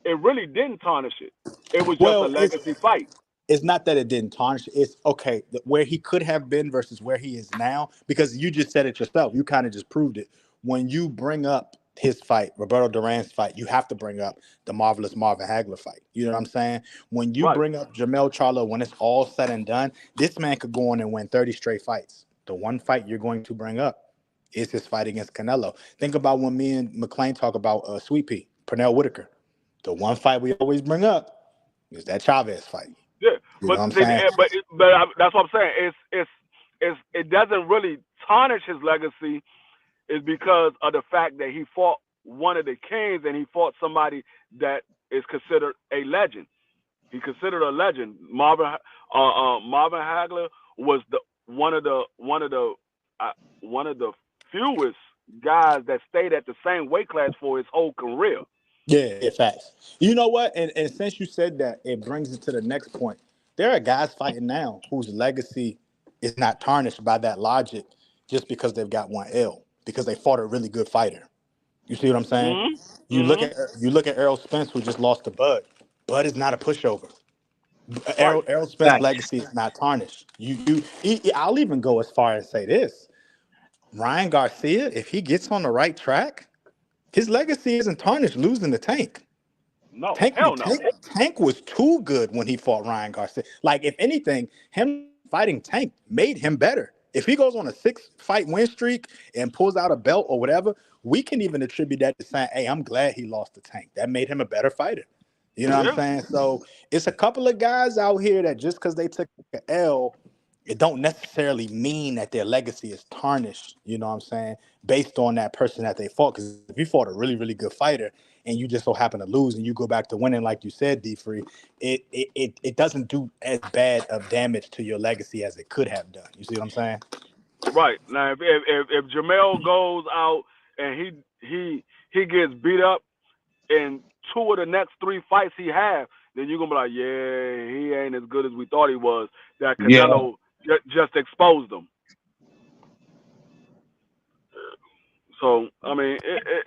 S4: It really didn't tarnish it. It was just a
S3: well,
S4: legacy fight.
S3: it's not that it didn't tarnish. It's okay where he could have been versus where he is now. Because you just said it yourself. You kind of just proved it. When you bring up his fight, Roberto Duran's fight, you have to bring up the marvelous Marvin Hagler fight. You know what I'm saying? When you
S4: Right.
S3: bring up Jamel Charlo, when it's all said and done, this man could go on and win 30 straight fights. The one fight you're going to bring up is his fight against Canelo. Think about when me and McClain talk about Sweet Pea, Pernell Whitaker. The one fight we always bring up is that Chavez fight.
S4: Yeah.
S3: You know
S4: But
S3: what I'm
S4: see,
S3: saying?
S4: that's what I'm saying. It doesn't really tarnish his legacy is because of the fact that he fought one of the kings and he fought somebody that is considered a legend. He considered a legend. Marvin Hagler was the uh, one of the fewest guys that stayed at the same weight class for his whole career.
S3: Yeah, facts. You know what? And since you said that, it brings it to the next point. There are guys fighting now whose legacy is not tarnished by that logic just because they've got one L, because they fought a really good fighter. You see what I'm saying?
S4: Hmm.
S3: You look
S4: Hmm.
S3: at you look at Errol Spence, who just lost to Bud. Bud is not a pushover.
S4: Right.
S3: Errol Spence's
S1: Facts.
S3: legacy is not tarnished. I'll even go as far as say this: Ryan Garcia, if he gets on the right track, his legacy isn't tarnished losing the Tank.
S4: No.
S3: Tank,
S4: Hell no.
S3: Tank was too good when he fought Ryan Garcia. Like, if anything, him fighting Tank made him better. If he goes on a 6-fight win streak and pulls out a belt or whatever, we can even attribute that to saying, hey, I'm glad he lost to Tank. That made him a better fighter. You know what I'm
S4: Yeah.
S3: saying? So it's a couple of guys out here that just because they took an L, it don't necessarily mean that their legacy is tarnished, you know what I'm saying, based on that person that they fought. Because if you fought a really, really good fighter and you just so happen to lose and you go back to winning, like you said, D Free, it doesn't do as bad of damage to your legacy as it could have done. You see what I'm saying?
S4: Right. Now, if Jamel goes out and he gets beat up in two of the next three fights he have, then you're gonna be like, yeah, he ain't as good as we thought he was. That
S1: Yeah.
S4: Canelo just exposed him. So I mean,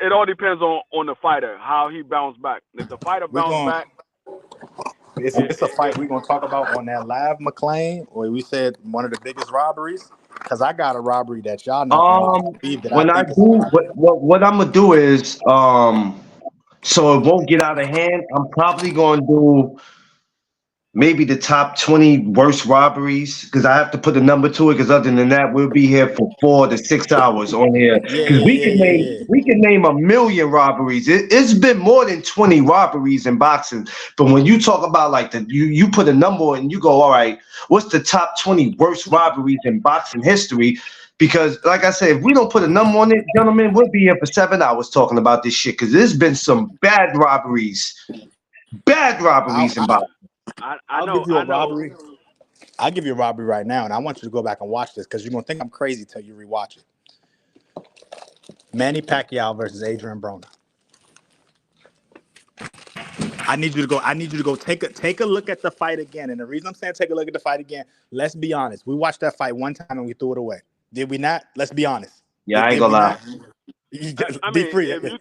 S4: it all depends on the fighter how he bounced back. If the fighter
S3: We're
S4: bounced
S3: going.
S4: back,
S3: It's a fight we're gonna talk about on that live, McLean, or we said one of the biggest robberies. Because I got a robbery that y'all not gonna even believe that I
S1: When I
S3: think is
S1: do, what I'm gonna do is, so it won't get out of hand. I'm probably gonna do maybe the top 20 worst robberies, because I have to put a number to it, because other than that, we'll be here for 4 to 6 hours on here.
S3: Yeah,
S1: Because
S3: yeah, yeah, yeah, yeah.
S1: we can name a million robberies. It's been more than 20 robberies in boxing. But when you talk about like you put a number and you go, all right, what's the top 20 worst robberies in boxing history? Because, like I said, if we don't put a number on it, gentlemen, we'll be here for 7 hours talking about this shit. Because there's been some bad robberies
S3: I'll,
S1: in boxing.
S4: I
S3: I'll
S4: know,
S3: give you a
S4: I know.
S3: robbery. I'll give you a robbery right now, and I want you to go back and watch this because you're gonna think I'm crazy till you rewatch it. Manny Pacquiao versus Adrian Broner. I need you to go. I need you to go take a look at the fight again. And the reason I'm saying take a look at the fight again, let's be honest. We watched that fight one time and we threw it away. Did we not? Let's be honest.
S1: Yeah, I ain't
S3: Did
S1: gonna
S3: we
S1: lie.
S3: not?
S4: I
S3: Be
S4: mean,
S3: free.
S4: if you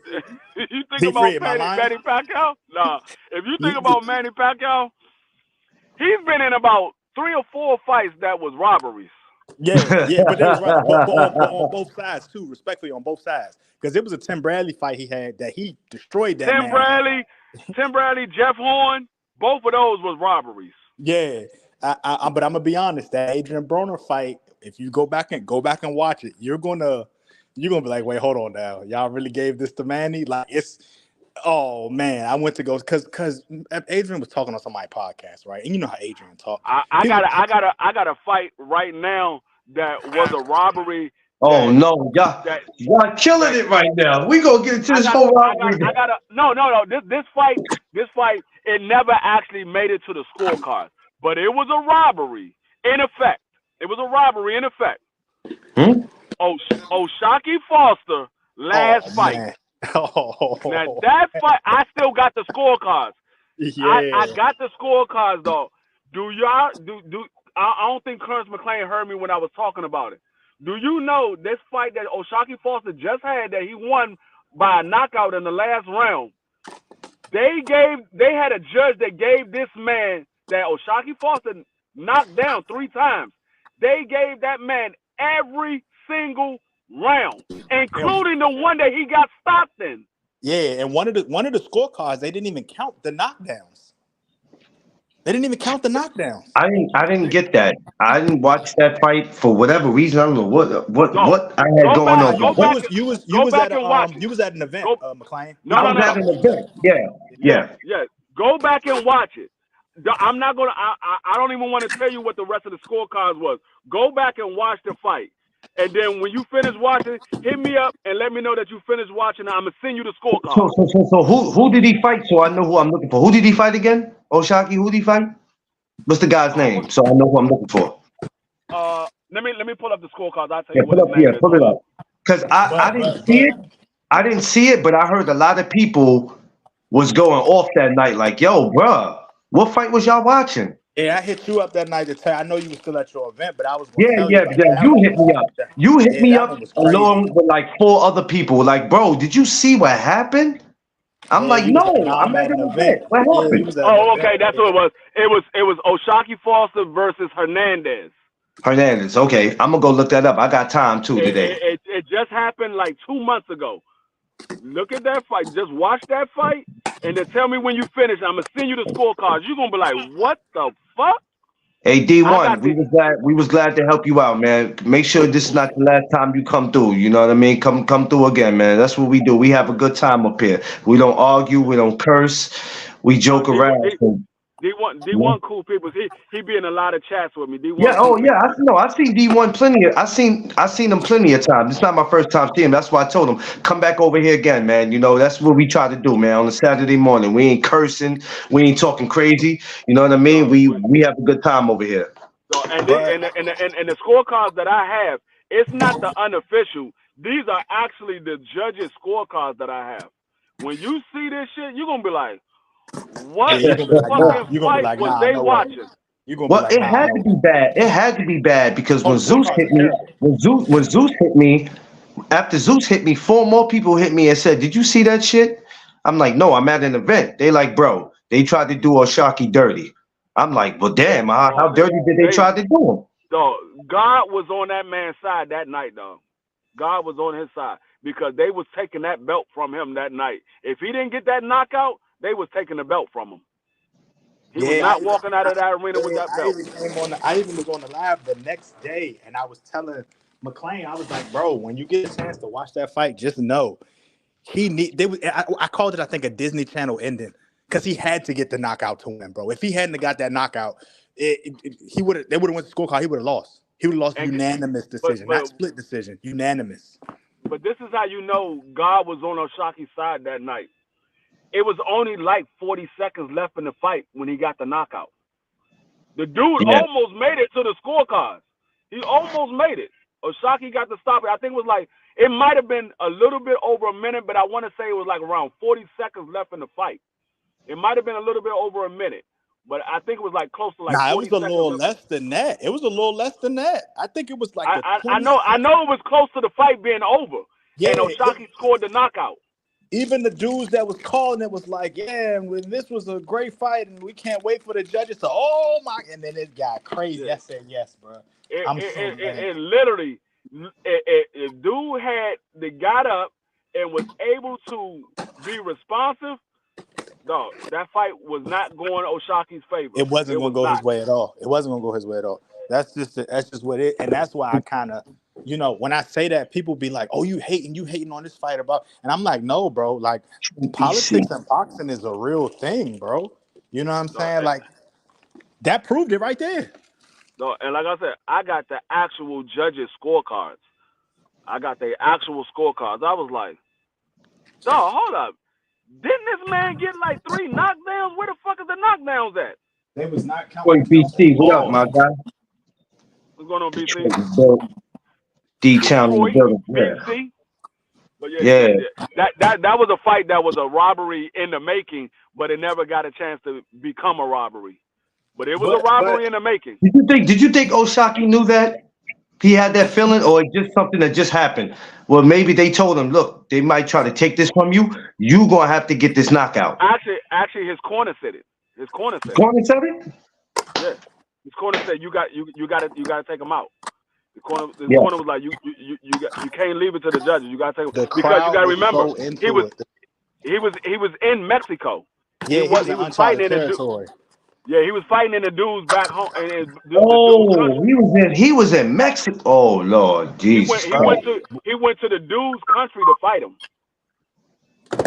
S4: if you think
S3: Be free.
S4: about
S3: Am I lying?
S4: Manny Pacquiao, nah. If you think about Manny Pacquiao, he's been in about 3 or 4 fights that was robberies.
S3: Yeah, but they was right, but on both sides too, respectfully on both sides, because it was a Tim Bradley fight he had that he destroyed that
S4: Tim
S3: man.
S4: Bradley, Jeff Horn, both of those was robberies.
S3: Yeah, but I'm gonna be honest. That Adrian Broner fight, if you go back and watch it, you're gonna be like, wait, hold on now, y'all really gave this to Manny? Like it's, oh man, I went to go because Adrian was talking on somebody's podcast, right? And you know how Adrian talk.
S4: I got a fight right now that was a robbery.
S1: Oh no, y'all killing it right now. We gonna get into this whole robbery.
S4: No. This fight, it never actually made it to the scorecard, but it was a robbery in effect. It was a robbery in effect. O'Shaquie Foster last fight.
S3: Man. Oh.
S4: Now that fight, I still got the scorecards.
S3: Yeah.
S4: I got the scorecards though. Do y'all do? I don't think Clarence McLean heard me when I was talking about it. Do you know this fight that O'Shaquie Foster just had that he won by a knockout in the last round? They had a judge that gave this man that O'Shaquie Foster knocked down 3 times. They gave that man every single round, including the one that he got stopped in.
S3: Yeah, and one of the scorecards, they didn't even count the knockdowns. I
S1: didn't get that. I didn't watch that fight for whatever reason. I don't know what I had going on.
S3: You was at an event, McLean.
S1: No. I was at an event. Yeah.
S4: Go back and watch it. I'm not gonna. I don't even want to tell you what the rest of the scorecards was. Go back and watch the fight, and then when you finish watching, hit me up and let me know that you finished watching. I'm gonna send you the scorecard.
S1: So who did he fight? So I know who I'm looking for. Who did he fight again? O'Shaquie. Who did he fight? What's the guy's name? So I know who I'm looking for.
S4: Let me pull up the scorecards. I'll tell you what his name is.
S1: Pull it up. Because I didn't see it. I didn't see it, but I heard a lot of people was going off that night. Like, yo, bruh, what fight was y'all watching?
S3: Yeah, I hit you up that night to tell. I know you were still at your event, but I was.
S1: You hit me up. You hit me up along with like 4 other people. Like, bro, did you see what happened? I'm like, no, I'm at an event. What happened?
S4: Okay, that's what it was. It was O'Shaquie Foster versus Hernandez.
S1: Okay, I'm gonna go look that up. I got time too today.
S4: It just happened like 2 months ago. Look at that fight. Just watch that fight, and then tell me when you finish. I'm gonna send you the scorecards. You're gonna be like, what the fuck?
S1: Hey D1, we was glad to help you out, man. Make sure this is not the last time you come through. You know what I mean? Come through again, man. That's what we do. We have a good time up here. We don't argue. We don't curse. We joke around.
S4: D1 cool people. He be in a lot of chats with me. D1
S1: yeah. Oh yeah. I seen D1 plenty. I seen him plenty of times. It's not my first time seeing him. That's why I told him come back over here again, man. You know that's what we try to do, man. On a Saturday morning, we ain't cursing. We ain't talking crazy. You know what I mean? We have a good time over here.
S4: So and the scorecards that I have, it's not the unofficial. These are actually the judges' scorecards that I have. When you see this shit, you're gonna be like, what fucking fight was they watching?
S1: It had to be bad. It had to be bad because when Zeus hit me, when Zeus hit me, after Zeus hit me, 4 more people hit me and said, "Did you see that shit?" I'm like, "No, I'm at an event." They like, "Bro, they tried to do O'Shaquie dirty." I'm like, "Well, damn, how dirty did they try to do him?"
S4: Dog, God was on that man's side that night, dog. God was on his side because they was taking that belt from him that night. If he didn't get that knockout, they was taking the belt from him. He was
S3: Yeah,
S4: not walking out of that arena with that
S3: I
S4: belt.
S3: even came on. I even was on the live the next day, and I was telling McClain, I was like, bro, when you get a chance to watch that fight, just know he need. They was, I called it, I think, a Disney Channel ending because he had to get the knockout to win, bro. If he hadn't have got that knockout, he would have. They would have went to scorecard. He would have lost. He would have lost
S4: And
S3: unanimous
S4: but
S3: decision,
S4: but
S3: not split decision, unanimous.
S4: but this is how you know God was on Oshaki's side that night. It was only like 40 seconds left in the fight when he got the knockout. The dude
S1: Yeah.
S4: almost made it to the scorecards. He almost made it. Oshaki got to stop it. I think it was like, it might have been a little bit over a minute, but I want to say it was like around 40 seconds left in the fight. It might have been a little bit over a minute, but I think it was like close to like
S3: Nah, it
S4: 40
S3: was a
S4: seconds
S3: little
S4: left.
S3: less than that. It was a little less than that. I think it was like a
S4: I know it was close to the fight being over, and Oshaki scored the knockout.
S3: Even the dudes that was calling it was like, yeah, when this was a great fight and we can't wait for the judges to, oh my, and then it got crazy.
S4: Yeah.
S3: I said, yes, bro.
S4: It literally, dude got up and was able to be responsive. No, that fight was not going Oshaki's favor.
S3: It wasn't going to go
S4: not.
S3: his way at all. It wasn't going to go his way at all. That's just what it, and that's why I kind of, when I say that, people be like, oh, you hating on this fight about, and I'm like, no, bro, like politics and boxing is a real thing, bro. You know what I'm saying? Like that proved it right there.
S4: No, and like I said, I got the actual judges' scorecards. I got the actual scorecards. I was like, dog, hold up. Didn't this man get like 3 knockdowns? Where the fuck is the knockdowns at?
S3: They was not counting.
S1: Wait, BC, what up, my guy?
S4: What's going on, BC?
S1: D-Town in the building.
S4: BC. But yeah, that was a fight that was a robbery in the making, but it never got a chance to become a robbery. But it was a robbery in the making.
S1: Did you think Oshaki knew that? He had that feeling, or just something that just happened? Well, maybe they told him, look, they might try to take this from you. You gonna have to get this knockout.
S4: Actually, his corner said it. His corner said
S1: it.
S4: Yeah, his corner said you got to take him out. The corner was like you can't leave it to the judges. You got to take him because you got to remember he was in Mexico.
S3: Yeah, he was fighting in territory.
S4: He was fighting in the dudes back home.
S1: He was in Mexico. Oh Lord, Jesus.
S4: He went to the dudes' country to fight him.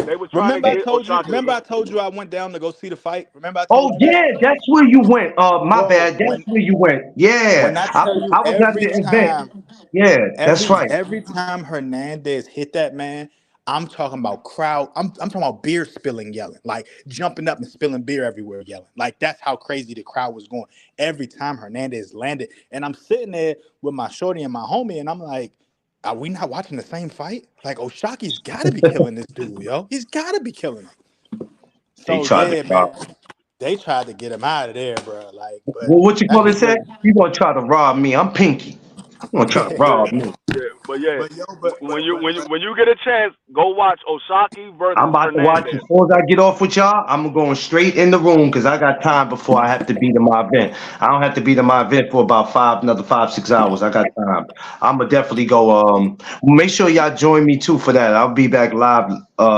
S4: They were trying to get Oshaki.
S3: Remember I told you I went down to go see the fight? Remember I
S1: told you? Yeah, that's where you went. My bad. That's where you went. Yeah. I was at the event. Yeah, that's right.
S3: Every time Hernandez hit that man, I'm talking about crowd. I'm talking about beer spilling, yelling, like jumping up and spilling beer everywhere, yelling. Like that's how crazy the crowd was going every time Hernandez landed. And I'm sitting there with my shorty and my homie, and I'm like, are we not watching the same fight? Like Oshaki's got to be killing this dude, yo. He's got to be killing him. So they tried to get him out of there, bro. Like, but
S1: what you call it? Say you gonna try to rob me? I'm Pinky. You gonna try to rob me?
S4: Yeah, but when you get a chance, go watch Oshaki versus
S1: I'm about
S4: Hernandez.
S1: to watch as soon as I get off with y'all. I'm going straight in the room because I got time before I have to be to my event. I don't have to be to my event for about another 5-6 hours. I got time. I'm gonna definitely go. Make sure y'all join me too for that. I'll be back live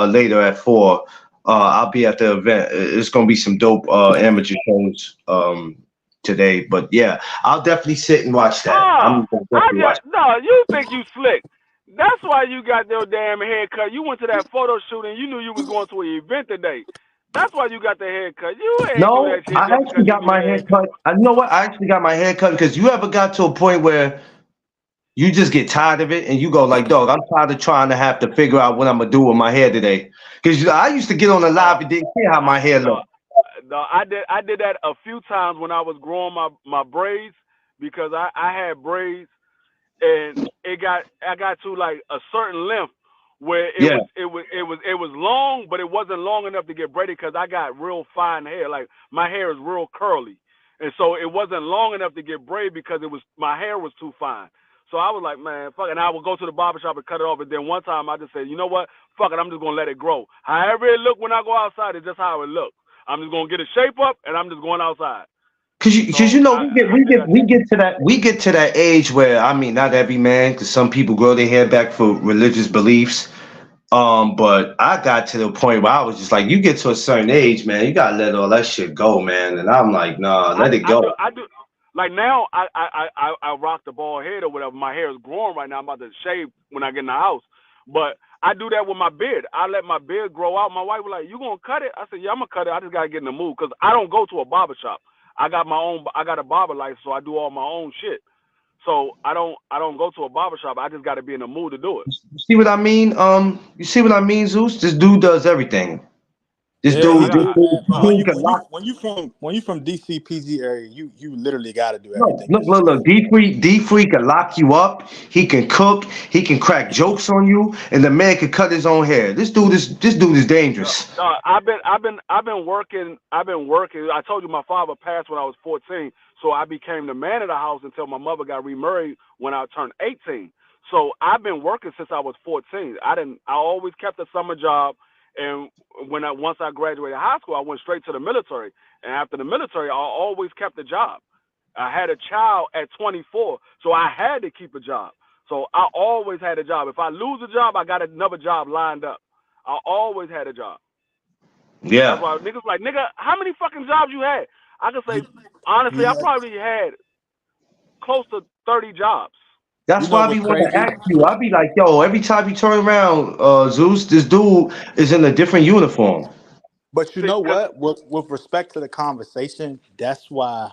S1: later at 4. I'll be at the event. It's gonna be some dope amateur shows today. But yeah, I'll definitely sit and watch that.
S4: No, you think you slick. That's why you got your damn haircut. You went to that photo shoot and you knew you was going to an event today. That's why you got the haircut. You ain't do that shit.
S1: I actually got my haircut. You know what? I actually got my haircut because you ever got to a point where you just get tired of it and you go like, dog, I'm tired of trying to have to figure out what I'm gonna do with my hair today. Because I used to get on the live and didn't care how my hair looked.
S4: No, I did that a few times when I was growing my braids because I had braids and I got to like a certain length where it was long, but it wasn't long enough to get braided because I got real fine hair. Like my hair is real curly, and so it wasn't long enough to get braided because my hair was too fine. So I was like, man, fuck it. And I would go to the barbershop and cut it off. And then one time I just said, you know what? Fuck it. I'm just gonna let it grow. However it look when I go outside, it's just how it looks. I'm just gonna get a shape up, and I'm just going outside.
S1: Cause we get to that age where, I mean, not every man, because some people grow their hair back for religious beliefs. But I got to the point where I was just like, you get to a certain age, man, you gotta let all that shit go, man. And I'm like, nah, let it go.
S4: I do. Like now, I rock the bald head or whatever. My hair is growing right now. I'm about to shave when I get in the house. But I do that with my beard. I let my beard grow out. My wife was like, "You gonna cut it?" I said, "Yeah, I'm gonna cut it. I just gotta get in the mood because I don't go to a barber shop. I got my own. I got a barber license, so I do all my own shit. So I don't go to a barber shop. I just gotta be in the mood to do it.
S1: You see what I mean? You see what I mean, Zeus? This dude does everything. This
S3: Yeah,
S4: I
S1: dude,
S4: got.
S1: this
S3: you
S1: dude, this
S3: when
S1: dude
S3: you
S1: can lock.
S3: when you from DC PG area, you literally got to do
S1: No,
S3: everything you
S1: look,
S3: just
S1: look,
S3: said.
S1: look. D Free can lock you up. He can cook. He can crack jokes on you, and the man can cut his own hair. This dude is
S4: No,
S1: dangerous.
S4: no, I've been working. I've been working. I told you my father passed when I was 14, so I became the man of the house until my mother got remarried when I turned 18. So I've been working since I was 14. I always kept a summer job, and once I graduated high school, I went straight to the military. And after the military, I always kept a job. I had a child at 24, so I had to keep a job. So I always had a job. If I lose a job, I got another job lined up. I always had a job. That's
S1: Yeah,
S4: why niggas like, nigga, how many fucking jobs you had? I can say,
S3: You
S4: honestly,
S3: you
S4: I
S3: know
S4: probably had close to 30 jobs.
S3: you
S1: that's
S3: know
S1: why I be
S3: what's
S1: wanting to
S3: crazy?
S1: ask you. I be like, yo, every time you turn around, Zeus, this dude is in a different uniform.
S3: But you
S4: See,
S3: know
S4: because,
S3: what? With respect to the conversation, that's why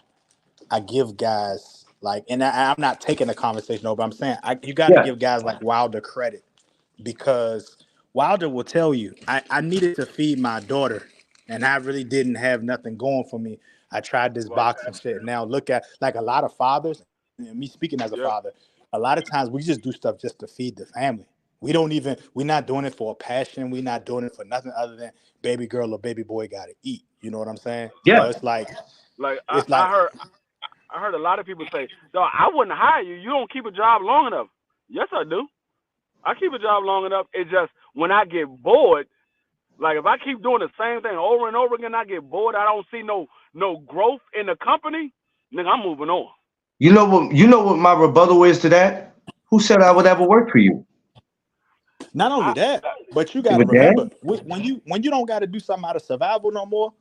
S3: I give guys like, and I'm not taking the conversation over. I'm saying you got to
S1: Yeah,
S3: give guys like Wilder credit because Wilder will tell you, I needed to feed my daughter, and I really didn't have nothing going for me. I tried this
S4: right,
S3: boxing shit. Now look at like a lot of fathers, and me speaking as a
S4: yep,
S3: father, a lot of times we just do stuff just to feed the family. We're not doing it for a passion. We're not doing it for nothing other than baby girl or baby boy got to eat. You know what I'm saying?
S1: yeah.
S3: So
S4: like
S3: it's like
S4: I heard a lot of people say, no, I wouldn't hire you. You don't keep a job long enough. Yes, I do. I keep a job long enough. It's just when I get bored, like if I keep doing the same thing over and over again, I get bored. I don't see no growth in the company. Nigga, I'm moving on.
S1: You know what my rebuttal is to that? Who said I would ever work for you?
S3: not only
S4: I,
S3: that, but you got
S1: Give
S3: to
S1: a
S3: remember
S1: damn.
S3: when you don't got to do something out of survival no more,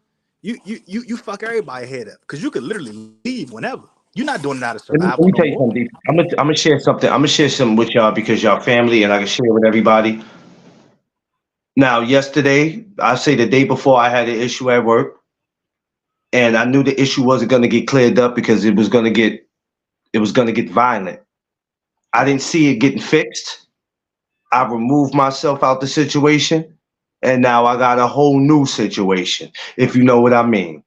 S3: you fuck everybody head up because you could literally leave whenever. You're not doing it out of
S1: Let
S3: survival
S1: me
S3: no
S1: tell you
S3: more.
S1: something. I'm gonna share something. I'm gonna share something with y'all because y'all family, and I can share with everybody. Now, yesterday, I say the day before, I had an issue at work, and I knew the issue wasn't gonna get cleared up because it was gonna get violent. I didn't see it getting fixed. I removed myself out the situation, and now I got a whole new situation, if you know what I mean.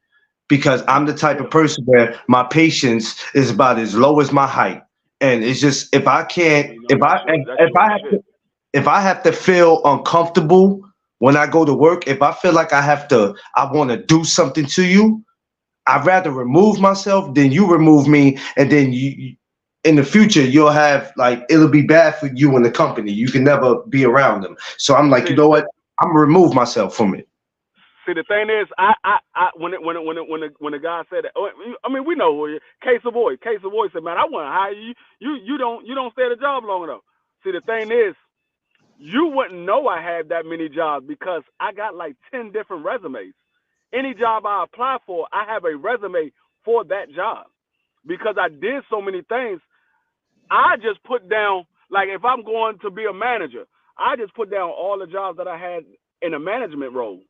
S1: Because I'm the type of
S4: yeah,
S1: person where my patience is about as low as my height. And it's just if I can't,
S4: you know
S1: if I
S4: that's
S1: if
S4: your
S1: I have to
S4: shit.
S1: if I have to feel uncomfortable when I go to work, if I feel like I want to do something to you, I'd rather remove myself than you remove me, and then in the future you'll have like it'll be bad for you and the company. You can never be around them. So I'm like, you
S4: See,
S1: know what? I'm gonna remove myself from it.
S4: see, the thing is, when the guy said that, I mean, we know who he is. Case of Boy said, man, I want to hire you. You don't stay at a job long enough. See, the thing is, you wouldn't know I had that many jobs because I got like 10 different resumes. Any job I apply for, I have a resume for that job because I did so many things. I just put down, like if I'm going to be a manager, I just put down all the jobs that I had in a management role.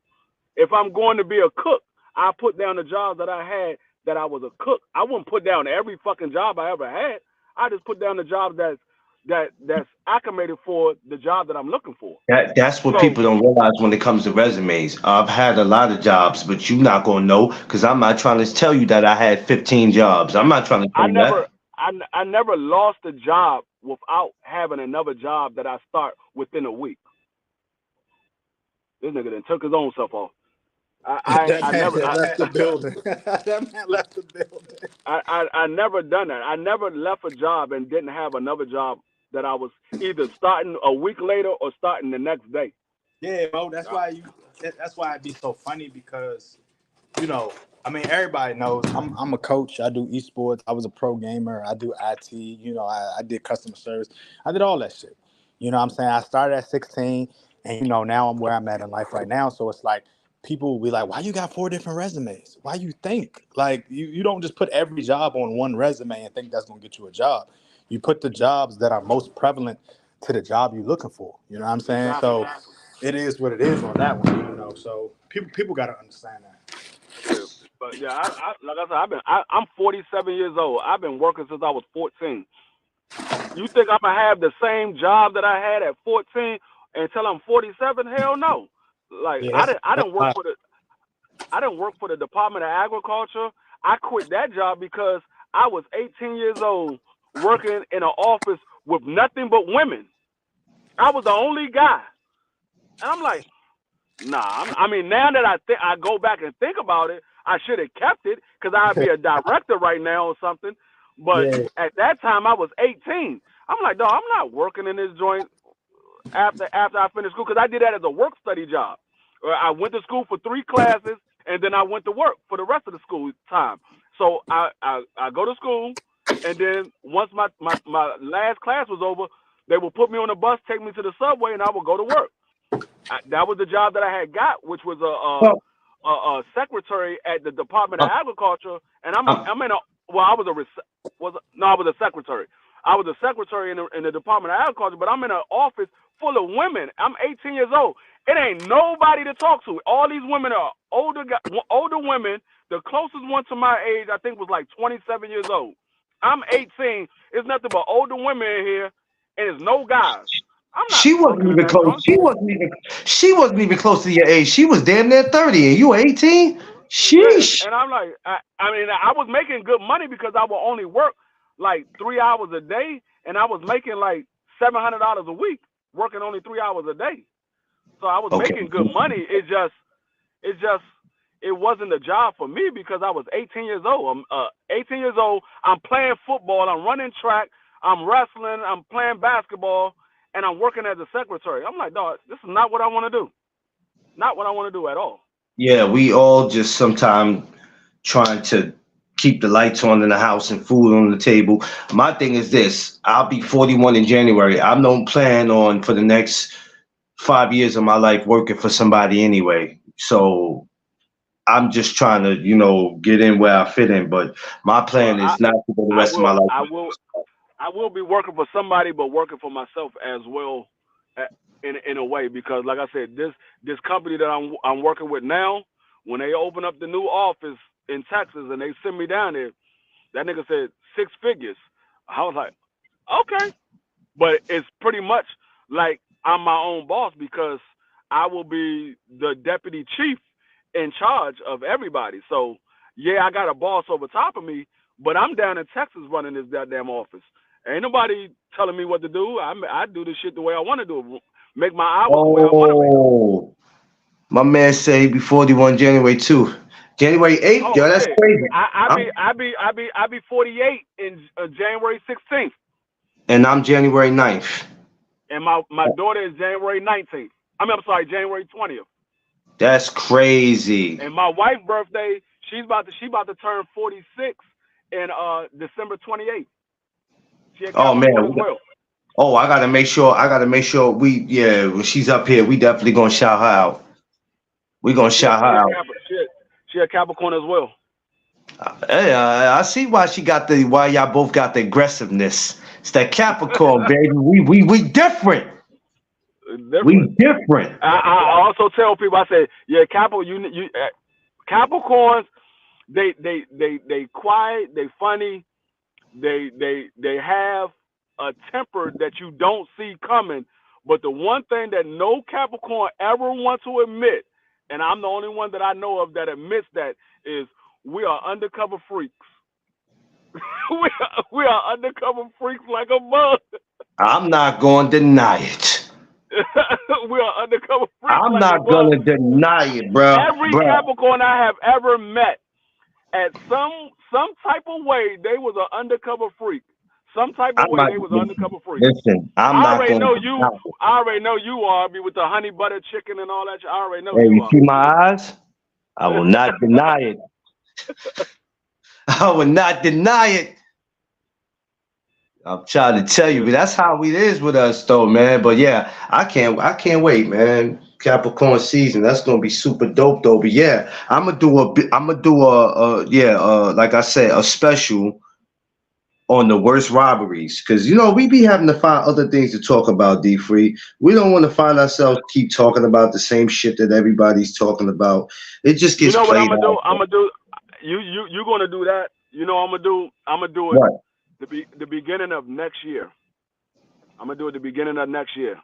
S4: If I'm going to be a cook, I put down the jobs that I had that I was a cook. I wouldn't put down every fucking job I ever had. I just put down the jobs that's acclimated for the job that I'm looking for.
S1: That's what
S4: So
S1: people don't realize when it comes to resumes. I've had a lot of jobs, but you're not gonna know because I'm not trying to tell you that I had 15 jobs. I'm not trying to tell
S4: I
S1: you
S4: never
S1: that.
S4: I never lost a job without having another job that I start within a week. This nigga then took his own self off.
S3: That
S4: I
S3: man
S4: never
S3: had left the building. That man left the building.
S4: I never done that. I never left a job and didn't have another job that I was either starting a week later or starting the next day.
S3: Yeah, bro. That's why it'd be so funny because you know, I mean, everybody knows I'm a coach. I do esports. I was a pro gamer. I do IT. You know, I did customer service. I did all that shit. You know what I'm saying? I started at 16. And now I'm where I'm at in life right now. So it's like people will be like, why you got 4 different resumes? Why you think? Like you don't just put every job on one resume and think that's gonna get you a job. You put the jobs that are most prevalent to the job you're looking for. You know what I'm saying?
S4: Exactly.
S3: So it is what it is on that one, So people gotta understand that.
S4: Yeah. But yeah, I like I said, I'm 47 years old. I've been working since I was 14. You think I'm gonna have the same job that I had at 14 until I'm 47? Hell no. Like
S3: Yeah,
S4: I
S3: that's
S4: didn't work for the Department of Agriculture. I quit that job because I was 18 years old working in an office with nothing but women. I was the only guy, and I'm like, nah. I mean, now that I go back and think about it, I should have kept it because I'd be a director right now or something. But
S3: yeah.
S4: at that time, I was 18. I'm like, dog, I'm not working in this joint after I finished school because I did that as a work study job. I went to school for 3 classes and then I went to work for the rest of the school time. So I go to school, and then once my last class was over, they would put me on a bus, take me to the subway, and I would go to work. That was the job that I had got, which was
S1: Well,
S4: a secretary at the Department of
S1: I'm,
S4: Agriculture, and
S1: I'm,
S4: I'm in a well, I was I was a secretary. I was a secretary in the Department of Agriculture, but I'm in an office full of women. I'm 18 years old. It ain't nobody to talk to. All these women are older women. The closest one to my age, I think, was like 27 years old. I'm 18. There's nothing but older women in here, and there's no guys. I'm not
S1: she wasn't
S4: working in
S1: even
S4: that
S1: close.
S4: joint.
S1: She wasn't even close to your age. She was damn near 30, and you were 18.
S4: Yeah,
S1: Sheesh.
S4: and I'm like, I mean, I was making good money because I would only work like 3 hours a day, and I was making like $700 a week, working only 3 hours a day. So I was
S1: Okay.
S4: making good money. It just, it wasn't a job for me because I was 18 years old. I'm 18 years old. I'm playing football. I'm running track. I'm wrestling. I'm playing basketball, and I'm working as a secretary. I'm like, dog, this is not what I want to do. Not what I want to do at all.
S1: Yeah, we all just sometimes trying to keep the lights on in the house and food on the table. My thing is this: I'll be 41 in January. I don't plan on for the next 5 years of my life working for somebody anyway. So I'm just trying to, get in where I fit in. But my
S4: Well,
S1: plan is not to go the
S4: I
S1: rest of my
S4: will,
S1: life.
S4: I will be working for somebody, but working for myself as well, in a way, because like I said, this company that I'm working with now, when they open up the new office in Texas and they send me down there, that nigga said 6 figures. I was like, okay, but it's pretty much like I'm my own boss because I will be the deputy chief in charge of everybody. So yeah, I got a boss over top of me, but I'm down in Texas running this goddamn office. Ain't nobody telling me what to do. I do this shit the way I want to do it. Make my hours the way I want to make them.
S1: Oh, my man say be 41 January 2. January 8th,
S4: Oh
S1: yo, that's
S4: shit.
S1: crazy.
S4: I be 48 in January 16th,
S1: And I'm January 9th.
S4: and my daughter is January 19th. I'm sorry, January 20th.
S1: That's crazy.
S4: And my wife's birthday, she about to turn 46 in December 28th. She a
S1: Oh man.
S4: Capricorn as well.
S1: Oh, I gotta make sure. When she's up here, we definitely gonna shout her out. We gonna
S4: She a,
S1: shout her
S4: she a
S1: out.
S4: Cap she a Capricorn as well.
S1: Hey, I see why y'all both got the aggressiveness. It's that Capricorn, baby. We different. We
S4: Different.
S1: different.
S4: I also tell people, I say, yeah, Capricorns, they quiet, they funny, they have a temper that you don't see coming. But the one thing that no Capricorn ever wants to admit, and I'm the only one that I know of that admits that, is we are undercover freaks. we are undercover freaks like a bug.
S1: I'm not gonna deny it.
S4: We are undercover freaks
S1: I'm
S4: like a
S1: not
S4: bug.
S1: gonna deny it, bruh.
S4: Every
S1: Bruh.
S4: Capricorn I have ever met, at some type of way, they was an undercover freak. Some type of
S1: I'm
S4: way,
S1: not.
S4: they was an undercover freak.
S1: Listen, I'm
S4: I
S1: not
S4: already
S1: gonna
S4: know
S1: deny
S4: you.
S1: it.
S4: I already know you are be with the honey butter chicken and all that. I already know
S1: Hey,
S4: you
S1: you
S4: are.
S1: see my eyes? I will not deny it. I will not deny it. I'm trying to tell you, but that's how it is with us, though, man. But yeah, I can't wait, man. Capricorn season, that's gonna be super dope, though. But yeah, I'm gonna do like I said, a special on the worst robberies, because we be having to find other things to talk about. D Free, we don't want to find ourselves keep talking about the same shit that everybody's talking about. It just
S4: You
S1: gets
S4: know what I'm
S1: played
S4: gonna do?
S1: out.
S4: I'm gonna do. You gonna do that? You know what I'm gonna do? I'm gonna do it
S1: What?
S4: the beginning of next year. I'm gonna do it the beginning of next year.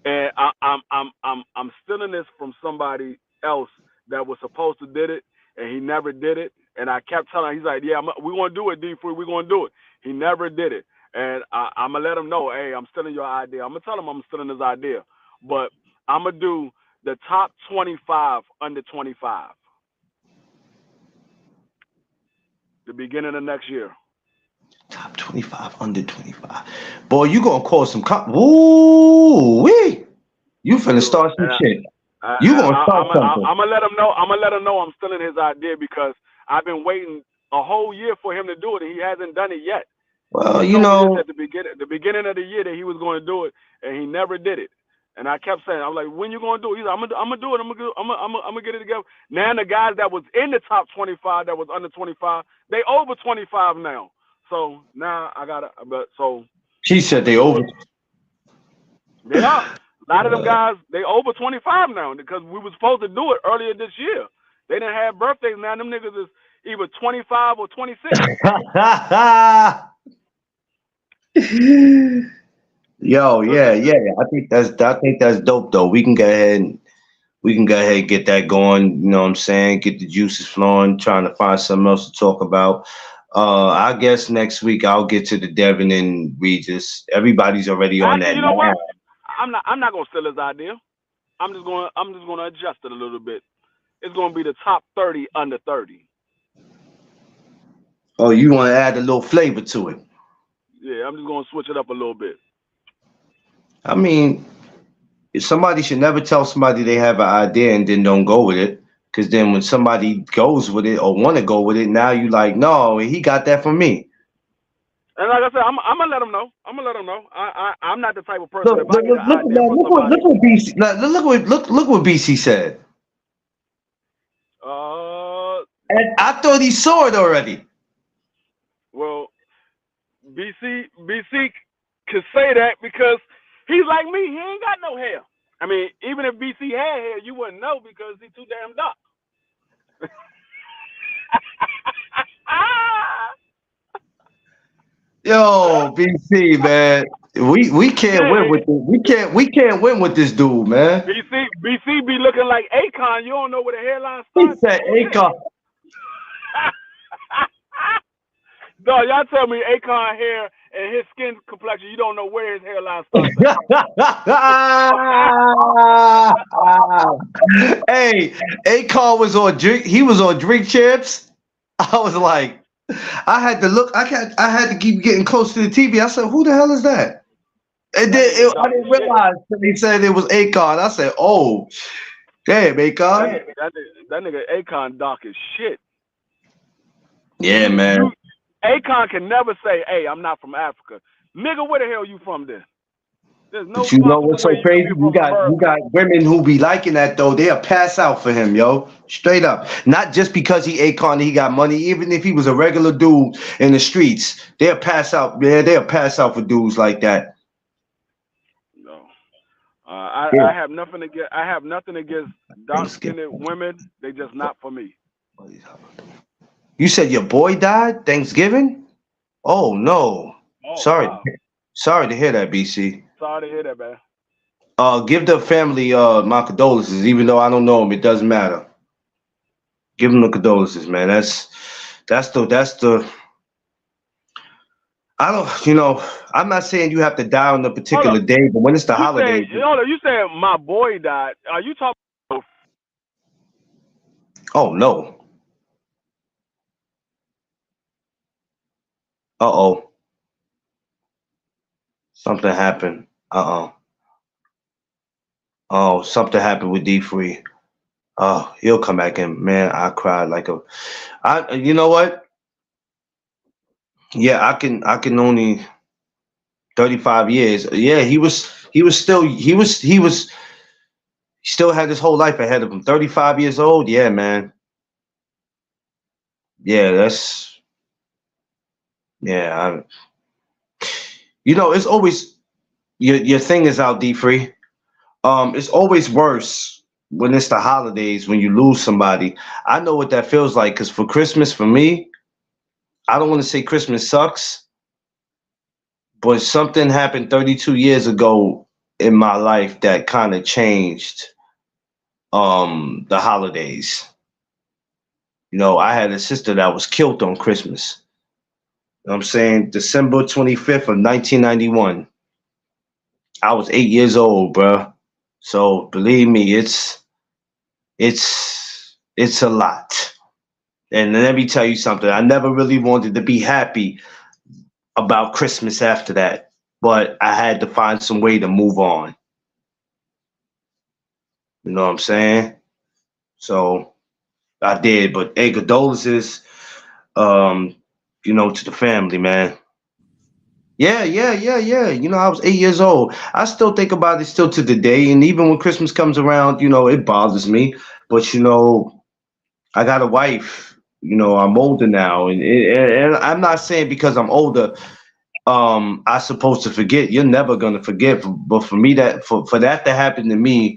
S4: And I'm stealing this from somebody else that was supposed to did it, and he never did it. And I kept telling him, he's like, yeah, we gonna do it, D3, we gonna do it. He never did it, and I'm gonna let him know, hey, I'm stealing your idea. I'm gonna tell him I'm stealing his idea, but I'm gonna do the top 25 under 25, the beginning of next year.
S1: Top 25, under 25. Boy, you gonna cause some woo wee. You finna
S4: You
S1: start some
S4: and
S1: shit. You gonna start something.
S4: I'm gonna let him know. I'm gonna let him know I'm stealing his idea because I've been waiting a whole year for him to do it, and he hasn't done it yet.
S1: Well,
S4: He told me this at the beginning of the year that he was going to do it, and he never did it. And I kept saying, I'm like, when you going to do it? He's like, I'm gonna do it. I'm gonna get it together. Now the guys that was in the top 25, that was under 25, they over 25 now. So now I gotta. But so
S1: she said
S4: I'm gonna
S1: they
S4: do
S1: over.
S4: it. They are. A lot of them guys, they over 25 now because we were supposed to do it earlier this year. They didn't have birthdays now. Them niggas is either 25 or 26.
S1: Yo,
S4: So
S1: yeah, yeah. I think that's dope though. We can go ahead and get that going. You know what I'm saying? Get the juices flowing. Trying to find something else to talk about. I guess next week I'll get to the Devin and Regis. Everybody's already on
S4: actually,
S1: that
S4: you know what?
S1: now.
S4: I'm not gonna steal his idea. I'm just gonna adjust it a little bit. It's gonna be the top 30 under 30.
S1: Oh, you want to add a little flavor to it?
S4: Yeah, I'm just gonna switch it up a little bit.
S1: I mean, somebody should never tell somebody they have an idea and then don't go with it. Because then when somebody goes with it or want to go with it, now you like, no, he got that from me.
S4: And like I said, I'm gonna let him know. I'm gonna let him know. I'm not the type of person
S1: Look,
S4: if I
S1: look,
S4: get
S1: look,
S4: an
S1: look,
S4: idea
S1: man,
S4: from
S1: look
S4: somebody.
S1: what BC, look what BC said.
S4: Uh,
S1: And I thought he saw it already.
S4: well, BC could say that because he's like me. He ain't got no hair. I mean, even if BC had hair, you wouldn't know because he's too damn dark.
S1: Yo, BC, man, we can't
S4: Yeah,
S1: win with this. We can't win with this dude, man.
S4: BC be looking like Akon. You don't know where the hairline
S1: He
S4: starts
S1: said,
S4: and shit.
S1: Akon.
S4: No, y'all tell me Akon hair and his skin complexion. You don't know where his hairline starts at.
S1: Hey, Akon was on drink. He was on Drink Champs. I was like, I had to look. I had to keep getting close to the TV. I said, "Who the hell is that?" And
S4: That
S1: then
S4: nigga
S1: I
S4: dark as
S1: didn't
S4: shit.
S1: realize till he said it was Akon. I said, "Oh, damn, Akon."
S4: That nigga Akon dark as shit.
S1: Yeah, man.
S4: You Akon can never say, "Hey, I'm not from Africa." Nigga, where the hell you from then? There's no
S1: But you know
S4: possible
S1: what's
S4: way
S1: so
S4: you could
S1: crazy?
S4: be
S1: You
S4: from
S1: got you
S4: America.
S1: got women who be liking that though. They'll pass out for him, yo. Straight up. Not just because he Akon and he got money. Even if he was a regular dude in the streets, they'll pass out. Yeah, they'll pass out for dudes like that.
S4: No.
S1: Yeah.
S4: I have nothing against dark skinned
S1: Thanksgiving.
S4: women. They just not for me.
S1: You said your boy died Thanksgiving? Oh no.
S4: Oh
S1: Sorry.
S4: wow.
S1: Sorry to hear that, BC.
S4: Sorry to hear that, man.
S1: Give the family my condolences, even though I don't know him, it doesn't matter. Give them the condolences, man. That's the I don't, I'm not saying you have to die on a
S4: Hold
S1: particular
S4: up.
S1: day, but when it's the
S4: You say
S1: holidays,
S4: you said my boy died. Are you talking?
S1: oh no. Uh-oh. Something happened. Uh-oh. Oh, something happened with D Free. Oh, he'll come back in. Man, I cried like a you know what? Yeah, I can only 35 years. Yeah, he still had his whole life ahead of him. 35 years old. Yeah, man. Yeah, that's yeah. It's always your thing is out D free. It's always worse when it's the holidays when you lose somebody. I know what that feels like because for Christmas, for me, I don't want to say Christmas sucks, but something happened 32 years ago in my life that kind of changed the holidays. I had a sister that was killed on Christmas. You know what I'm saying? December 25th of 1991. I was 8 years old, bruh. So believe me, it's a lot. And let me tell you something. I never really wanted to be happy about Christmas after that, but I had to find some way to move on. You know what I'm saying? So I did. But hey, condolences, um, to the family, man. Yeah, yeah, yeah, yeah. I was 8 years old. I still think about it still to the day. And even when Christmas comes around, it bothers me. But I got a wife. I'm older now, and I'm not saying because I'm older, I supposed to forget. You're never gonna forget. But for me, for that to happen to me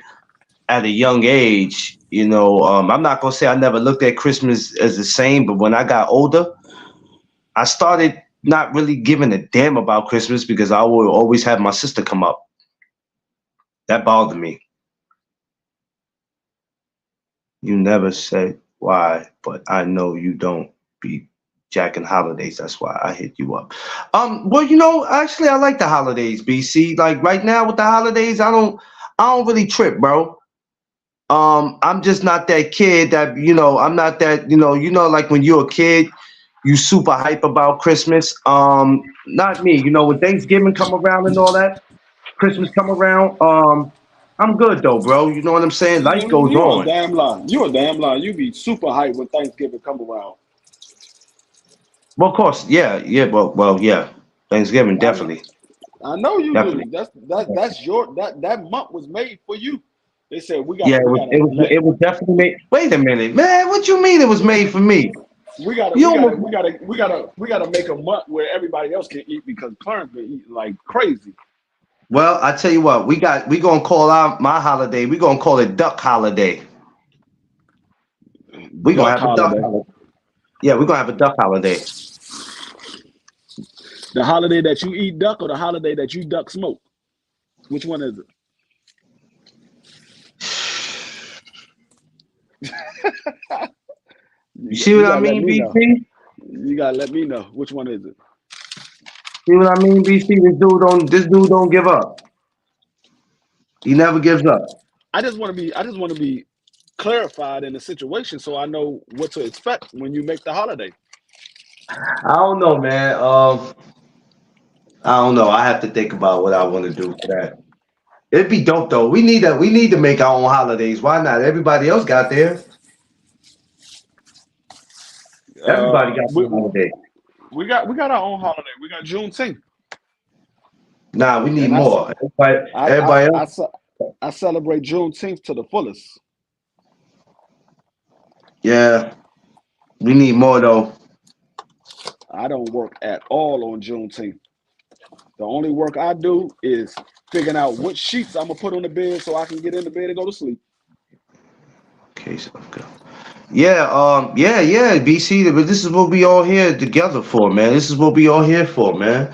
S1: at a young age, I'm not gonna say I never looked at Christmas as the same. But when I got older, I started not really giving a damn about Christmas because I would always have my sister come up. That bothered me. You never said why, but I know you don't be jacking holidays. That's why I hit you up. Well, actually, I like the holidays, BC. Like right now with the holidays, I don't really trip, bro. I'm just not that kid that I'm not that like when you're a kid, you super hype about Christmas. Not me. When Thanksgiving come around and all that, Christmas come around. I'm good though, bro. You know what I'm saying? Life goes
S2: You a
S1: on.
S2: damn lie. You a damn lie. You be super hyped when Thanksgiving come around.
S1: Well, of course, yeah, yeah. Well, yeah. Thanksgiving,
S2: I know.
S1: definitely,
S2: I know you
S1: definitely.
S2: do. That's your that month was made for you. They said
S1: Yeah, it
S2: we
S1: was.
S2: gotta
S1: It was.
S2: let
S1: It was definitely made. Wait a minute, man. What you mean it was made for me?
S2: we gotta
S1: You
S2: we gotta
S1: almost.
S2: we gotta we gotta we gotta make a month where everybody else can eat because Clarence been eating like crazy.
S1: Well, I tell you what. We gonna call my holiday. We gonna call it Duck Holiday. We gonna
S2: Duck
S1: have a duck
S2: holiday.
S1: holiday. Yeah, we're gonna have a duck holiday.
S2: The holiday that you eat duck or the holiday that you duck smoke? Which one is it?
S1: You see
S2: You
S1: what I
S2: gotta let
S1: mean,
S2: me know.
S1: BC?
S2: You gotta let me know which one is it.
S1: See what I mean, BC? This dude don't give up. He never gives up.
S2: I just want to be clarified in the situation so I know what to expect when you make the holiday.
S1: I don't know, man. I don't know. I have to think about what I want to do for that. It'd be dope though. We need to make our own holidays. Why not? Everybody else got theirs. Everybody got
S2: We,
S1: their holiday.
S2: we got our own holiday. We got Juneteenth,
S1: Nah, we need
S2: and
S1: more. Everybody else.
S2: I celebrate Juneteenth to the fullest.
S1: Yeah, we need more though.
S2: I don't work at all on Juneteenth. The only work I do is figuring out which sheets I'm gonna put on the bed so I can get in the bed and go to sleep.
S1: Okay, so okay. Yeah, yeah, yeah, BC. But this is what we all here together for, man. This is what we all here for, man.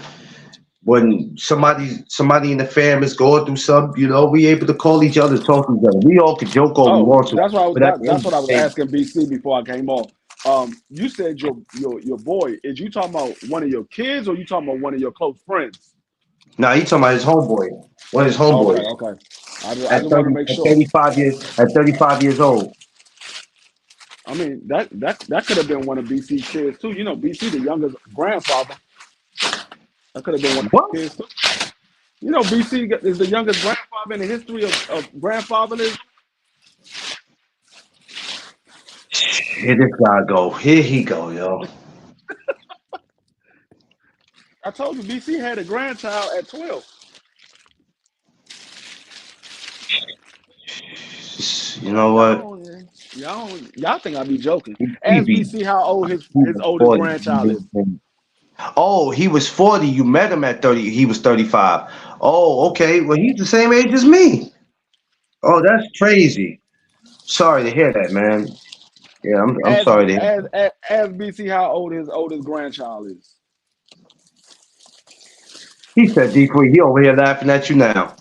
S1: When somebody in the fam is going through something, we able to call each other, talk to each other. We all can joke all we
S2: Oh,
S1: want to, but at the
S2: that's
S1: end of
S2: what I was
S1: the day,
S2: asking BC before I came off. You said your boy. Is you talking about one of your kids or you talking about one of your close friends?
S1: nah, he talking about his homeboy, one of his
S2: Okay,
S1: homeboys
S2: okay. I
S1: at
S2: just want to
S1: 30,
S2: make
S1: at
S2: sure.
S1: 35 years old.
S2: I mean that could have been one of BC's kids too. You know, BC the youngest grandfather. That could have been one of
S1: What?
S2: his kids too. You know, BC is the youngest grandfather in the history of grandfathering.
S1: Here this guy go. Here he go, yo.
S2: I told you BC had a grandchild at 12.
S1: You know what?
S2: Y'all think I be joking.
S1: He
S2: Ask
S1: be
S2: BC how old his
S1: he was
S2: oldest
S1: 40.
S2: grandchild is.
S1: Oh, he was 40. You met him at 30. He was 35. Oh, okay. Well, he's the same age as me. Oh, that's crazy. Sorry to hear that, man. Yeah, I'm
S2: Ask,
S1: sorry to hear
S2: ask,
S1: that.
S2: ask, ask BC how old his oldest grandchild is.
S1: He said D3. He over here laughing at you now.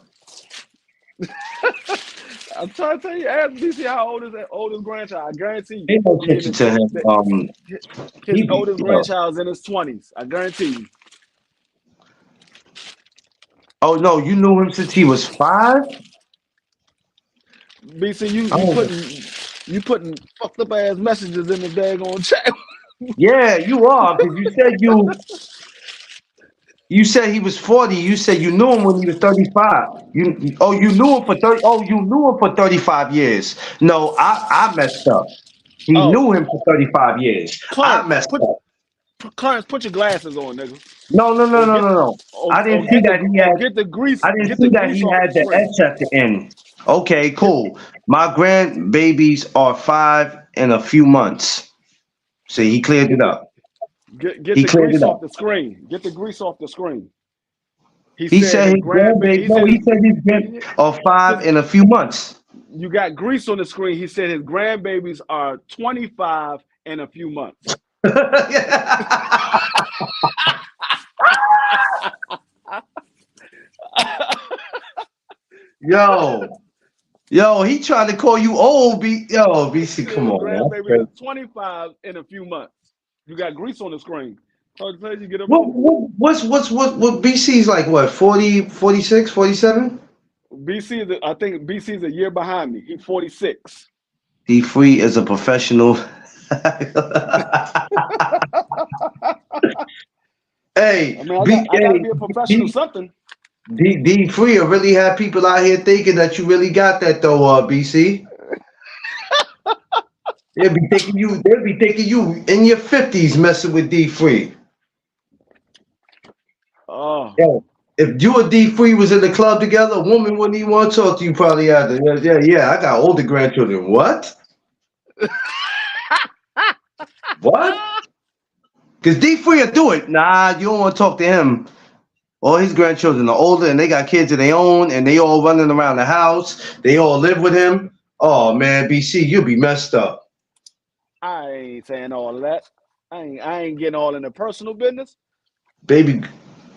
S2: I'm trying to tell you, ask BC how old is that oldest grandchild. I guarantee you,
S1: Pay no
S2: he in
S1: attention
S2: his
S1: to him.
S2: his
S1: He be
S2: oldest
S1: yo.
S2: grandchild's in his 20s. I guarantee you.
S1: Oh no, you knew him since he was 5.
S2: BC,
S1: Oh,
S2: you putting fucked up ass messages in the daggone chat.
S1: yeah, you are because you said he was 40. You said you knew him when he was 35. You knew him for 30. Oh, you knew him for 35 years. No, I messed up. He
S2: Oh,
S1: knew him for 35 years. I
S2: Clarence,
S1: messed up.
S2: Clarence, put your glasses on, nigga.
S1: No, no, no,
S2: Or
S1: no,
S2: get
S1: no, no. I didn't
S2: or
S1: see
S2: get
S1: that
S2: the
S1: he
S2: or
S1: had. I didn't
S2: get the
S1: see that
S2: grease
S1: he
S2: off
S1: had
S2: the
S1: the
S2: screen.
S1: S at the end. Okay,
S2: Get
S1: cool. My grandbabies are 5 in a few months. See, he cleared it
S2: get the
S1: up.
S2: get
S1: He
S2: the
S1: cleared
S2: grease
S1: it
S2: off
S1: up.
S2: the screen. Get the grease off the screen. He
S1: He
S2: said
S1: said
S2: his
S1: his grandbaby.
S2: he
S1: No,
S2: said
S1: he said his grand
S2: his,
S1: are 5
S2: his
S1: in a few months.
S2: you got grease on the screen. He said his grandbabies are 25 in a few months.
S1: Yo, yo, he tried to call you old. Yo,
S2: He
S1: BC,
S2: said
S1: come
S2: his
S1: on, man. That's
S2: grandbabies
S1: crazy.
S2: are 25 in a few months. You got grease on the screen. So you get a room.
S1: What BC's like? What 40, 46, 47?
S2: I think BC is a year behind me. He's 46.
S1: D Free is a professional. Hey,
S2: I mean, I got to be a professional
S1: D,
S2: something.
S1: D Free really have people out here thinking that you really got that though, BC. They'll be thinking you in your 50s messing with D Free.
S2: Oh,
S1: Yeah. If you and D Free was in the club together, a woman wouldn't even want to talk to you probably after. Yeah. I got older grandchildren. What? What? Because D Free will do it. Nah, you don't want to talk to him. All his grandchildren are older and they got kids of their own and they all running around the house. They all live with him. Oh man, BC, you'll be messed up.
S2: I ain't saying all of that. I ain't getting all in the personal business.
S1: Baby,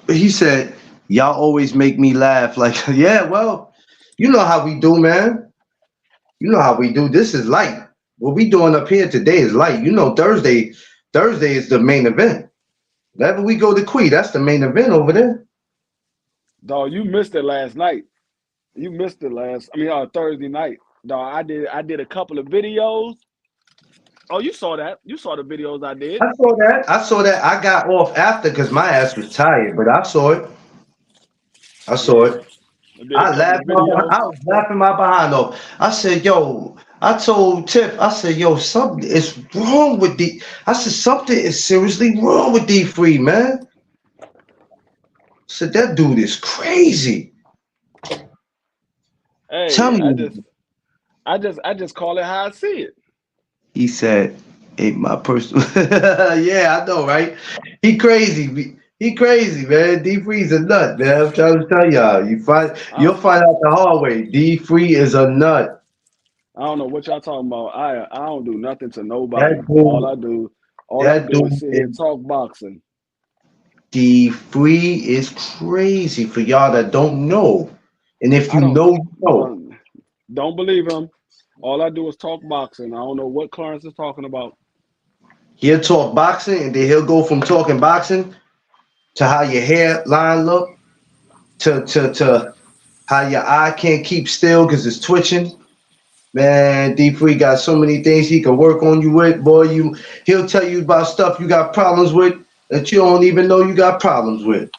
S1: he said, y'all always make me laugh. Like, yeah, well, you know how we do, man. You know how we do. This is light. What we doing up here today is light. You know, Thursday is the main event. Whenever we go to Quee, that's the main event over there.
S2: Dog, you missed it last night. You missed it Thursday night. Dog, I did a couple of videos. Oh, you saw that. You saw the videos I did.
S1: I saw that. I saw that. I got off after because my ass was tired, but I saw it. I saw
S2: Yeah.
S1: it.
S2: I did a couple of videos.
S1: I was laughing my behind off. I said, yo, I told Tiff, I said, yo, something is wrong with I said, something is seriously wrong with D Free, man. I said, that dude is crazy. Tell
S2: Hey,
S1: me.
S2: I just call it how I see it.
S1: He said, ain't my personal. Yeah, I know, right? He crazy. He crazy, man. D Free's a nut, man. I'm trying to tell y'all.
S2: I,
S1: You'll find out the hard way. D Free is a nut.
S2: I don't know what y'all talking about. I don't do nothing to nobody.
S1: That dude,
S2: All I
S1: that
S2: do is
S1: dude
S2: sit here
S1: is
S2: and talk boxing.
S1: D Free is crazy for y'all that don't know. And if
S2: I
S1: you
S2: don't
S1: know, you know.
S2: don't believe him. All I do is talk boxing. I don't know what Clarence is talking about.
S1: He'll talk boxing and then he'll go from talking boxing to how your hairline look to how your eye can't keep still because it's twitching. Man, D Free got so many things he can work on you with, boy. He'll tell you about stuff you got problems with that you don't even know you got problems with.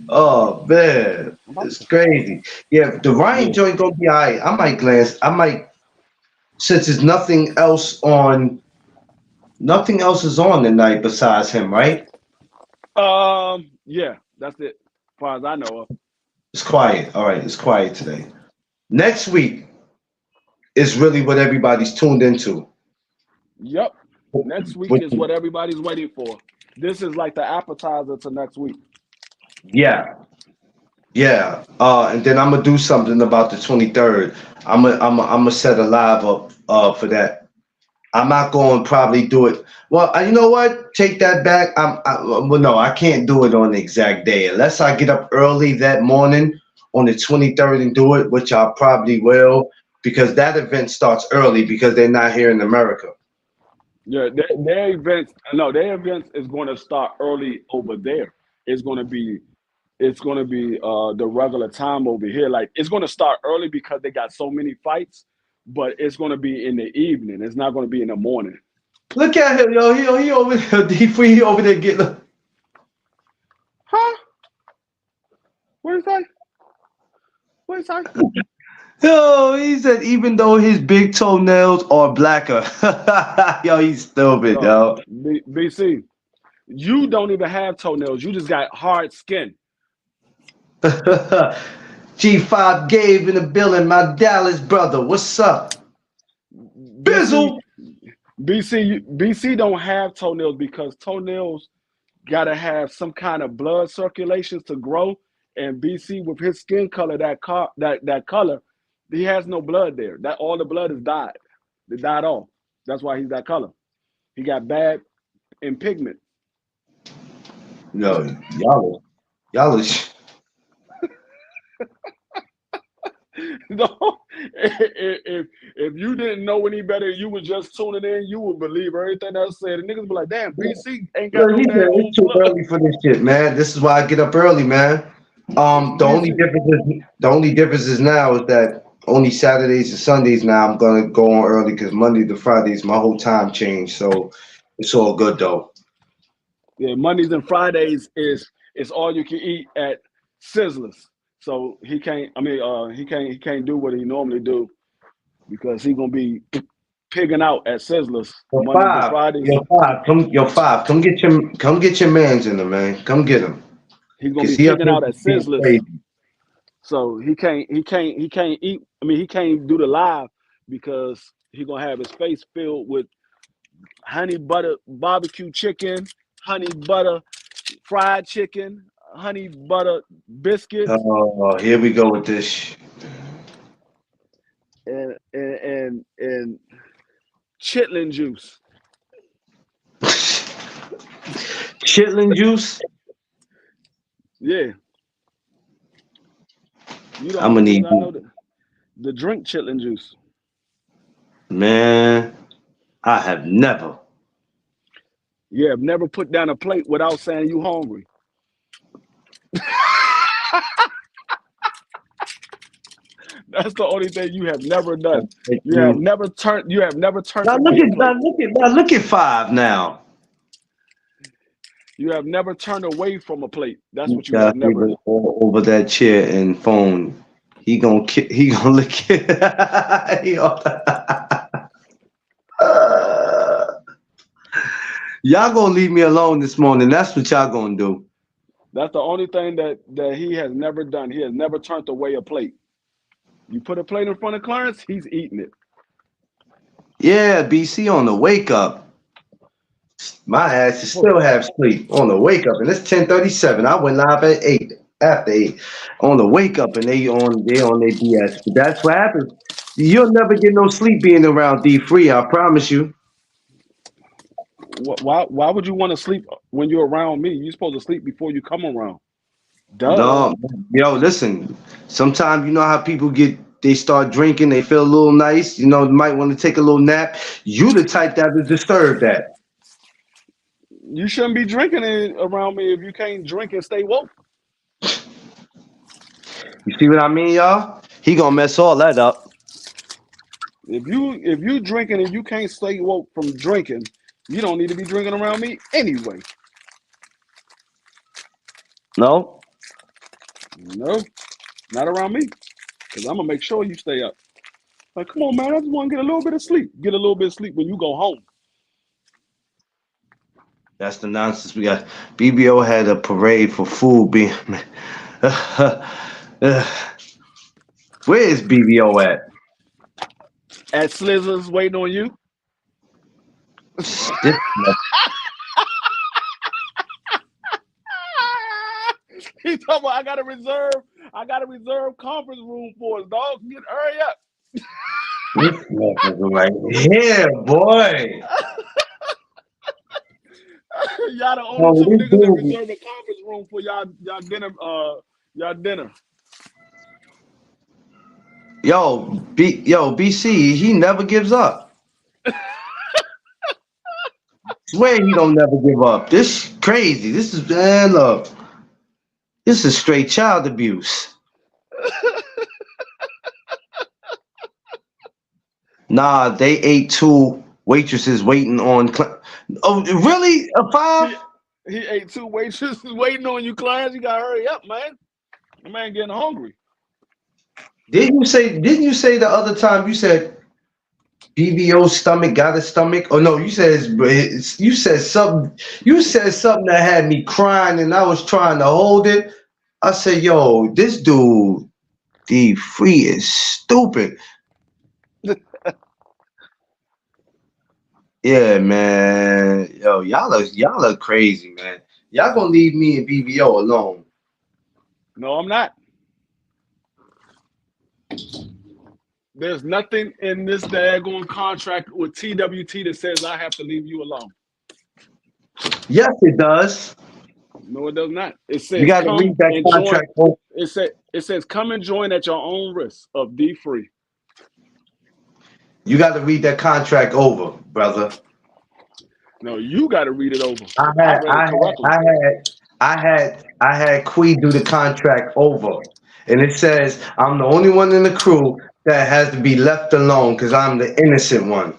S1: Oh man,
S2: I'm about
S1: it's
S2: to,
S1: crazy. Yeah, the Ryan
S2: yeah.
S1: joint gonna be alright. I might glance. I might since there's nothing else on Nothing else is on tonight besides him, right?
S2: Yeah, that's it. As far as I know of.
S1: It's quiet. All right, it's quiet today. Next week is really what everybody's tuned into.
S2: Yep. Next week
S1: Which,
S2: is what everybody's waiting for. This is like the appetizer to next week.
S1: yeah, yeah. And then I'm gonna do something about the 23rd. I'm gonna set a live up for that. I'm not going to probably do it. Well, you know what? Take that back. Well, no, I can't do it on the exact day unless I get up early that morning on the 23rd and do it, which I probably will, because that event starts early because they're not here in America.
S2: Yeah, their events. No, their events is going to start early over there. It's going to be the regular time over here. Like it's going to start early because they got so many fights, but it's going to be in the evening. It's not going to be in the morning.
S1: Look at him, yo. He over there, D3, he over there getting.
S2: Huh? What is that? What is that?
S1: Yo, he said even though his big toenails are blacker, yo, he's stupid,
S2: Yo,
S1: yo.
S2: BC, you don't even have toenails. You just got hard skin.
S1: G5 Gabe in the building, my Dallas brother. What's up?
S2: BC,
S1: Bizzle.
S2: BC don't have toenails because toenails gotta have some kind of blood circulation to grow. And BC with his skin color, that color, he has no blood there. That all the blood is died. It died off. That's why he's that color. He got bad in pigment.
S1: Yo, y'all is
S2: No, if you didn't know any better, you was just tuning in, you would believe everything I said. The niggas be like, damn, BC ain't got
S1: Yo,
S2: no
S1: he said
S2: daggone
S1: it's too
S2: blood.
S1: early for this shit, man. This is why I get up early, man.
S2: BC,
S1: The only difference is now is that only Saturdays and Sundays now I'm gonna go on early because Monday to Fridays my whole time changed, so it's all good though.
S2: yeah, Mondays and Fridays is all you can eat at Sizzlers. So he can't. I mean, he can't do what he normally do because he gonna be pigging out at Sizzlers
S1: Yo,
S2: Mondays and
S1: five,
S2: Fridays.
S1: come get your man's in there, man. Come get him.
S2: He's gonna
S1: Cause
S2: be
S1: he up
S2: pigging
S1: here
S2: out at
S1: being
S2: Sizzlers.
S1: crazy.
S2: So he can't eat. I mean, he can't do the live because he gonna have his face filled with honey butter barbecue chicken, honey butter fried chicken, honey butter biscuits,
S1: Oh, here we go with this.
S2: and chitlin juice.
S1: Chitlin juice.
S2: Yeah, you the
S1: I'm
S2: only
S1: gonna need
S2: niggas I know that the drink chitlin juice.
S1: man. I have never.
S2: You have never put down a plate without saying you hungry. That's the only thing you have never done. You have
S1: You.
S2: never turned. You have never turned
S1: Now
S2: away a plate.
S1: look at five now.
S2: You have never turned away from a plate. That's
S1: You
S2: what you have
S1: got
S2: never.
S1: people all over that chair and phone. He gonna look at y'all gonna leave me alone this morning. That's what y'all gonna do.
S2: That's the only thing that he has never done. He has never turned away a plate. You put a plate in front of Clarence, he's eating it.
S1: Yeah, BC on the wake up. My ass is still half sleep on the wake up, and it's 10:37. I went live at 8 after 8 on the wake up, and they on their BS. But that's what happens. You'll never get no sleep being around D3. I promise you.
S2: Why would you want to sleep when you're around me? You're supposed to sleep before you come around. Duh.
S1: No, yo, listen. Sometimes you know how people they start drinking, they feel a little nice, might want to take a little nap. You the type that would disturb that.
S2: You shouldn't be drinking around me if you can't drink and stay woke.
S1: You see what I mean, y'all? He gonna mess all that up.
S2: If you drinking and you can't stay woke from drinking, you don't need to be drinking around me anyway.
S1: No?
S2: No, not around me. Because I'm gonna make sure you stay up. Like, come on, man, I just want to get a little bit of sleep. Get a little bit of sleep when you go home.
S1: That's the nonsense we got. BBO had a parade for food being. Where is BBO at?
S2: At Slizzers waiting on you.
S1: This,
S2: He's talking about I got a reserve conference room for us, dog. Get hurry up.
S1: this motherfucker right here, boy.
S2: Y'all the only
S1: Oh,
S2: two
S1: this
S2: niggas that
S1: dude.
S2: reserve a conference room for y'all dinner.
S1: Yo, BC, he never gives up. Swear he don't never give up. This crazy. This is man, look. This is straight child abuse. Nah, they ate 2 waitresses waiting on. Oh, really? A 5?
S2: He ate 2 waitresses waiting on you, clients. You gotta hurry up, man. The man getting hungry.
S1: Didn't you say the other time you said BBO's stomach got a stomach? Oh no, you said something that had me crying and I was trying to hold it. I said, yo, this dude, D3 is stupid. Yeah, man. Yo, y'all are crazy, man. Y'all gonna leave me and BBO alone.
S2: No, I'm not. There's nothing in this daggone contract with TWT that says I have to leave you alone.
S1: Yes, it does.
S2: No, it does not. It says
S1: You gotta
S2: come
S1: read that
S2: and
S1: contract.
S2: join. It says come and join at your own risk of D3.
S1: You gotta read that contract over, brother.
S2: No, you got to read it over.
S1: I
S2: I
S1: had
S2: read
S1: I
S2: it correctly.
S1: I had Quee do the contract over, and it says I'm the only one in the crew that has to be left alone because I'm the innocent one.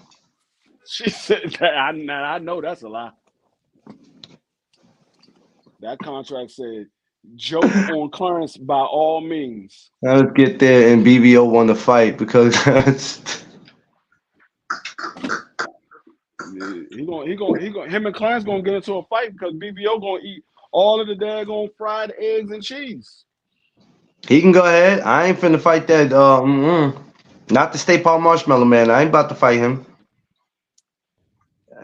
S2: She said that. I know that's a lie. That contract said joke on Clarence by all means.
S1: Now let's get there, and BBO won the fight because
S2: Him and Clarence gonna get into a fight because BBO gonna eat all of the daggone fried eggs and cheese.
S1: he can go ahead. I ain't finna fight that. Not the State Park Marshmallow Man. I ain't about to fight him.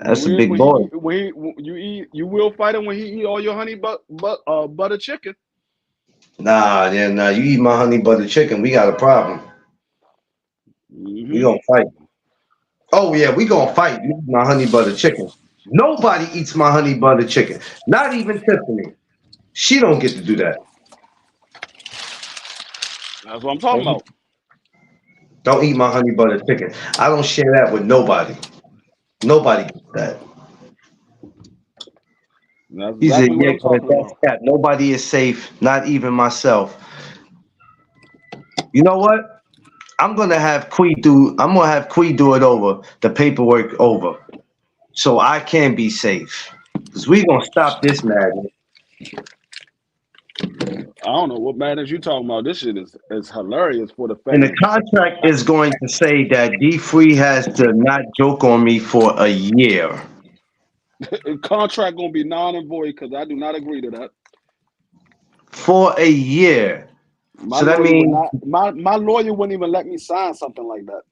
S1: That's a big boy.
S2: You will fight him when he eat all your butter chicken.
S1: Nah, you eat my honey butter chicken, we got a problem.
S2: Mm-hmm.
S1: We gonna fight. Oh yeah, we gonna fight. You eat my honey butter chicken. Nobody eats my honey butter chicken. Not even Tiffany. She don't get to do that.
S2: That's what I'm talking about.
S1: Don't eat my honey butter chicken. I don't share that with nobody. Nobody gets that.
S2: That's
S1: He said,
S2: exactly what
S1: yeah,
S2: I'm talking
S1: that's
S2: about.
S1: that. Nobody is safe, not even myself. You know what? I'm gonna have Quee do it over, the paperwork over. So I can be safe. Because we gonna stop this madness.
S2: I don't know what madness you talking about. This shit is hilarious for the
S1: And the
S2: fans.
S1: contract is going to say that D3 has to not joke on me for a year.
S2: Contract gonna be non and void because I do not agree to that.
S1: For a year.
S2: My
S1: So that
S2: lawyer
S1: means
S2: my lawyer wouldn't even let me sign something like that.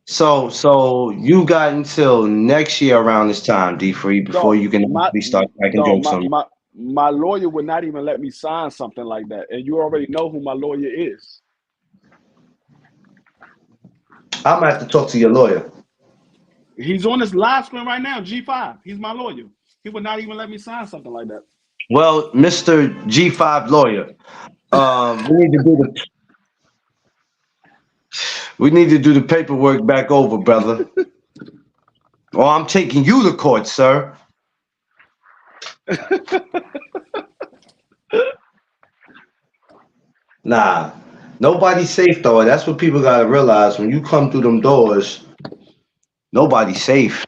S1: so you got until next year around this time, D3, before you can actually start cracking jokes on me.
S2: My lawyer would not even let me sign something like that. And you already know who my lawyer is.
S1: I'm gonna have to talk to your lawyer.
S2: He's on this live screen right now, G5. He's my lawyer. He would not even let me sign something like that.
S1: Well, Mr. G5 lawyer, we need to do the paperwork back over, brother. Or I'm taking you to court, sir. Nah, nobody's safe though. That's what people gotta realize. When you come through them doors, nobody's safe.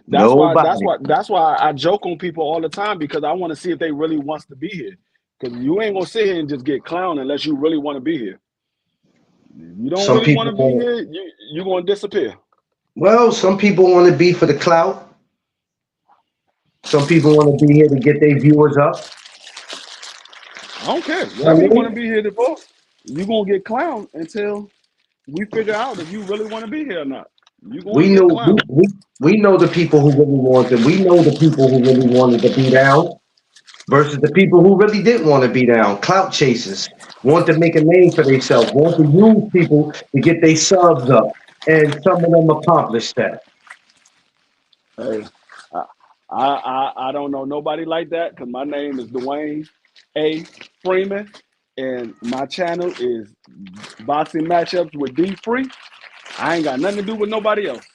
S2: That's why I joke on people all the time because I want to see if they really wants to be here. Because you ain't gonna sit here and just get clowned unless you really want to be here. If you don't really want to be here, you're gonna disappear.
S1: Well, some people want to be for the clout. Some people want to be here to get their viewers up.
S2: I don't care.
S1: I
S2: Whatever you want to
S1: mean,
S2: be here for, you gonna get clowned until we figure out if you really want to be here or not. You going
S1: we
S2: to get
S1: know
S2: clowned.
S1: we know the people who really wanted. We know the people who really wanted to be down versus the people who really didn't want to be down. Clout chasers want to make a name for themselves. Want to use people to get their subs up, and some of them accomplished that.
S2: Hey, I don't know nobody like that because my name is Dwayne A. Freeman, and my channel is boxing matchups with D Free. I ain't got nothing to do with nobody else,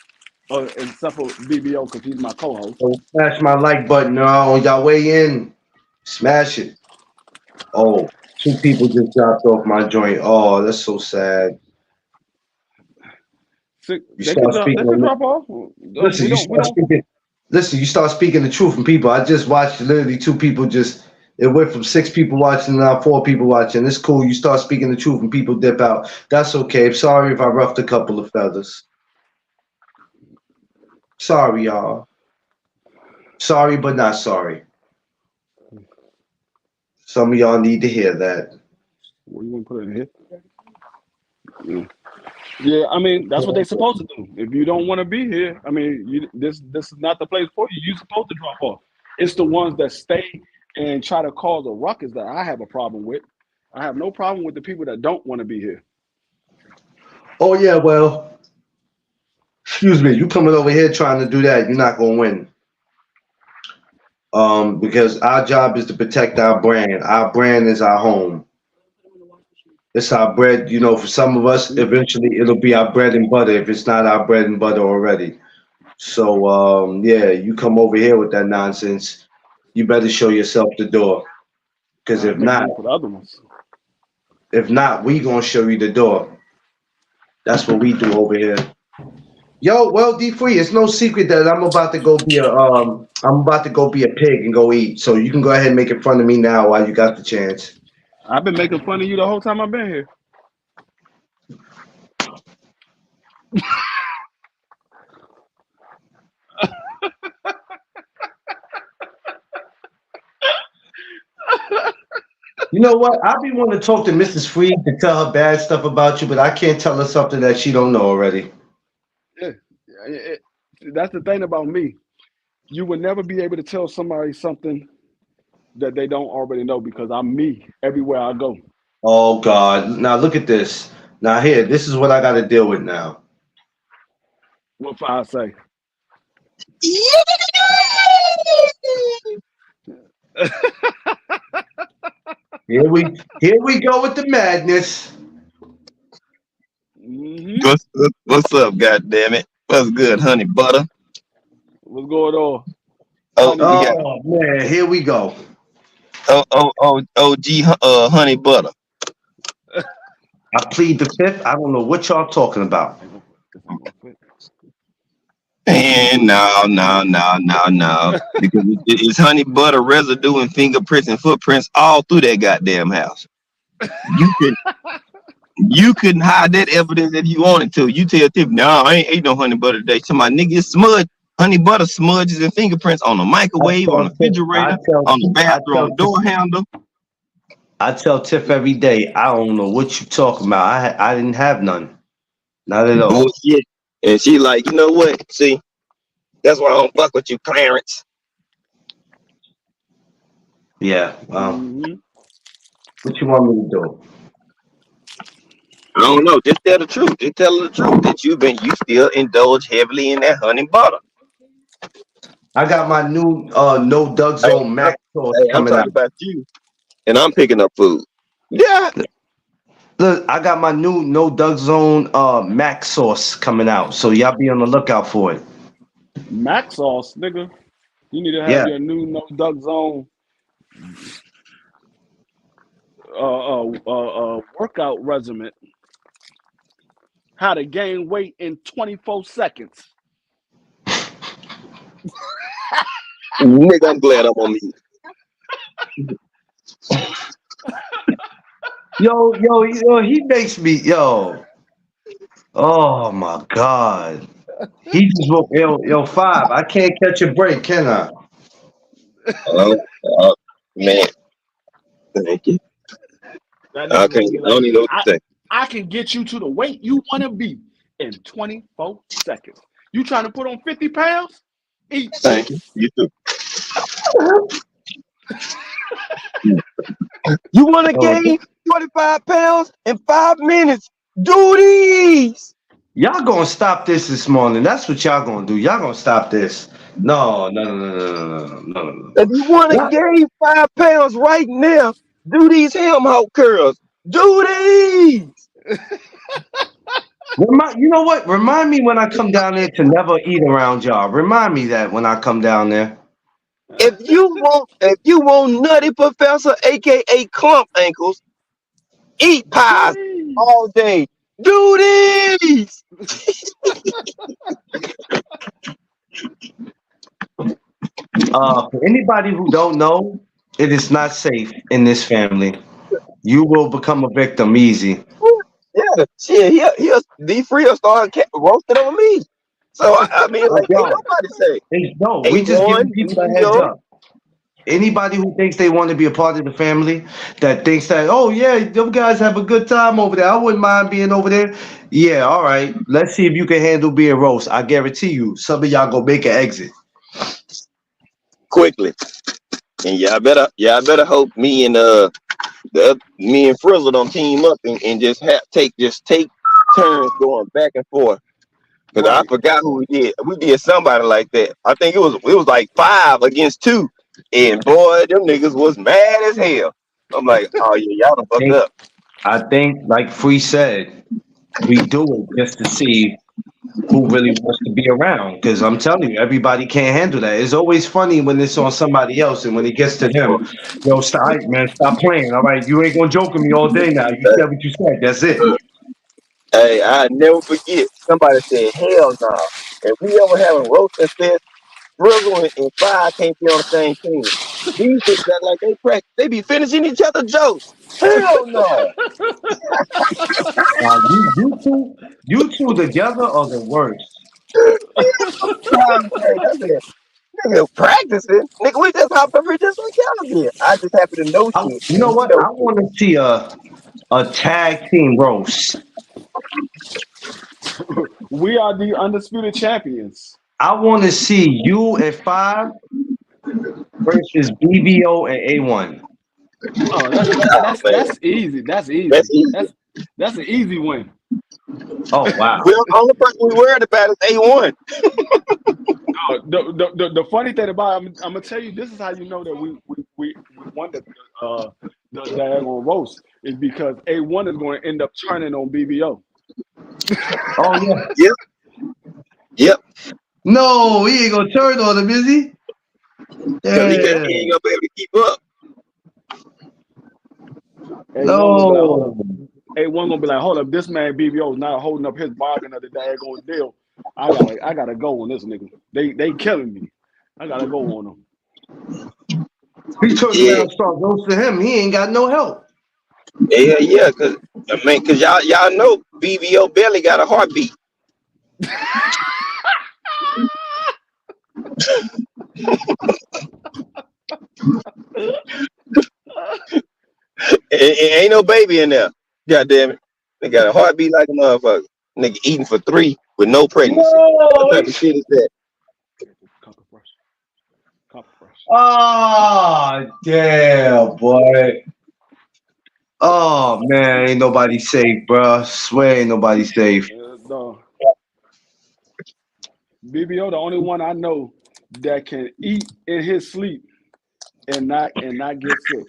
S2: except for BBO because he's my co-host.
S1: So smash my like button on y'all way in. Smash it. Oh, two people just dropped off my joint. Oh, that's so sad. You
S2: They could
S1: start
S2: drop. They
S1: speaking.
S2: could drop off.
S1: Listen,
S2: We
S1: you
S2: don't. We
S1: start
S2: don't.
S1: speaking. Listen, you start speaking the truth from people. I just watched literally two people just. It went from 6 people watching to now 4 people watching. It's cool. You start speaking the truth and people dip out. That's okay. I'm sorry if I roughed a couple of feathers. Sorry, y'all. Sorry, but not sorry. Some of y'all need to hear that.
S2: What you want to put in here? Yeah. Yeah, I mean that's what they're supposed to do. If you don't want to be here, I mean, this is not the place for you. You're supposed to drop off. It's the ones that stay and try to cause a ruckus that I have a problem with. I have no problem with the people that don't want to be here.
S1: Oh yeah, well, excuse me. You coming over here trying to do that? You're not gonna win. Because our job is to protect our brand. Our brand is our home. It's our bread. You know, for some of us,
S2: See?
S1: eventually it'll be our bread and butter if it's not our bread and butter already. So, yeah, you come over here with that nonsense, you better show yourself the door. Because
S2: I ain't make room for the other ones.
S1: if not, we gonna show you the door. That's what we do over here. Yo, well, D Free, it's no secret that I'm about to go be a pig and go eat. So you can go ahead and make it fun of me now while you got the chance.
S2: I've been making fun of you the whole time I've been here.
S1: You know what? I be wanting to talk to Mrs. Freed to tell her bad stuff about you, but I can't tell her something that she don't know already.
S2: Yeah, that's the thing about me. You would never be able to tell somebody something that they don't already know because I'm me everywhere I go.
S1: Oh God! Now look at this. Now here, this is what I got to deal with now.
S2: What if I say?
S1: Here we go with the madness.
S2: Mm-hmm.
S5: What's up, goddamn it? What's good, honey butter?
S2: What's going on?
S5: Oh,
S2: Honey
S5: we got
S2: butter.
S1: Oh man, here we go.
S5: OG honey butter.
S1: I plead the fifth. I don't know what y'all talking about.
S2: This ain't gonna fit.
S5: And no. Because it's honey butter residue and fingerprints and footprints all through that goddamn house. You couldn't hide that evidence if you wanted to. You tell Tiff, no, I ain't ate no honey butter today. So my nigga is smudged. Honey butter smudges and fingerprints on the microwave, on the refrigerator, on the bathroom door handle.
S1: I tell Tiff every day. I don't know what you talking about. I didn't have none. Not at all.
S5: Bullshit. And she like, you know what? See, that's why I don't fuck with you, Clarence.
S1: Yeah.
S2: Mm-hmm.
S1: What you want me to do?
S5: I don't know. Just tell the truth. Just tell her the truth that you still indulge heavily in that honey butter.
S1: I got my new No Doug
S5: Hey,
S1: Zone Mac sauce
S5: I'm
S1: coming out.
S5: talking about you, and I'm picking up food. Yeah.
S1: Look, I got my new No Doug Zone Mac sauce coming out. So y'all be on the lookout for it.
S2: Mac sauce, nigga. You need to have
S1: Yeah.
S2: your new No Duck Zone workout regimen. How to gain weight in 24 seconds.
S5: Nigga, I'm glad I'm on mute.
S1: Yo, he makes me, oh my God. He just woke, yo, 5. I can't catch a break, can I?
S5: Man, thank you.
S2: That
S5: I
S2: nigga gonna
S5: can't.
S2: be
S5: I don't
S2: like,
S5: even know what to say.
S2: I can get you to the weight you want to be in 24 seconds. You trying to put on 50 pounds? Eat
S5: Thank
S2: this.
S5: you. You too. You want to
S1: Oh,
S5: gain 25 pounds in 5 minutes? Do these.
S1: y'all gonna stop this morning. That's what y'all gonna do. Y'all gonna stop this. No.
S5: If you want to
S1: What?
S5: gain 5 pounds right now, do these ham hock curls. Do these.
S1: You know what? Remind me when I come down there to never eat around y'all. Remind me that when I come down there.
S5: If you want nutty professor, aka clump ankles, eat
S2: Do
S5: pies
S2: these.
S5: all day. Do these.
S1: For anybody who don't know, it is not safe in this family. You will become a victim easy.
S5: Yeah, shit, he'll be free or start roasting on me. So I mean, like, ain't
S1: Yo,
S5: nobody say
S1: no, we just giving
S5: A1,
S1: people a heads
S5: BBO.
S1: up. Anybody who thinks they want to be a part of the family, that thinks that, oh yeah, them guys have a good time over there. I wouldn't mind being over there. Yeah, all right. Let's see if you can handle being roast. I guarantee you, some of y'all gonna make an exit.
S5: Quickly. And y'all better hope me and Frizzle don't team up and just take turns going back and forth. Cause I
S2: Right.
S5: forgot who we did. We did somebody like that. I think it was like 5 against 2. And boy, them niggas was mad as hell. I'm like, oh yeah, y'all done fucked
S1: think
S5: up.
S1: I think like Free said, we do it just to see who really wants to be around. Because I'm telling you, everybody can't handle that. It's always funny when it's on somebody else, and when it gets to them, yo, stop, all right, man, stop playing. All right, you ain't gonna joke with me all day now. You said what you said. That's it.
S5: Hey, I never forget. Somebody said, hell no. If we ever have a roasting fest, Frizzle and Five can't be on the same team. These niggas act like they practice. They be finishing each other jokes. Hell no.
S1: You two together are the worst.
S5: I said, nigga, practicing? Nigga, we just hopped over here just like y'all did. I just happen to know shit,
S1: You
S5: and
S1: know
S5: he
S1: what?
S5: knows
S1: I
S5: shit.
S1: want to see a tag team roast.
S2: We are the undisputed champions.
S1: I want to see you and Five versus BBO and A1.
S2: Oh, that's
S5: Oh, man.
S2: that's easy. That's
S5: That's
S2: easy.
S5: easy.
S2: That's an easy win.
S1: Oh wow.
S5: Well, the only person we worried about is A1.
S2: The funny thing about it, I'm gonna tell you, this is how you know that we won the diagonal roast is because A1 is going to end up turning on BBO.
S1: Oh yeah.
S5: Yep. Yep.
S1: No, he ain't gonna turn on him, is he?
S5: Because he
S1: Yeah.
S5: ain't gonna be able to keep up.
S2: A1 gonna be like, hold
S1: No.
S2: up. A1 gonna be like, hold up, this man BBO is not holding up his bargain of the daggone deal. I gotta go on this nigga. They killing me. I gotta go on them.
S1: He turned around
S5: Yeah.
S1: and started roasting him. He ain't got no help.
S5: Yeah. Cause y'all know BBO barely got a heartbeat. Ain't no baby in there. God damn it. They got a heartbeat like a motherfucker. Nigga eating for 3 with no pregnancy. What
S1: No.
S5: type of shit is that?
S2: Copper fresh. Copper fresh.
S1: Oh damn, boy. Oh man, ain't nobody safe, bro. Swear ain't nobody safe.
S2: No. BBO, the only one I know that can eat in his sleep and not get sick.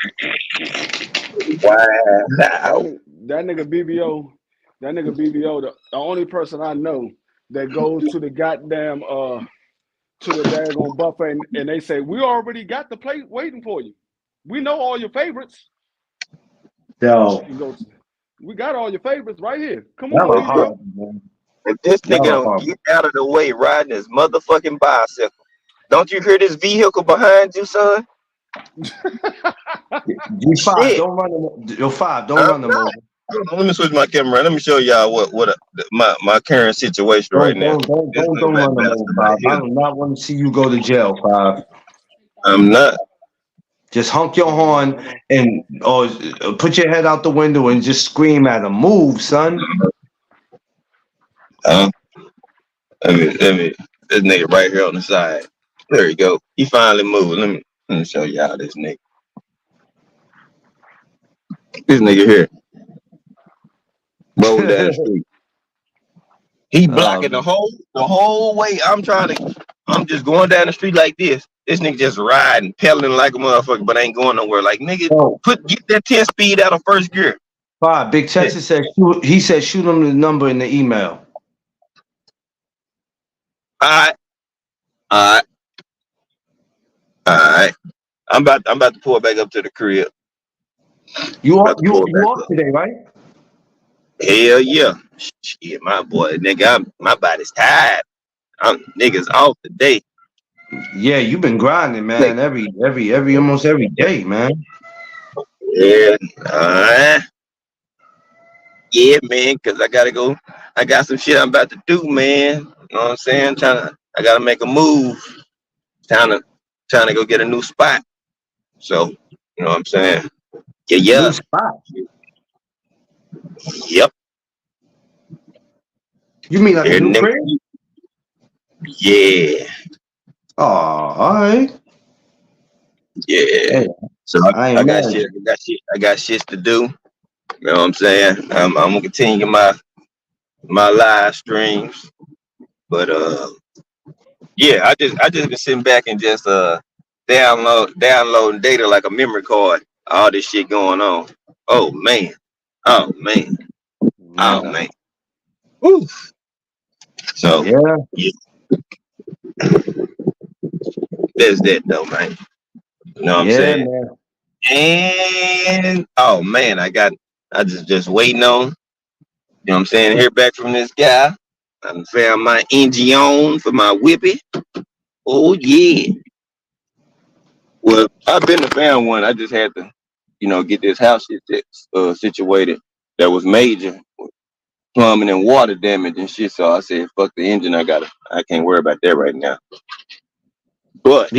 S2: That
S5: Wow.
S2: nigga, that nigga BBO, the only person I know that goes to the goddamn to the daggone buffet and they say, we already got the plate waiting for you. We know all your favorites.
S1: Yo,
S2: He goes, we got all your favorites right here. Come
S1: y'all
S2: on,
S1: are
S2: BBO.
S1: horrible, man.
S5: If this nigga
S1: Y'all are
S5: don't
S1: horrible.
S5: get out of the way riding his motherfucking bicycle. Don't you hear this vehicle behind you, son?
S1: G5,
S5: Shit.
S1: don't run them. Yo, 5, don't
S5: I'm
S1: run them
S5: not.
S1: over.
S5: Hold on, let me switch my camera. Let me show y'all my current situation right
S1: Don't
S5: now.
S1: don't don't
S5: This
S1: don't
S5: little
S1: don't
S5: black
S1: run them over,
S5: bastard right
S1: 5. I
S5: here.
S1: do not want to see you go to jail, 5.
S5: I'm not.
S1: Just honk your horn and or put your head out the window and just scream at him. Move, son.
S5: Let me. This nigga right here on the side. There you go. He finally moved. Let me show y'all this nigga. This nigga here, rolling down the street. He blocking the whole way. I'm just going down the street like this. This nigga just riding, pedaling like a motherfucker, but ain't going nowhere. Like nigga, get that 10 speed out of first gear.
S1: Big Texas said shoot him the number in the email.
S5: All right. I'm about to pull back up to the crib.
S1: You off today, right?
S5: Hell yeah. Shit, my boy, nigga, my body's tired. I'm niggas off today.
S1: Yeah, you've been grinding, man. Almost every day, man.
S5: Yeah, yeah, man. Cause I gotta go. I got some shit I'm about to do, man. You know what I'm saying? I gotta make a move. Trying to go get a new spot. So, you know what I'm saying? Yeah.
S1: New spot.
S5: Yep.
S1: You mean like a new crib?
S5: Yeah.
S1: Oh, all right.
S5: Yeah.
S1: Hey,
S5: So I got shit to do. You know what I'm saying? I'm gonna continue my live streams. But yeah, I just been sitting back and just downloading data like a memory card. All this shit going on. Oh man. Oof. So yeah. There's that though, man. You know what I'm saying? Man. And oh man, I just waiting on, you know what I'm saying, hear back from this guy. I found my engine on for my whippy. Oh yeah. Well, I've been to found one. I just had to, get this house situated that was major plumbing and water damage and shit. So I said, fuck the engine. I can't worry about that right now. But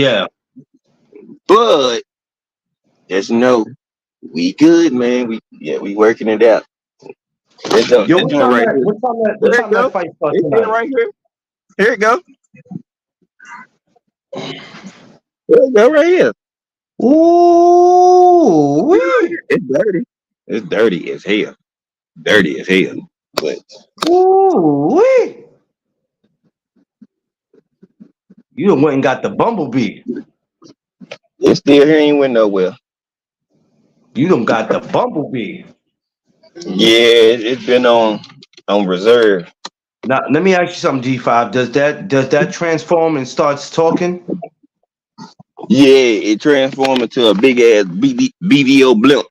S5: just know we good, man. We working it out. What time that fight starts tonight? Right here. Here it go. There you go, right here. Ooh, it's dirty. It's dirty as hell. Dirty as hell. But
S1: ooh, you done went and got the bumblebee.
S5: It's still here, ain't went nowhere.
S1: You done got the bumblebee.
S5: Yeah, it's been on reserve.
S1: Now let me ask you something, G5. Does that transform and starts talking?
S5: Yeah, it transformed into a big ass BVO blimp.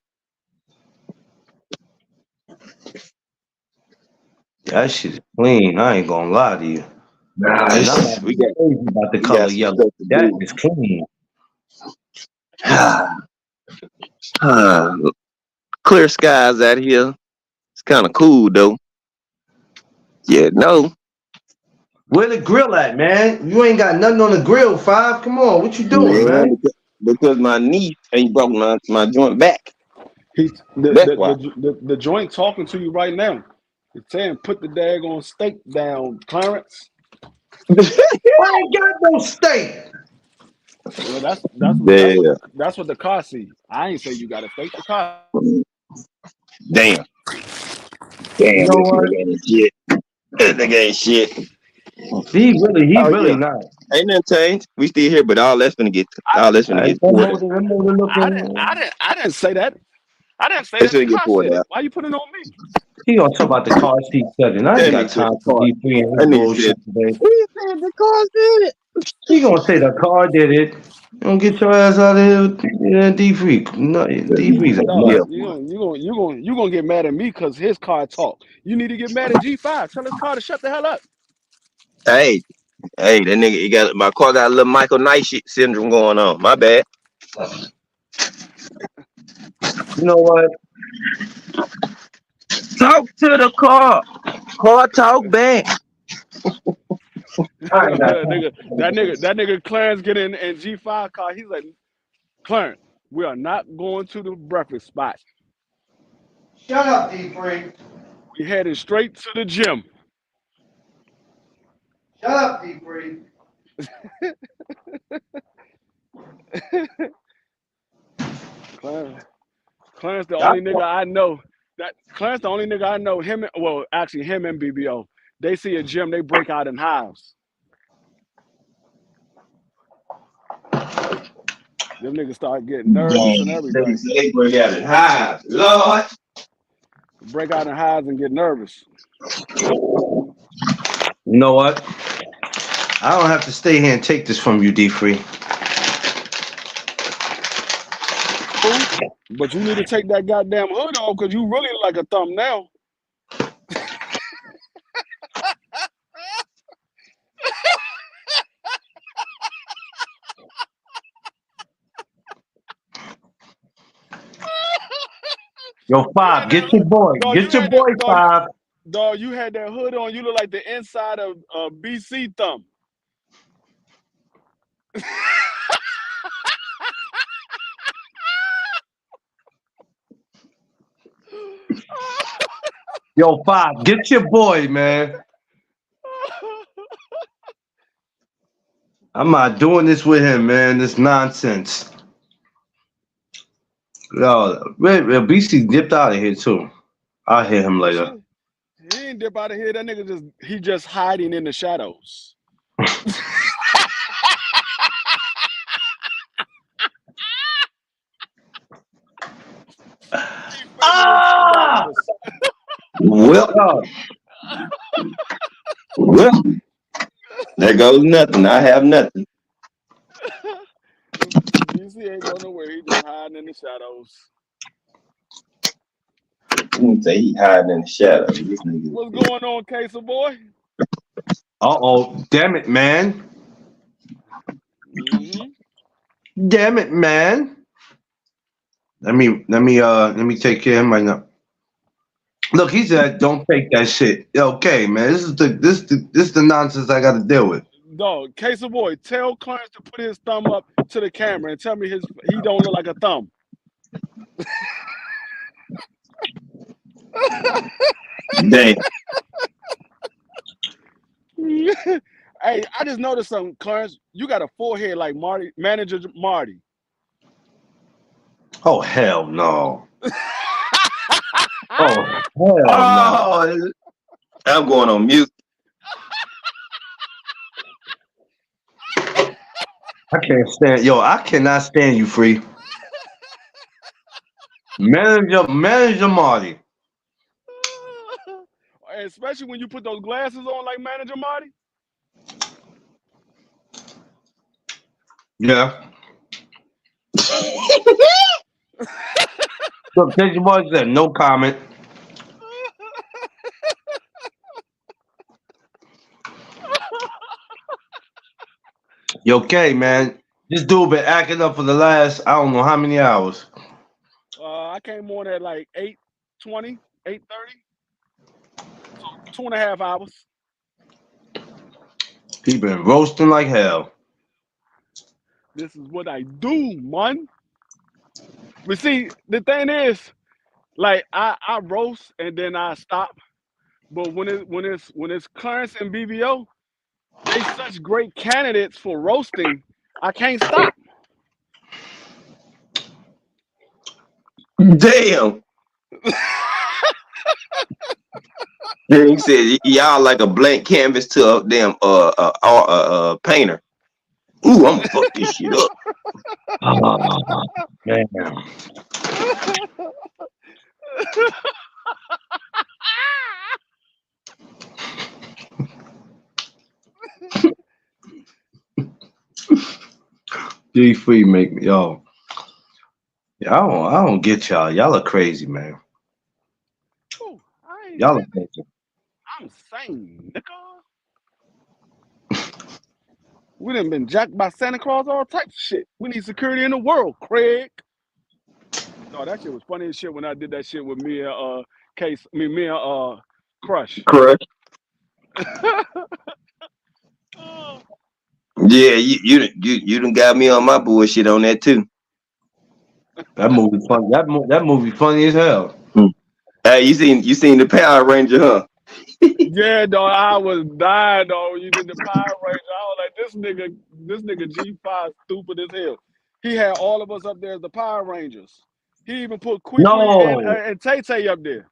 S1: That shit is clean. I ain't gonna lie to you.
S5: Nice.
S1: We got crazy about the color yellow. That is clean.
S5: Clear skies out here. It's kind of cool though. Yeah, no.
S1: Where the grill at, man? You ain't got nothing on the grill, 5. Come on, what you doing, man?
S5: Because my niece ain't broke my joint back.
S2: The joint talking to you right now. It's saying put the daggone steak down, Clarence.
S1: I ain't got no steak.
S2: Well, that's what the car see. I ain't say you got to steak the car.
S5: Damn.
S1: You know what?
S5: Shit. That nigga ain't shit.
S1: He really not.
S5: Ain't nothing changed. We still here, but all that's gonna get.
S2: I didn't say that. I didn't say that. The car said it. Why you putting it on me?
S1: He gonna talk about the car seat setting. I ain't got time for D3 and his bullshit today.
S5: He said the car did it.
S1: He gonna say the car did it. You don't get your ass out of here, D3. No, D3's a nut.
S2: You gonna get mad at me because his car talk. You need to get mad at G5. Tell his car to shut the hell up.
S5: Hey, that nigga, my car got a little Michael Knight shit syndrome going on. My bad.
S1: You know what?
S5: Talk to the car. Car talk back.
S2: that nigga Clarence get in G5 car. He's like, Clarence, we are not going to the breakfast spot.
S1: Shut up, D3.
S2: We headed straight to the gym.
S1: Shut up, D3.
S2: Clarence the only nigga I know. Clarence the only nigga I know. Him and BBO. They see a gym, they break out in hives. Them niggas start getting nervous and everything.
S5: They break out in hives. Lord.
S2: Break out in hives and get nervous.
S1: You know what? I don't have to stay here and take this from you, D3.
S2: But you need to take that goddamn hood off because you really like a thumbnail.
S1: Yo, Five, get your boy. Get your boy, Five.
S2: Dog, you had that hood on. You look like the inside of BC thumb.
S1: Yo, Five, get your boy, man. I'm not doing this with him, man. This nonsense. Yo, BC dipped out of here too. I'll hit him later.
S2: He ain't dip out of here. That nigga just hiding in the shadows.
S5: Well, there goes nothing. I have nothing.
S2: BC ain't going nowhere. He just hiding in the shadows.
S5: Say he hiding in the shadows.
S2: What's going on, Queso boy?
S1: Damn it, man.
S2: Mm-hmm.
S1: Damn it, man. Let me take care of him right now. Look, he said, "Don't take that shit." Okay, man. This is the nonsense I got to deal with.
S2: Dog, Queso boy, tell Clarence to put his thumb up to the camera and tell me he don't look like a thumb.
S5: Dang.
S2: Hey, I just noticed something, Clarence. You got a forehead like Manager Marty.
S1: Oh, hell no. Oh, hell no.
S5: I'm going on mute.
S1: I cannot stand you, Free. Manager Marty.
S2: Especially when you put those glasses on like Manager Marty.
S1: Yeah. Look, take your boy said no comment. You okay, man? This dude been acting up for the last I don't know how many hours.
S2: I came on at like 8:20, 8:30. So 2.5 hours.
S1: He been roasting like hell.
S2: This is what I do, man. But see, the thing is, like I roast and then I stop. But when it's Clarence and BBO, they such great candidates for roasting. I can't stop.
S5: Damn. He said y'all like a blank canvas to a damn painter. Ooh, I'm gonna fuck this shit up.
S1: Man. G3 make me yo. Yeah, I don't get y'all. Y'all are crazy, man.
S2: Ooh,
S1: Y'all are crazy.
S2: I'm sane, nigga. We done been jacked by Santa Claus, all types of shit. We need security in the world, Craig. No, that shit was funny as shit when I did that shit with me and Crush.
S5: Correct. Yeah, you done got me on my bullshit on that too.
S1: That movie funny. That movie funny as hell.
S5: Hey, you seen the Power Ranger, huh?
S2: Yeah, dog, I was dying, dog. When you did the Power Ranger, I was like, this nigga G5 stupid as hell. He had all of us up there as the Power Rangers. He even put Kwee
S1: No.
S2: and Tay Tay up there.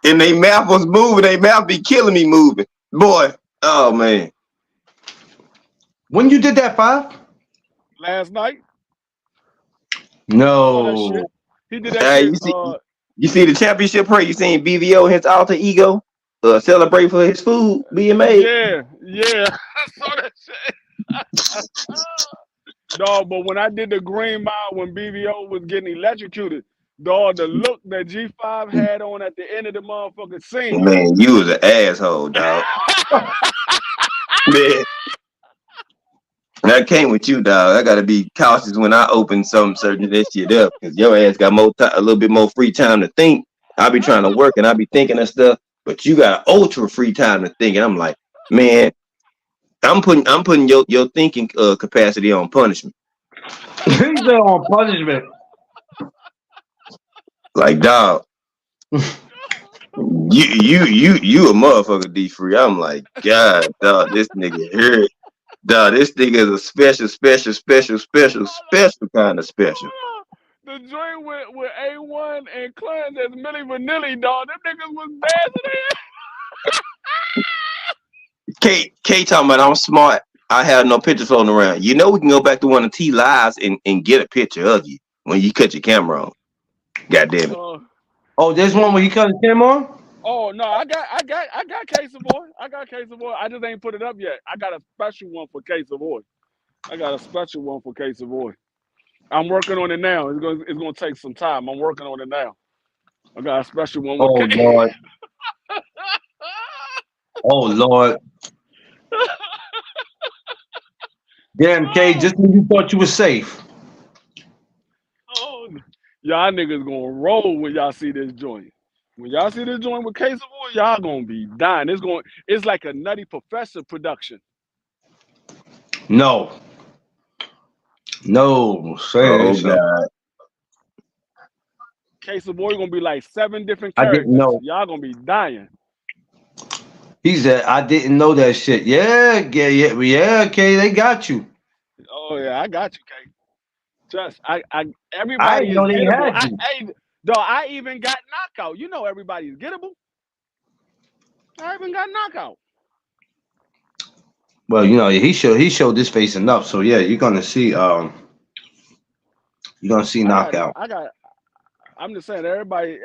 S5: And they mouth was moving. They mouth be killing me moving, boy. Oh man.
S1: When you did that, 5?
S2: Last night, you saw that
S1: No.
S2: shit. He did that
S5: Hey,
S2: shit.
S5: you see the championship parade? You seen BVO his alter ego celebrate for his food being made?
S2: Yeah. I saw that shit. Dog, but when I did the Green Mile when BVO was getting electrocuted, dog, the look that G5 had on at the end of the motherfucking scene.
S5: Man, you was an asshole, dog. Man, I came with you, dog. I gotta be cautious when I open some certain of that shit up because your ass got a little bit more free time to think. I be trying to work and I be thinking of stuff, but you got ultra free time to think. And I'm like, man, I'm putting your thinking capacity on punishment.
S1: He's there on punishment.
S5: Like, dog, you a motherfucker, D free. I'm like, God, dog, this nigga here. Dog, this nigga is a special kind of special.
S2: The joint with A1 and Clarence as Milli Vanilli, dog. Them niggas was dancing
S5: K talking about I'm smart. I have no pictures floating around. You know we can go back to one of T lives and get a picture of you when you cut your camera on. God damn it.
S1: Oh, there's one where he cut his camera on?
S2: Oh no, I got Case of Boy. I got Case of Boy. I just ain't put it up yet. I got a special one for Case of Boy. I'm working on it now. It's gonna take some time. I'm working on it now. I got a special one with
S1: Oh
S2: Case.
S1: Lord. Oh Lord. Damn, K, just when you thought you were safe.
S2: Oh, y'all niggas gonna roll when y'all see this joint. When y'all see this joint with Case of Boy, y'all gonna be dying. It's like a Nutty Professor production.
S1: No. Say so.
S5: God.
S2: Case of Boy gonna be like 7 different
S1: I
S2: characters.
S1: didn't know.
S2: Y'all gonna be dying.
S1: He said, I didn't know that shit. Yeah, K, they got you.
S2: Oh yeah, I got you, K. Trust.
S1: I
S2: Everybody
S1: didn't
S2: is
S1: know they
S2: gettable.
S1: had you.
S2: I even got knockout. You know everybody's gettable. I even got knockout.
S1: Well, you know, he showed this face enough. So yeah, you're gonna see knockout.
S2: I'm just saying everybody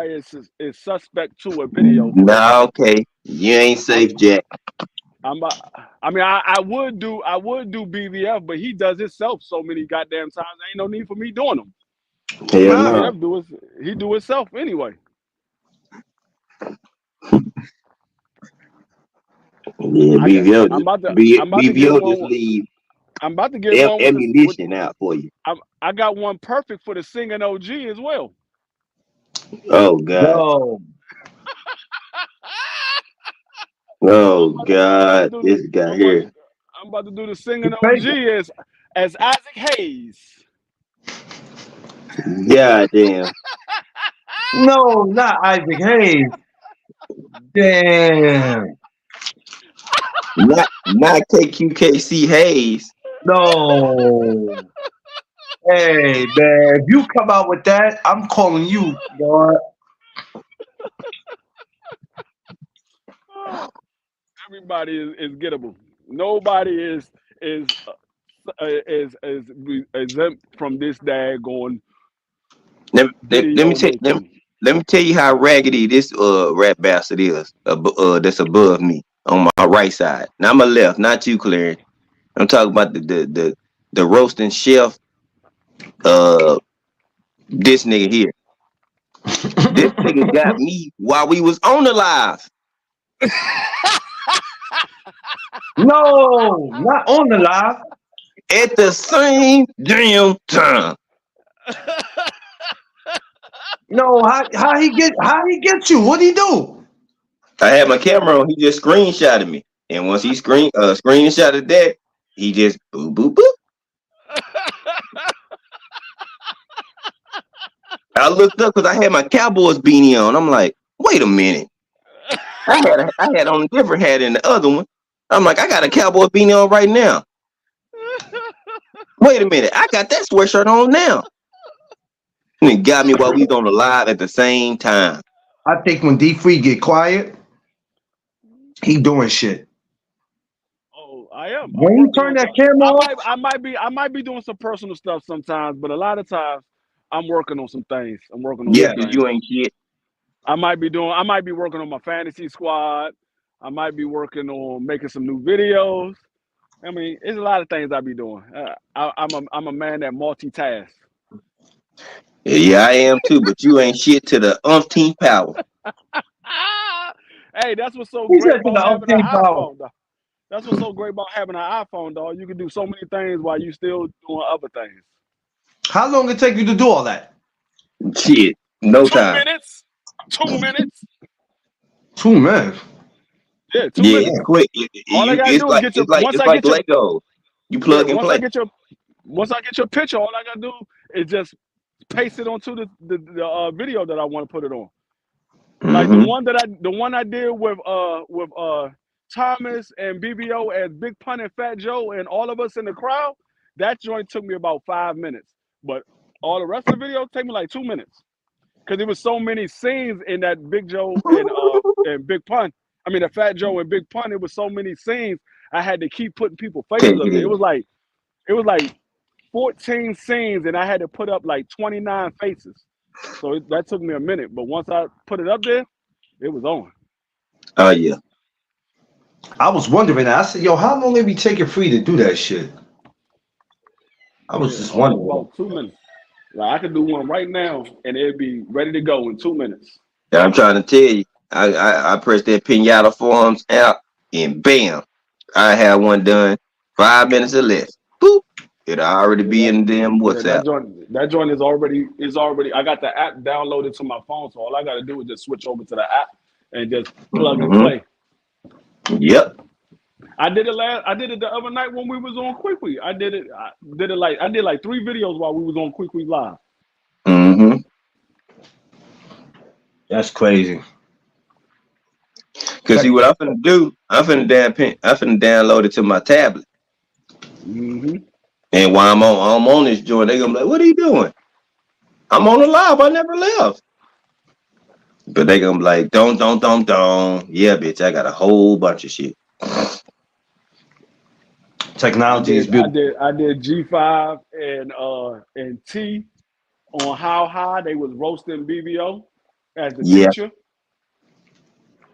S2: is suspect to a video for this
S5: Nah,
S2: shit.
S5: okay. You ain't safe, Jack.
S2: I would do BVF, but he does himself so many goddamn times. Ain't no need for me doing them.
S5: Hell no.
S2: BVF he do himself anyway.
S5: Yeah, BVO just leave
S2: I'm about to get one
S5: ammunition out for you.
S2: I got one perfect for the singing OG as well.
S5: Oh God.
S1: No.
S5: Oh God, this guy here.
S2: I'm about to do the singing OG as Isaac Hayes.
S5: God damn.
S1: No, not Isaac Hayes. Damn.
S5: Not KQKC Hayes.
S1: No. Hey man, if you come out with that, I'm calling you, boy.
S2: Everybody is gettable. Nobody is exempt from this daggone
S5: Let
S2: video making.
S5: me tell you how raggedy this rat bastard is. That's above me on my right side. Not my left, not you, Clarence. I'm talking about the roasting chef. This nigga here. This nigga got me while we was on the live.
S1: No, not on the live.
S5: At the same damn time.
S1: No, how he get you? What'd he do?
S5: I had my camera on. He just screenshotted me, and once he screenshotted that, he just boop boop boop. I looked up because I had my Cowboys beanie on. I'm like, wait a minute. I had on a different hat than the other one. I'm like, I got a Cowboy beanie on right now. Wait a minute, I got that sweatshirt on now. And it got me while we was on the live at the same time.
S1: I think when D Free get quiet, he doing shit.
S2: Oh, I am.
S1: When you turn that camera off,
S2: I might be doing some personal stuff sometimes, but a lot of times I'm working on some things.
S5: Yeah, because you ain't shit.
S2: I might be working on my fantasy squad. I might be working on making some new videos. I mean, it's a lot of things I be doing. I'm a man that multitasks.
S5: Yeah, I am too, but you ain't shit to the umpteenth power.
S2: Hey, that's what's so great about having an iPhone, dog. That's what's so great about having an iPhone, dog. You can do so many things while you still doing other things.
S1: how long it take you to do all that?
S5: Shit, no
S2: 2
S5: time.
S2: minutes. 2 minutes.
S1: 2 minutes.
S2: Yeah, 2
S5: Yeah,
S2: minutes.
S5: it's quick.
S2: All I gotta do is get your.
S5: It's like Lego. You plug and play.
S2: Once I get your picture, all I gotta do is just paste it onto the video that I want to put it on. Like the one I did with Thomas and BBO as Big Pun and Fat Joe and all of us in the crowd. That joint took me about 5 minutes, but all the rest of the video take me like 2 minutes because there was so many scenes in that Big Joe and Big Pun. I mean, the Fat Joe and Big Pun. It was so many scenes. I had to keep putting people's faces up there. It was like 14 scenes, and I had to put up like 29 faces. So that took me a minute, but once I put it up there, it was on.
S5: Oh yeah.
S1: I was wondering. I said, "Yo, how long it be taking Free to do that shit?" I was just wondering.
S2: About 2 minutes. Like I could do one right now, and it'd be ready to go in 2 minutes.
S5: Yeah, I'm trying to tell you. I pressed that pinata forums out, and bam, I had one done 5 minutes or less. Boop, it'll already be in the damn WhatsApp.
S2: That joint is already. I got the app downloaded to my phone, so all I got to do is just switch over to the app and just plug and play.
S5: Yep.
S2: I did it the other night when we was on Quick. I did like 3 videos while we was on Quick Live.
S5: Mm-hmm.
S1: That's crazy.
S5: Cause see what I'm finna do, I'm finna download it to my tablet.
S2: Mm-hmm.
S5: And while I'm on this joint, they gonna be like, "What are you doing?" I'm on the live. I never left. But they gonna be like, don't. Yeah, bitch, I got a whole bunch of shit.
S1: Technology is beautiful.
S2: I did G5 and T on How High. They was roasting BBO as the teacher.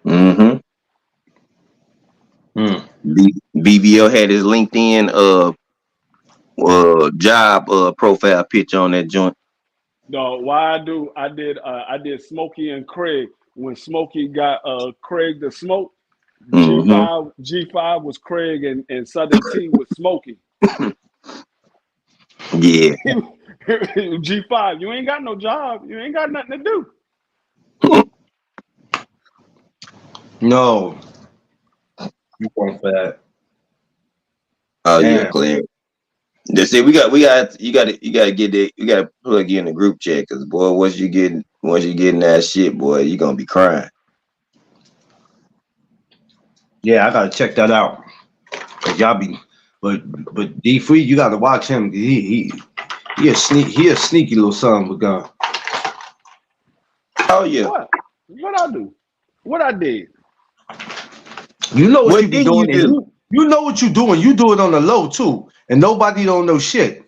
S5: Mm-hmm. BBO had his LinkedIn job profile picture on that joint.
S2: No, why I did Smokey and Craig when Smokey got Craig the Smoke. G5 was Craig and Southern T was Smokey.
S5: Yeah.
S2: G5, you ain't got no job. You ain't got nothing to do.
S1: No. You want that?
S5: Oh yeah, clear. Just say you gotta get that. You gotta plug you in the group chat, cause boy, once you getting that shit, boy, you gonna be crying.
S1: Yeah, I gotta check that out. Cause y'all be, but D Free, you gotta watch him. He a sneaky little son of a gun.
S5: Oh yeah.
S2: What I do? What I did?
S1: You know what you be doing. You know what you doing. You do it on the low too, and nobody don't know shit.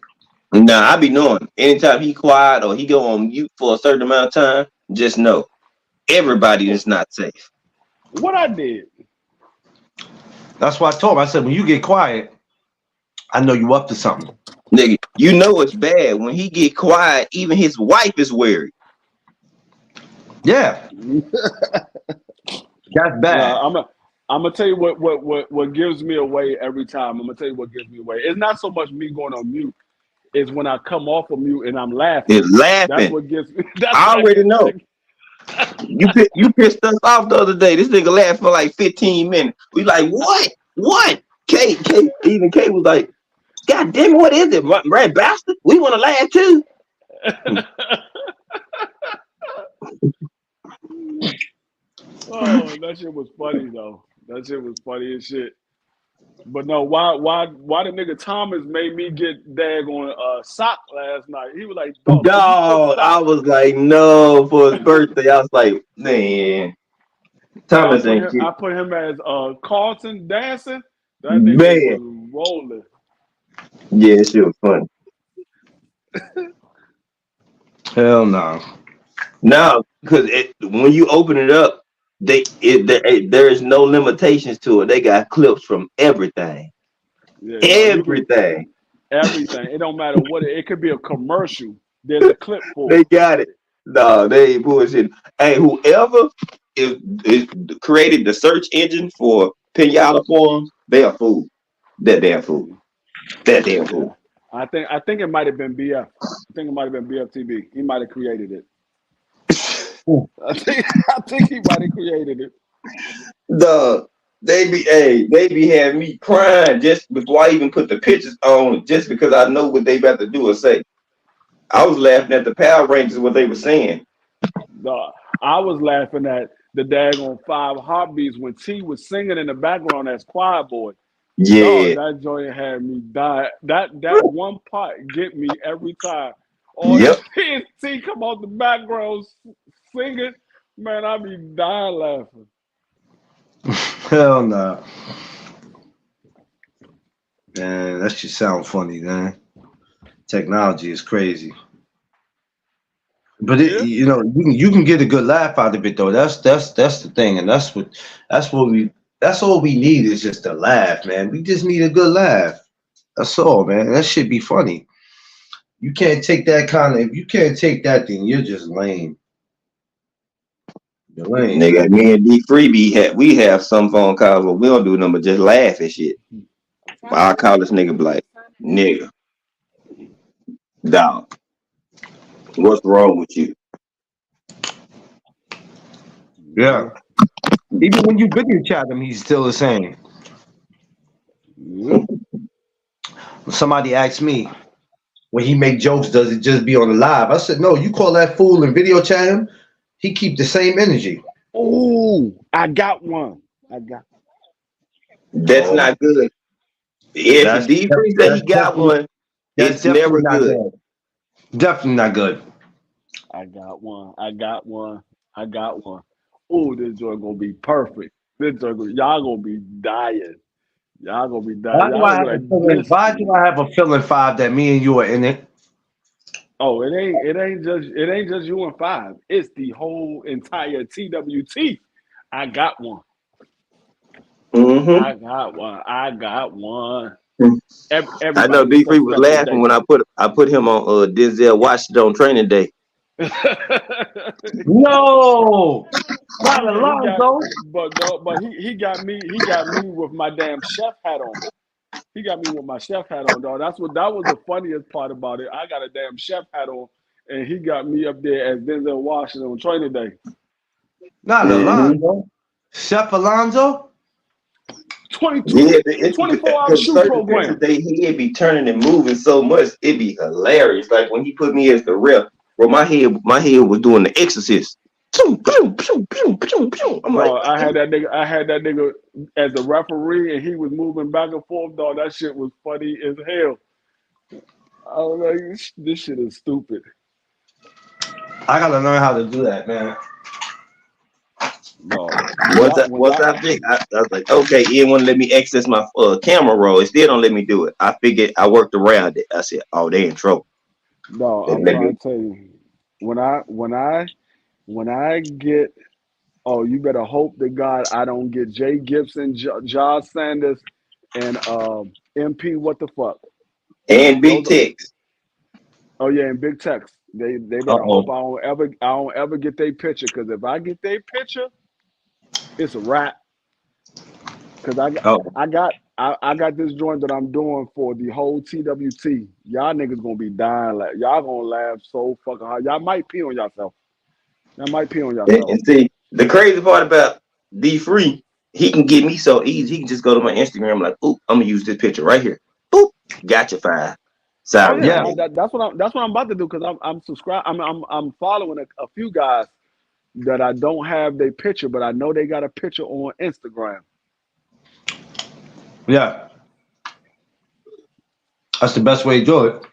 S5: Nah, I be knowing. Anytime he quiet or he go on mute for a certain amount of time, just know everybody is not safe.
S2: What I did.
S1: That's why I told him. I said, when you get quiet, I know you up to something.
S5: Nigga, you know it's bad when he get quiet. Even his wife is worried.
S1: Yeah, that's bad.
S2: I'm gonna tell you what gives me away every time. I'm gonna tell you what gives me away. It's not so much me going on mute. It's when I come off of mute and I'm laughing.
S5: It's laughing.
S2: That's what gives me.
S5: I already know. You pissed us off the other day. This nigga laughed for like 15 minutes. We like, what? Even K was like, God damn it, what is it, rat bastard? We want to laugh too.
S2: Oh, that shit was funny though. That shit was funny as shit. But no, why the nigga Thomas made me get daggone sock last night? He was like, dog, could you put
S5: Dog, I
S2: sock?
S5: was like, no, for his birthday. I was like, man,
S2: Dog,
S5: Thomas ain't shit.
S2: I put him as Carlton dancing. That nigga was
S5: Man,
S2: rolling.
S5: yeah, shit was funny.
S1: Hell no.
S5: Now, because when you open it up, there is no limitations to it. They got clips from everything.
S2: Yeah, no, you can
S5: Everything.
S2: everything. It don't matter what it could be a commercial. There's a clip for
S5: They
S2: it.
S5: got it. No, they ain't bullshit. Hey, whoever is created the search engine for pinata forums, they are fool. That damn fool. That damn
S2: Yeah.
S5: fool.
S2: I think it might have been BF. I think it might have been BFTB. He might have created it. I think he might have created it.
S5: They be having me crying just before I even put the pictures on, just because I know what they about to do or say. I was laughing at the Power Rangers what they were saying.
S2: I was laughing at the daggone 5 Heartbeats when T was singing in the background as Choir Boy.
S5: Yeah.
S2: Dog, that joint had me die. That one part get me every time. All
S5: Yep.
S2: that T come out the background singing, man, I be dying laughing.
S1: Hell no. Man, that should sound funny, man. Technology is crazy. But
S2: Yeah.
S1: you can get a good laugh out of it though. That's the thing, and that's all we need is just a laugh, man. We just need a good laugh. That's all, man. That should be funny. You can't take that if you can't take that, then you're just lame. You're lame,
S5: Nigga,
S1: man.
S5: me and D Freebie we have some phone calls where we don't do nothing but just laugh and shit. I call this nigga like, nigga, dog, what's wrong with you?
S1: Yeah. Even when you video chat him, he's still the same.
S2: Yeah.
S1: Somebody asked me when he make jokes, does it just be on the live? I said, no, you call that fool and video chat him, he keep the same energy.
S2: Oh, I got one.
S5: That's not good. If D Free say he got one,
S1: That's
S5: it's
S1: definitely
S5: never
S1: not
S5: good.
S1: good. Definitely not good.
S2: I got one. Oh, this joint gonna be perfect. Y'all gonna be dying. Y'all gonna be dying. Y'all gonna be like this.
S1: Why do I have a feeling 5 that me and you are in it?
S2: Oh, it ain't just you and 5. It's the whole entire TWT. I got one.
S5: Mm-hmm.
S2: I got one.
S5: I know
S2: Everybody is
S5: D
S2: so
S5: Free was
S2: special
S5: laughing
S2: today.
S5: when I put him on Denzel Washington on Training Day.
S1: No, not Alonzo.
S2: He got me with my damn chef hat on. He got me with my chef hat on, dog. That was the funniest part about it. I got a damn chef hat on, and he got me up there as Denzel Washington on Training Day.
S1: Not
S5: Mm-hmm.
S1: Alonzo. Chef Alonzo?
S2: 24-hour shoe
S5: certain pictures
S2: program.
S5: he'd be turning and moving so much, it'd be hilarious. Like when he put me as the ref, bro, my head was doing the Exorcist. I'm
S2: Dog, I had that nigga as the referee, and he was moving back and forth. Dog, that shit was funny as hell. I was like, this shit is stupid.
S1: I gotta learn how to do that, man.
S2: No.
S5: Once I was like, okay, it didn't want to let me access my camera roll. It still don't let me do it. I figured I worked around it. I said, oh, they in trouble.
S2: No, I'm trying to tell you, when I get, oh, you better hope to God I don't get Jay Gibson, Josh Sanders, and MP. What the fuck?
S5: And Big Tex.
S2: Oh yeah, and Big Tex. They better hope I don't ever get their picture, because if I get their picture, it's a wrap. Because I got this joint that I'm doing for the whole TWT. Y'all niggas gonna be dying. Y'all gonna laugh so fucking hard. Y'all might pee on yourself.
S5: And see, the crazy part about D Free, he can get me so easy. He can just go to my Instagram like, oop, I'm gonna use this picture right here. Boop, gotcha 5.
S2: Oh
S5: Sorry,
S2: yeah,
S1: Yeah.
S5: nigga.
S2: that's what I'm about to do because I'm subscribed. I'm following a few guys that I don't have their picture, but I know they got a picture on Instagram.
S1: Yeah. That's the best way to do it.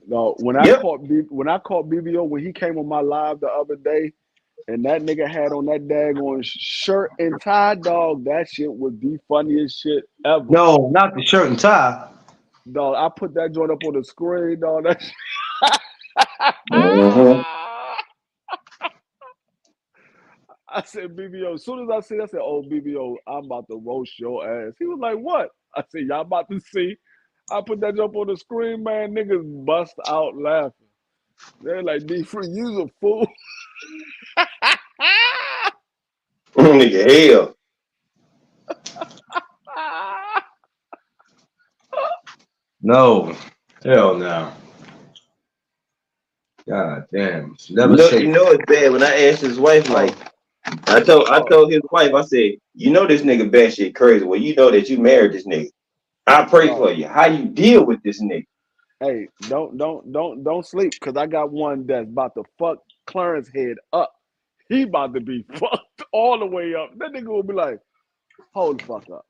S2: No, when I
S5: Yep.
S2: caught BBO when he came on my live the other day, and that nigga had on that daggone shirt and tie, dog. That shit was the funniest shit ever.
S1: No, not the shirt and tie.
S2: Dog, I put that joint up on the screen, dog. That shit.
S5: Uh-huh.
S2: I said, BBO. As soon as I said, oh, BBO, I'm about to roast your ass. He was like, what? I said, y'all about to see. I put that jump on the screen, man. Niggas bust out laughing. They're like, D-Free, you's a fool.
S5: Nigga, hell.
S1: No. Hell no. God damn. Never
S5: You
S1: say.
S5: know it's bad when I asked his wife, like, I told his wife, I said, you know this nigga bad shit crazy. Well, you know that you married this nigga. I pray for you. How you deal with this nigga?
S2: Hey, don't sleep, cause I got one that's about to fuck Clarence head up. He about to be fucked all the way up. That nigga will be like, hold the fuck up.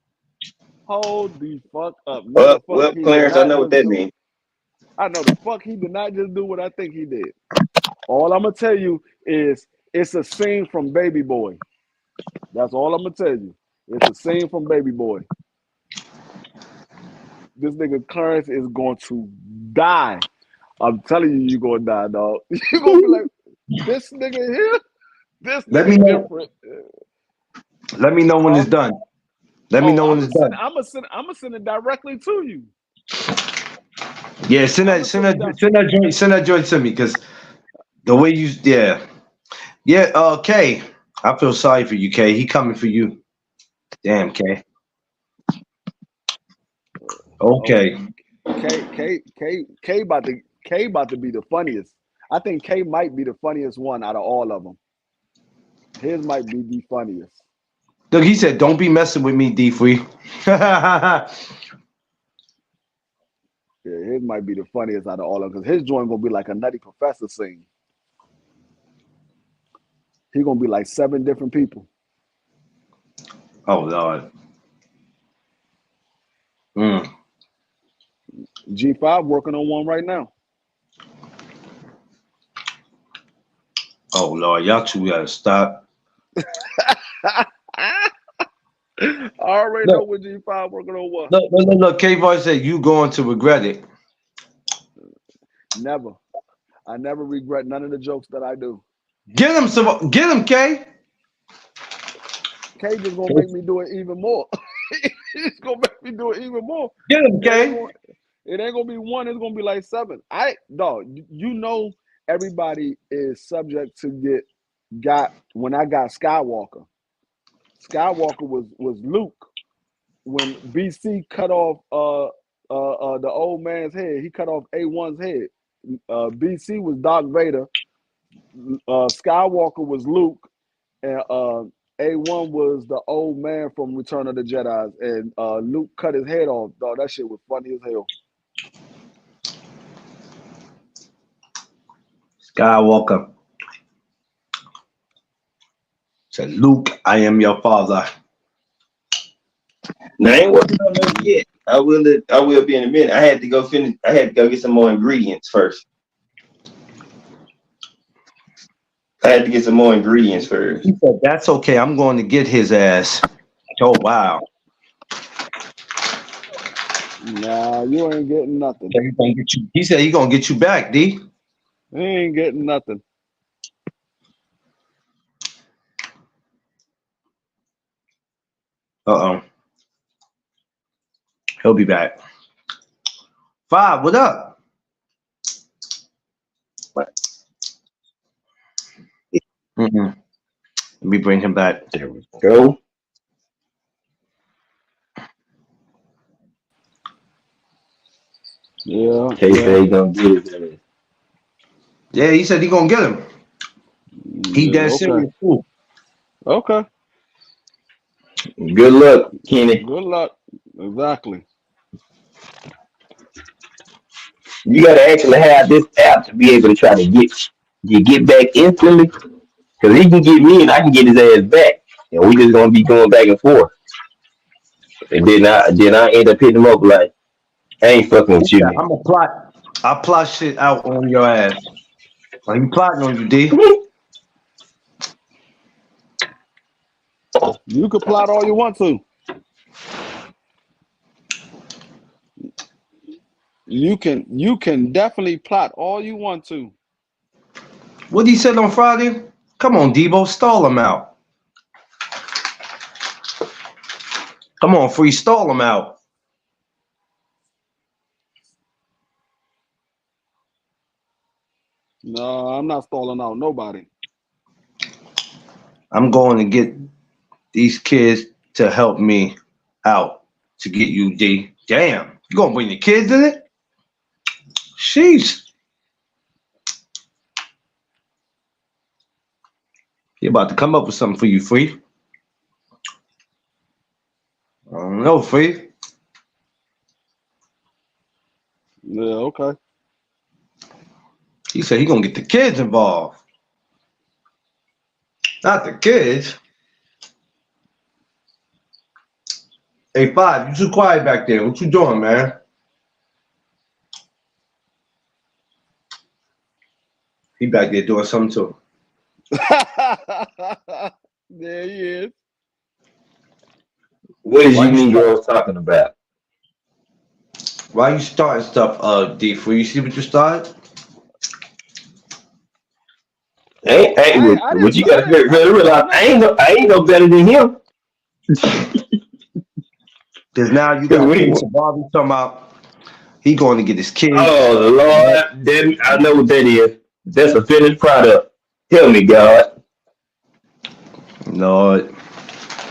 S2: Hold the fuck up. No, the fuck he did
S5: Clarence, I
S2: not
S5: know what
S2: just
S5: that
S2: do.
S5: means.
S2: I know the fuck he did not just do what I think he did. All I'm gonna tell you is it's a scene from Baby Boy. That's all I'm gonna tell you. It's a scene from Baby Boy. This nigga Clarence is going to die. I'm telling you, you're gonna die, dog. You're gonna be like, this nigga here, this
S1: Let me
S2: nigga
S1: know.
S2: different.
S1: Let me know when
S2: Huh?
S1: it's done. Let me know when it's done.
S2: I'm gonna send it directly to you.
S1: Yeah, send that joint to me, because the way you K. I feel sorry for you, K. He coming for you. Damn, K. Okay.
S2: K about to be the funniest. I think K might be the funniest one out of all of them. His might be the funniest.
S1: Look, he said, "Don't be messing with me, D-Free."
S2: Yeah, his might be the funniest out of all of them, because his joint gonna be like a Nutty Professor scene. He gonna be like 7 different people.
S1: Oh Lord.
S2: G5 working on one right now.
S1: Oh Lord, y'all two gotta stop.
S2: I already know what G5 working on what.
S1: Look. K-Voice said you going to regret it.
S2: Never. I never regret none of the jokes that I do.
S1: Get him, K.
S2: K just gonna make me do it even more. He's gonna make me do it even more.
S1: Get him, K.
S2: It ain't gonna be 1, it's gonna be like 7. You know everybody is subject to got when I got Skywalker. Skywalker was Luke. When BC cut off the old man's head, he cut off A1's head. BC was Darth Vader. Skywalker was Luke, and A1 was the old man from Return of the Jedi. And Luke cut his head off. Dog, that shit was funny as hell.
S1: Skywalker said, "Luke, I am your father."
S5: Now I ain't working on that yet. I will be in a minute. I had to go get some more ingredients first.
S1: He said, "That's okay. I'm going to get his ass." Oh wow.
S2: Nah, you ain't getting nothing.
S1: He said he gonna get you back, D.
S2: He ain't getting nothing.
S1: He'll be back. 5, what up? Let me bring him back.
S5: There we go.
S2: Yeah.
S5: K gonna get it.
S1: Yeah, he said he gonna get him. He dead serious too.
S2: Okay.
S5: Good luck, Kenny.
S2: Good luck. Exactly.
S5: You gotta actually have this app to be able to try to get back instantly. Cause he can get me and I can get his ass back. And we just gonna be going back and forth. And then I end up hitting him up like, I ain't fucking with you,
S1: Yeah,
S5: nigga.
S1: I plot shit out on your ass. Are you plotting on you, D?
S2: You can plot all you want to. You can definitely plot all you want to.
S1: What he said on Friday? Come on, Debo, stall him out. Come on, free, stall him out.
S2: No, I'm not stalling out nobody.
S1: I'm going to get these kids to help me out to get you, D. Damn, you gonna bring the kids in it? Sheesh. He about to come up with something for you, Free. I don't know, Free.
S2: Yeah, okay.
S1: He said he gonna get the kids involved. Not the kids. Hey, Five, you too quiet back there. What you doing, man? He back there doing something too.
S2: There he is.
S5: What is
S1: Why
S5: you
S1: you
S5: Negroes talking about?
S1: Why you starting stuff, D? Free? You see what you started?
S5: What you gotta realize, I ain't no better than him.
S1: Because now you
S5: Cause
S1: got
S5: we,
S1: Prince of Barbie talking about he going to get his kids.
S5: oh Lord, then I know what that is. That's a finished product. Tell me, God.
S1: Lord,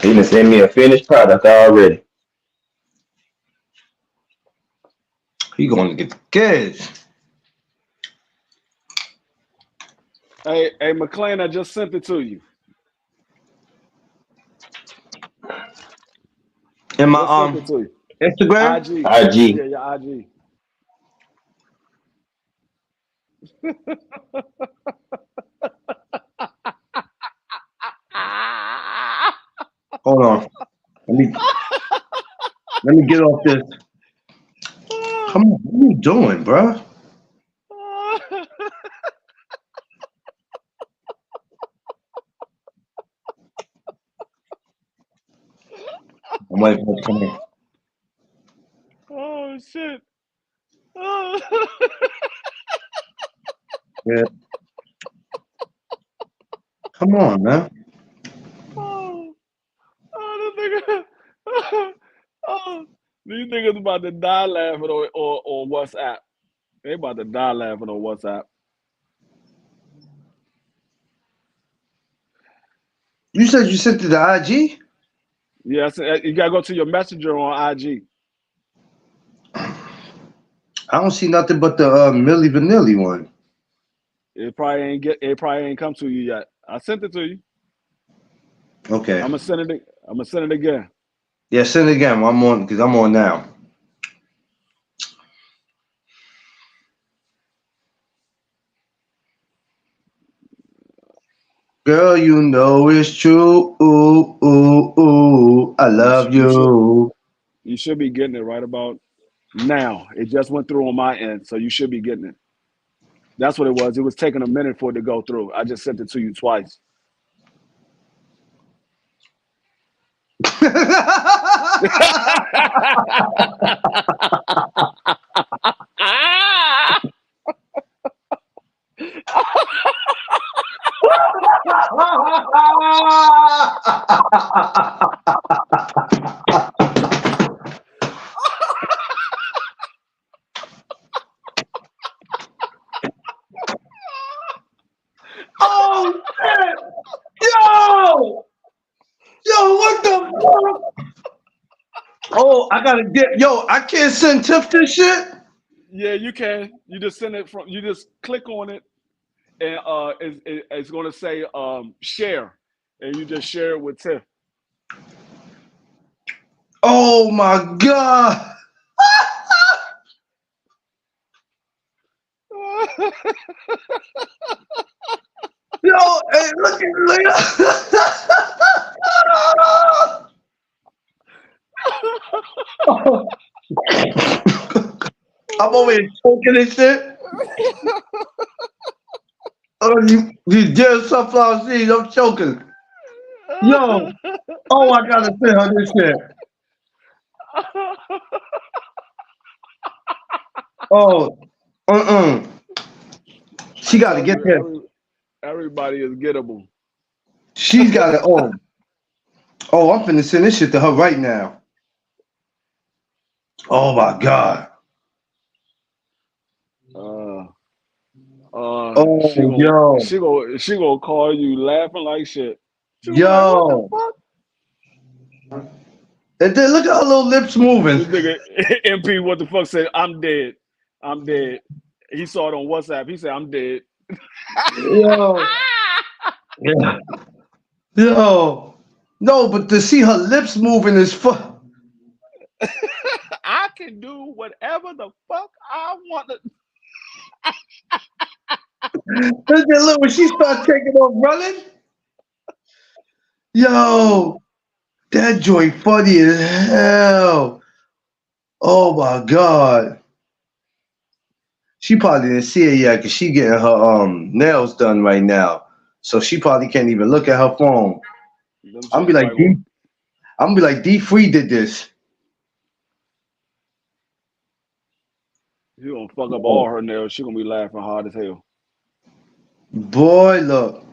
S5: He done sent me a finished product already.
S1: he going to get the kids.
S2: Hey, McLean, I just sent it to you.
S1: In
S2: Just
S1: my
S2: sent it to you.
S1: Instagram.
S2: IG.
S5: IG.
S2: Yeah, your IG.
S1: Hold on. Let me get off this. Come on, what are you doing, bro? I'm waiting for it to come in.
S2: Oh shit.
S1: Yeah. Come on, man.
S2: This nigga. Oh, these niggas about to die laughing on WhatsApp. They about to die laughing on WhatsApp.
S1: You said you sent it to IG?
S2: Yeah, you gotta go to your messenger on IG.
S1: I don't see nothing but the Milli Vanilli one.
S2: It probably ain't come to you yet. I sent it to you.
S1: Okay.
S2: I'm gonna send it again.
S1: Yeah, send it again. I'm on because I'm on now. Girl, you know it's true. Ooh, ooh, ooh. I love you.
S2: You should be getting it right about now. It just went through on my end, so you should be getting it. That's what it was. It was taking a minute for it to go through. I just sent it to you twice.
S1: Oh shit! Yo! Yo, what the fuck? Oh, I gotta get I can't send Tiff this shit.
S2: Yeah, you can. You just send it from. You just click on it, and it's going to say share, and you just share it with Tiff.
S1: Oh my God. Yo, hey, look I'm over here choking and shit. Oh, you dead sunflower seeds, I'm choking. Yo, oh, I gotta send her this shit. Oh, she gotta get this.
S2: Everybody is gettable.
S1: She's gotta, I'm finna send this shit to her right now. Oh my God.
S2: She gonna call you laughing like shit. She gonna be like, what the
S1: Yo.
S2: fuck?
S1: And then look at her little lips moving.
S2: This nigga MP, what the fuck, said, I'm dead. I'm dead. He saw it on WhatsApp. He said, I'm dead.
S1: Yo. Yeah. Yo. No, but to see her lips moving is fun.
S2: I can do whatever the fuck I want to.
S1: Look, when she starts taking off running. Yo. That joint funny as hell. Oh my God. She probably didn't see it yet because she getting her nails done right now. So she probably can't even look at her phone. I'm be like, D Free did this.
S2: You gonna fuck up all her nails. She gonna be laughing hard as hell.
S1: Boy, look.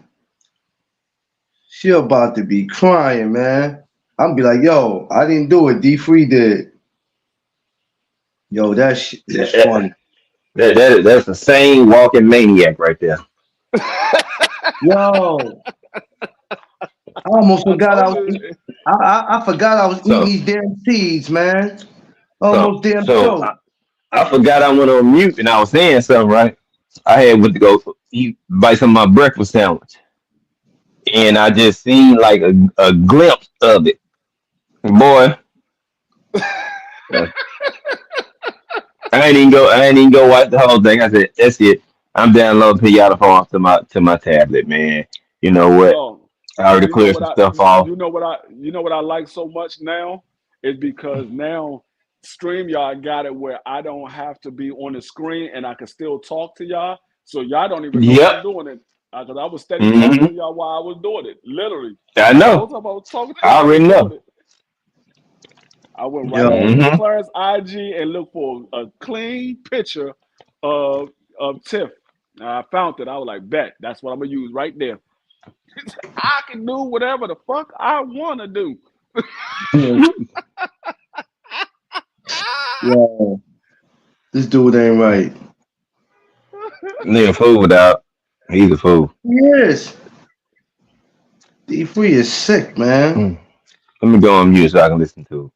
S1: She about to be crying, man. I'm be like, yo, I didn't do it. D Free did. Yo, that shit is funny.
S5: That's the same walking maniac right there.
S1: Yo. I almost forgot I was eating. I forgot I was eating these damn seeds, man. Almost damn choked.
S5: I forgot I went on mute and I was saying something, right? I had went to go buy some of my breakfast sandwich. And I just seen like a glimpse of it. Boy. I ain't even go watch the whole thing. I said, that's it. I'm downloading Pinata Farm to my tablet, man. You know what? I already cleared some stuff off.
S2: You know what I like so much now is because now StreamYard got it where I don't have to be on the screen and I can still talk to y'all. So y'all don't even know I'm doing it. Because I was steady talking to y'all while I was doing it. Literally.
S5: I know. I already know.
S2: I went right on to Clarence IG and looked for a clean picture of Tiff. I found it. I was like, bet. That's what I'm going to use right there. I can do whatever the fuck I want to do.
S1: Yeah. This dude ain't right.
S5: Nigga a fool without. He's a fool.
S1: Yes. D Free is sick, man.
S5: Let me go on mute so I can listen to it.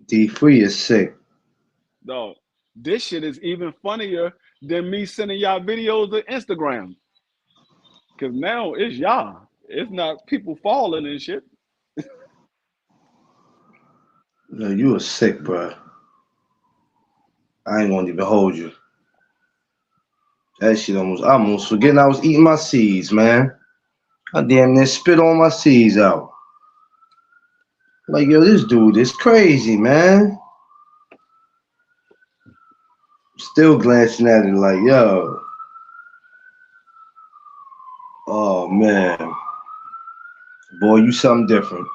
S1: D Free is sick.
S2: No, this shit is even funnier than me sending y'all videos to Instagram. Cause now it's y'all. It's not people falling and shit.
S1: No, you are sick, bro. I ain't gonna even hold you. That shit I almost forgetting I was eating my seeds, man. I damn near spit all my seeds out. Like, yo, this dude is crazy, man. Still glancing at it like, yo. Oh, man. Boy, you something different.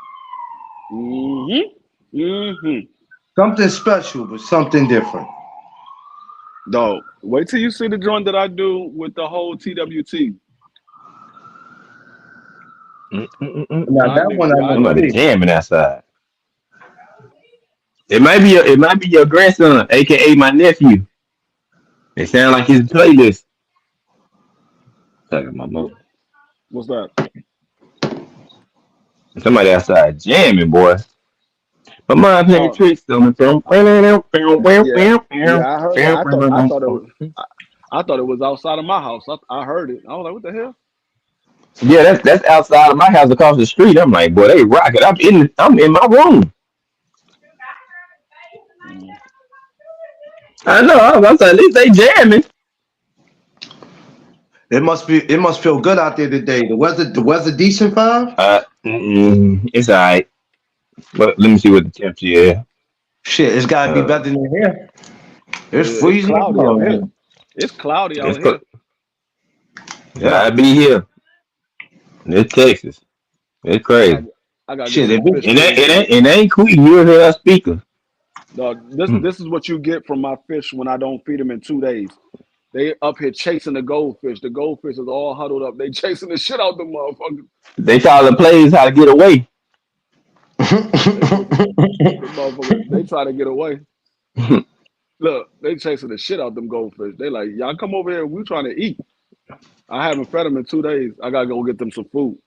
S1: Something special, but something different.
S2: Dog, wait till you see the joint that I do with the whole TWT.
S1: Now, that one I
S5: I'm about to jamming outside. It might be your grandson, aka my nephew. It sounds like his playlist. Talking my mother.
S2: What's that?
S5: Somebody outside jamming, boy. My mom playing tricks on the phone.
S2: Yeah, I heard it. I thought it was outside of my house. I heard it. I was like, what the hell?
S5: Yeah, that's outside of my house across the street. I'm like, boy, they rocking. I'm in my room.
S2: Mm.
S5: I know. I was like, at least they jamming.
S1: It must feel good out there today. The weather decent, five.
S5: It's all right. But let me see what the temperature is.
S1: Shit, it's gotta be
S5: Uh,
S1: better than here. It's
S2: Yeah, it's
S1: freezing
S2: cloudy out here.
S1: out
S2: It's cloudy
S5: it's
S2: out here.
S1: here.
S5: I be here. It's Texas. It's
S2: I got
S5: crazy.
S2: I gotta get
S1: Shit,
S2: some fish
S5: It ain't
S2: food
S5: it
S2: for
S5: ain't
S2: you.
S5: it ain't quick. You hear her speaker.
S2: Dog,
S5: Hmm.
S2: this is what you get from my fish when I don't feed them in 2 days. They up here chasing the goldfish. The goldfish is all huddled up. They chasing the shit out the motherfuckers.
S5: They call the plays how to get away.
S2: They chasing the motherfuckers. They try to get away. Look, they chasing the shit out them goldfish. They like, y'all come over here. We trying to eat. I haven't fed them in 2 days. I gotta go get them some food.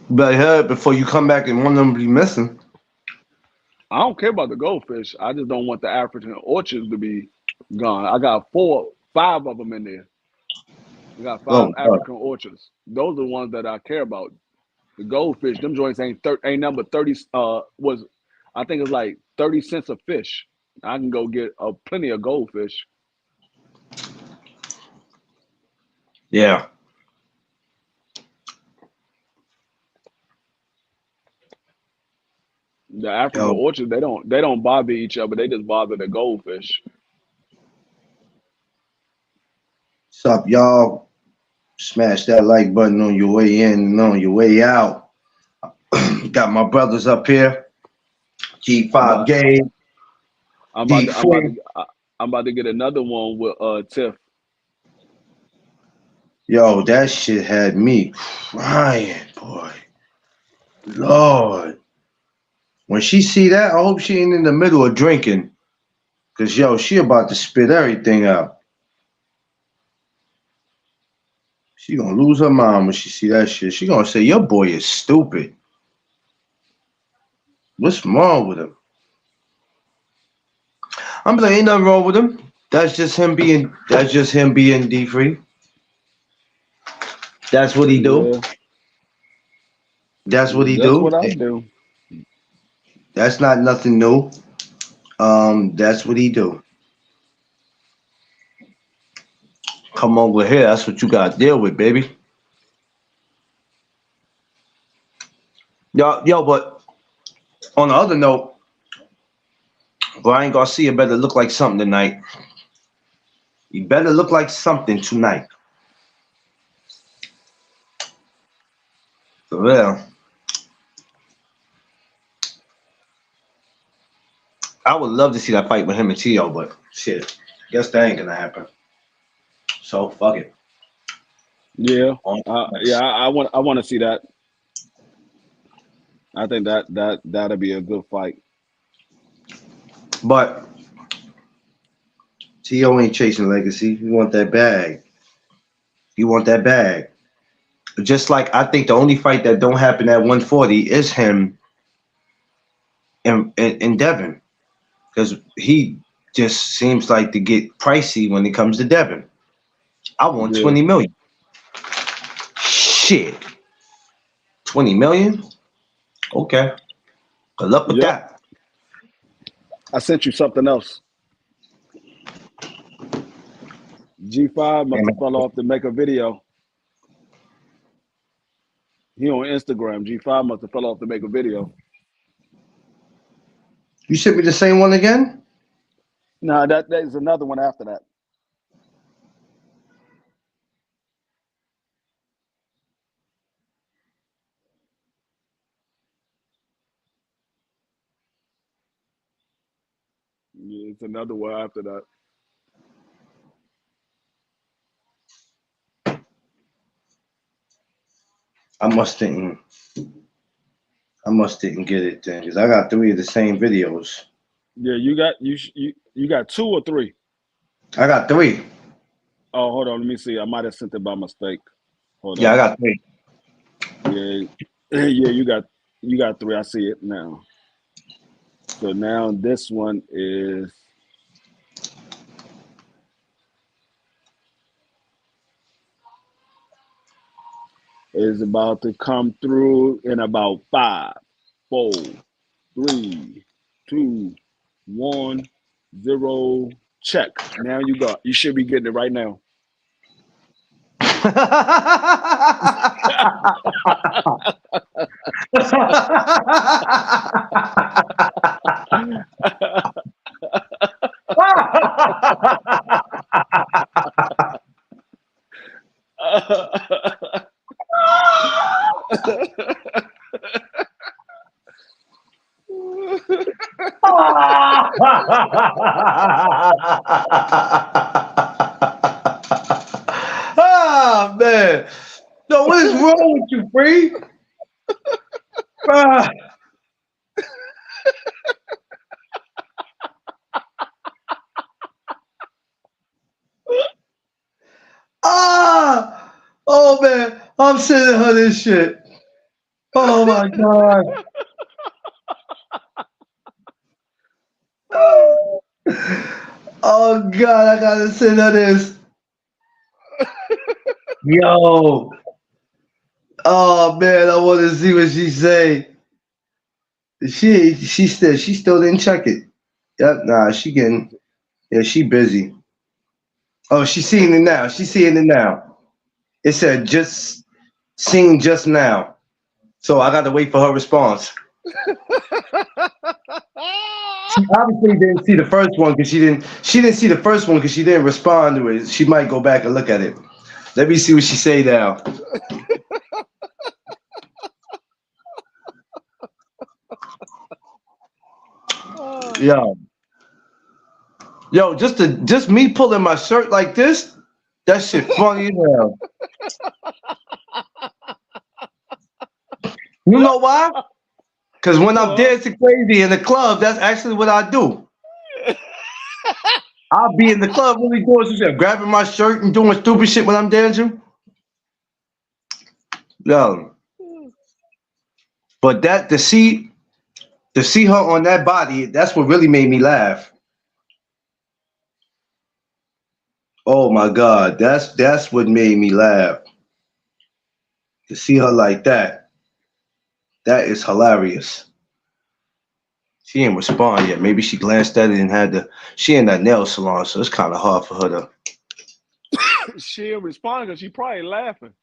S1: Better hurry up before you come back and one of them be missing.
S2: I don't care about the goldfish. I just don't want the African orchards to be gone. I got five of them in there. I got five
S1: Oh, God.
S2: African orchards. Those are the ones that I care about. The goldfish, them joints ain't number 30. Was I think it's like 30 cents a fish. I can go get plenty of goldfish.
S1: Yeah.
S2: The African
S1: Yo,
S2: orchards, they don't bother each other. They just bother the goldfish.
S1: what's up, y'all? Smash that like button on your way in and on your way out. Got my brothers up here.
S2: I'm
S1: G5
S2: about
S1: Game,
S2: I'm about
S1: D
S2: to, I'm about
S1: Free.
S2: to I'm about to get another one with Tiff.
S1: Yo, that shit had me crying, boy. Lord. When she see that, I hope she ain't in the middle of drinking. Cause yo, she about to spit everything out. She gonna lose her mind when she see that shit. She gonna say, your boy is stupid. What's wrong with him? I'm like, ain't nothing wrong with him. That's just him being D free. That's what he do.
S2: Yeah,
S1: That's what he
S2: that's
S1: do.
S2: what I do.
S1: That's not nothing new. That's what he do. Come over here. That's what you gotta deal with, baby. Yo, but on the other note, Brian Garcia better look like something tonight. He better look like something tonight. For real. I would love to see that fight with him and Tio, but shit. Guess that ain't gonna happen. So fuck it.
S2: Yeah,
S1: On-
S2: yeah. I want to see that. I think that'll be a good fight.
S1: But Tio ain't chasing legacy. He want that bag. He want that bag. Just like I think the only fight that don't happen at 140 is him and Devin. Because he just seems like to get pricey when it comes to Devin. I want
S2: Yeah.
S1: 20 million. Shit. 20 million? Okay. Good luck with
S2: Yep.
S1: that.
S2: I sent you something else. G5 must have fell off to make a video. He on Instagram. G5 must have fell off to make a video.
S1: You sent me the same one again?
S2: No, there's another one after that. Yeah, it's another one after that.
S1: I must didn't I must didn't get it then. Because I got three of the same videos.
S2: Yeah, you got two or three.
S1: I got three.
S2: Oh, hold on. Let me see. I might have sent it by mistake. Hold
S1: Yeah, I
S2: on.
S1: got three.
S2: Yeah, yeah. You got three. I see it now. So now this one is. is about to come through in about 5, 4, 3, 2, 1, 0. Check. Now you should be getting it right now.
S1: Ah, man. No, what is wrong with you, Free? Ah. Ah! Oh, man. I'm sending her this shit. Oh, my God. Oh, God, I gotta send her this. Yo. Oh, man, I want to see what she say. She still didn't check it. Yep, nah, she busy. Oh, she's seeing it now. She's seeing it now. It said just seen just now. So I got to wait for her response. She obviously didn't see the first one because she didn't see the first one because she didn't respond to it. She might go back and look at it. Let me see what she say now. Yo, just me pulling my shirt like this, that shit funny as hell. You know why? Because when I'm dancing crazy in the club, that's actually what I do. I'll be in the club really doing some shit, grabbing my shirt and doing stupid shit when I'm dancing. Yo. But that to see her on that body, that's what really made me laugh. Oh my God, that's what made me laugh. To see her like that, that is hilarious. She didn't respond yet. Maybe she glanced at it and she in that nail salon, so it's kind of hard for her to.
S2: She didn't respond because she probably laughing.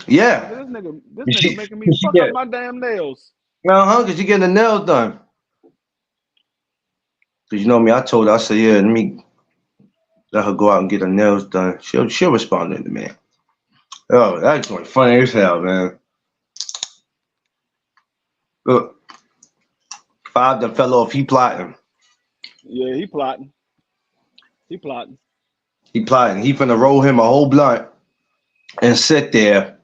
S1: Yeah.
S2: This nigga making me fuck up my damn nails.
S1: Because you getting the nails done. Because you know me, I told her, I said, yeah, let me let her go out and get her nails done. She'll respond to me. Oh, that's going funny as hell, man. Look. 5 that fell off, he plotting.
S2: Yeah, he plotting. He plotting.
S1: He finna roll him a whole blunt and sit there.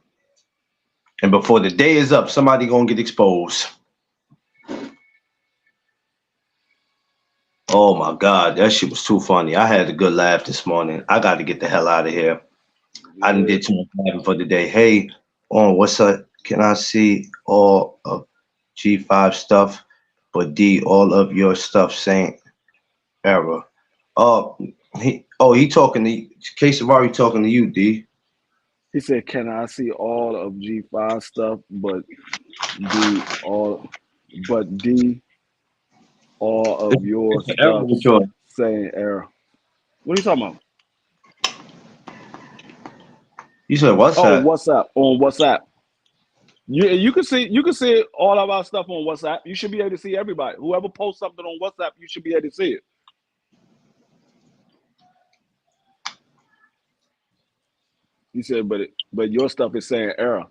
S1: And before the day is up, somebody gonna get exposed. Oh my God, that shit was too funny. I had a good laugh this morning. I got to get the hell out of here. Yeah. I didn't get too much laughing for the day. Hey, what's up? Can I see all of G5 stuff? But D, all of your stuff saying error. He talking to K-Savari talking to you, D.
S2: He said, "Can I see all of G5 stuff, but D all of your stuff saying error." What are you talking about?
S1: You said WhatsApp?
S2: On WhatsApp. You can see all of our stuff on WhatsApp. You should be able to see everybody. Whoever posts something on WhatsApp, you should be able to see it. He said, but your stuff is saying error.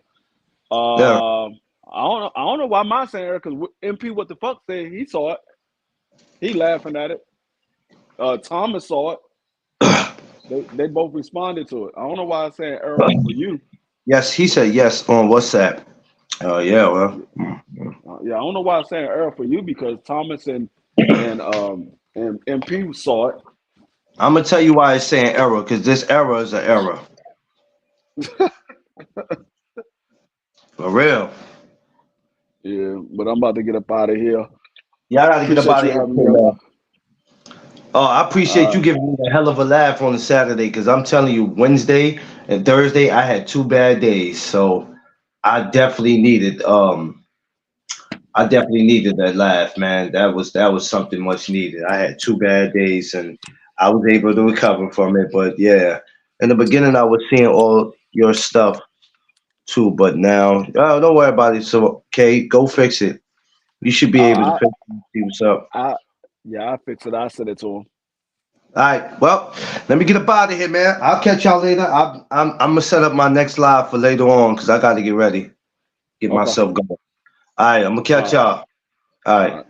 S1: Yeah.
S2: I don't know why mine's saying error, because MP what the fuck said he saw it. He laughing at it. Thomas saw it. They both responded to it. I don't know why it's saying error for you.
S1: Yes, he said yes on WhatsApp. Yeah, well.
S2: Yeah, I don't know why it's saying error for you, because Thomas and MP saw it.
S1: I'm gonna tell you why it's saying error, because this error is an error. For real.
S2: Yeah, but I'm about to get up out of here.
S1: Yeah, I gotta get up out of here. Oh, I appreciate you giving me a hell of a laugh on a Saturday, because I'm telling you, Wednesday and Thursday I had 2 bad days. So I definitely needed that laugh, man. That was something much needed. I had 2 bad days and I was able to recover from it. But yeah, in the beginning I was seeing all your stuff too, but now don't worry about it. So okay, go fix it. You should be able to
S2: I,
S1: fix it and see what's up.
S2: I fix it. I send it to him.
S1: All right, well, let me get up out of here, man. I'll catch y'all later. I'm gonna set up my next live for later on because I got to get ready, get
S2: Okay.
S1: myself going. All right, I'm gonna catch
S2: All right.
S1: y'all. All right.
S2: All right.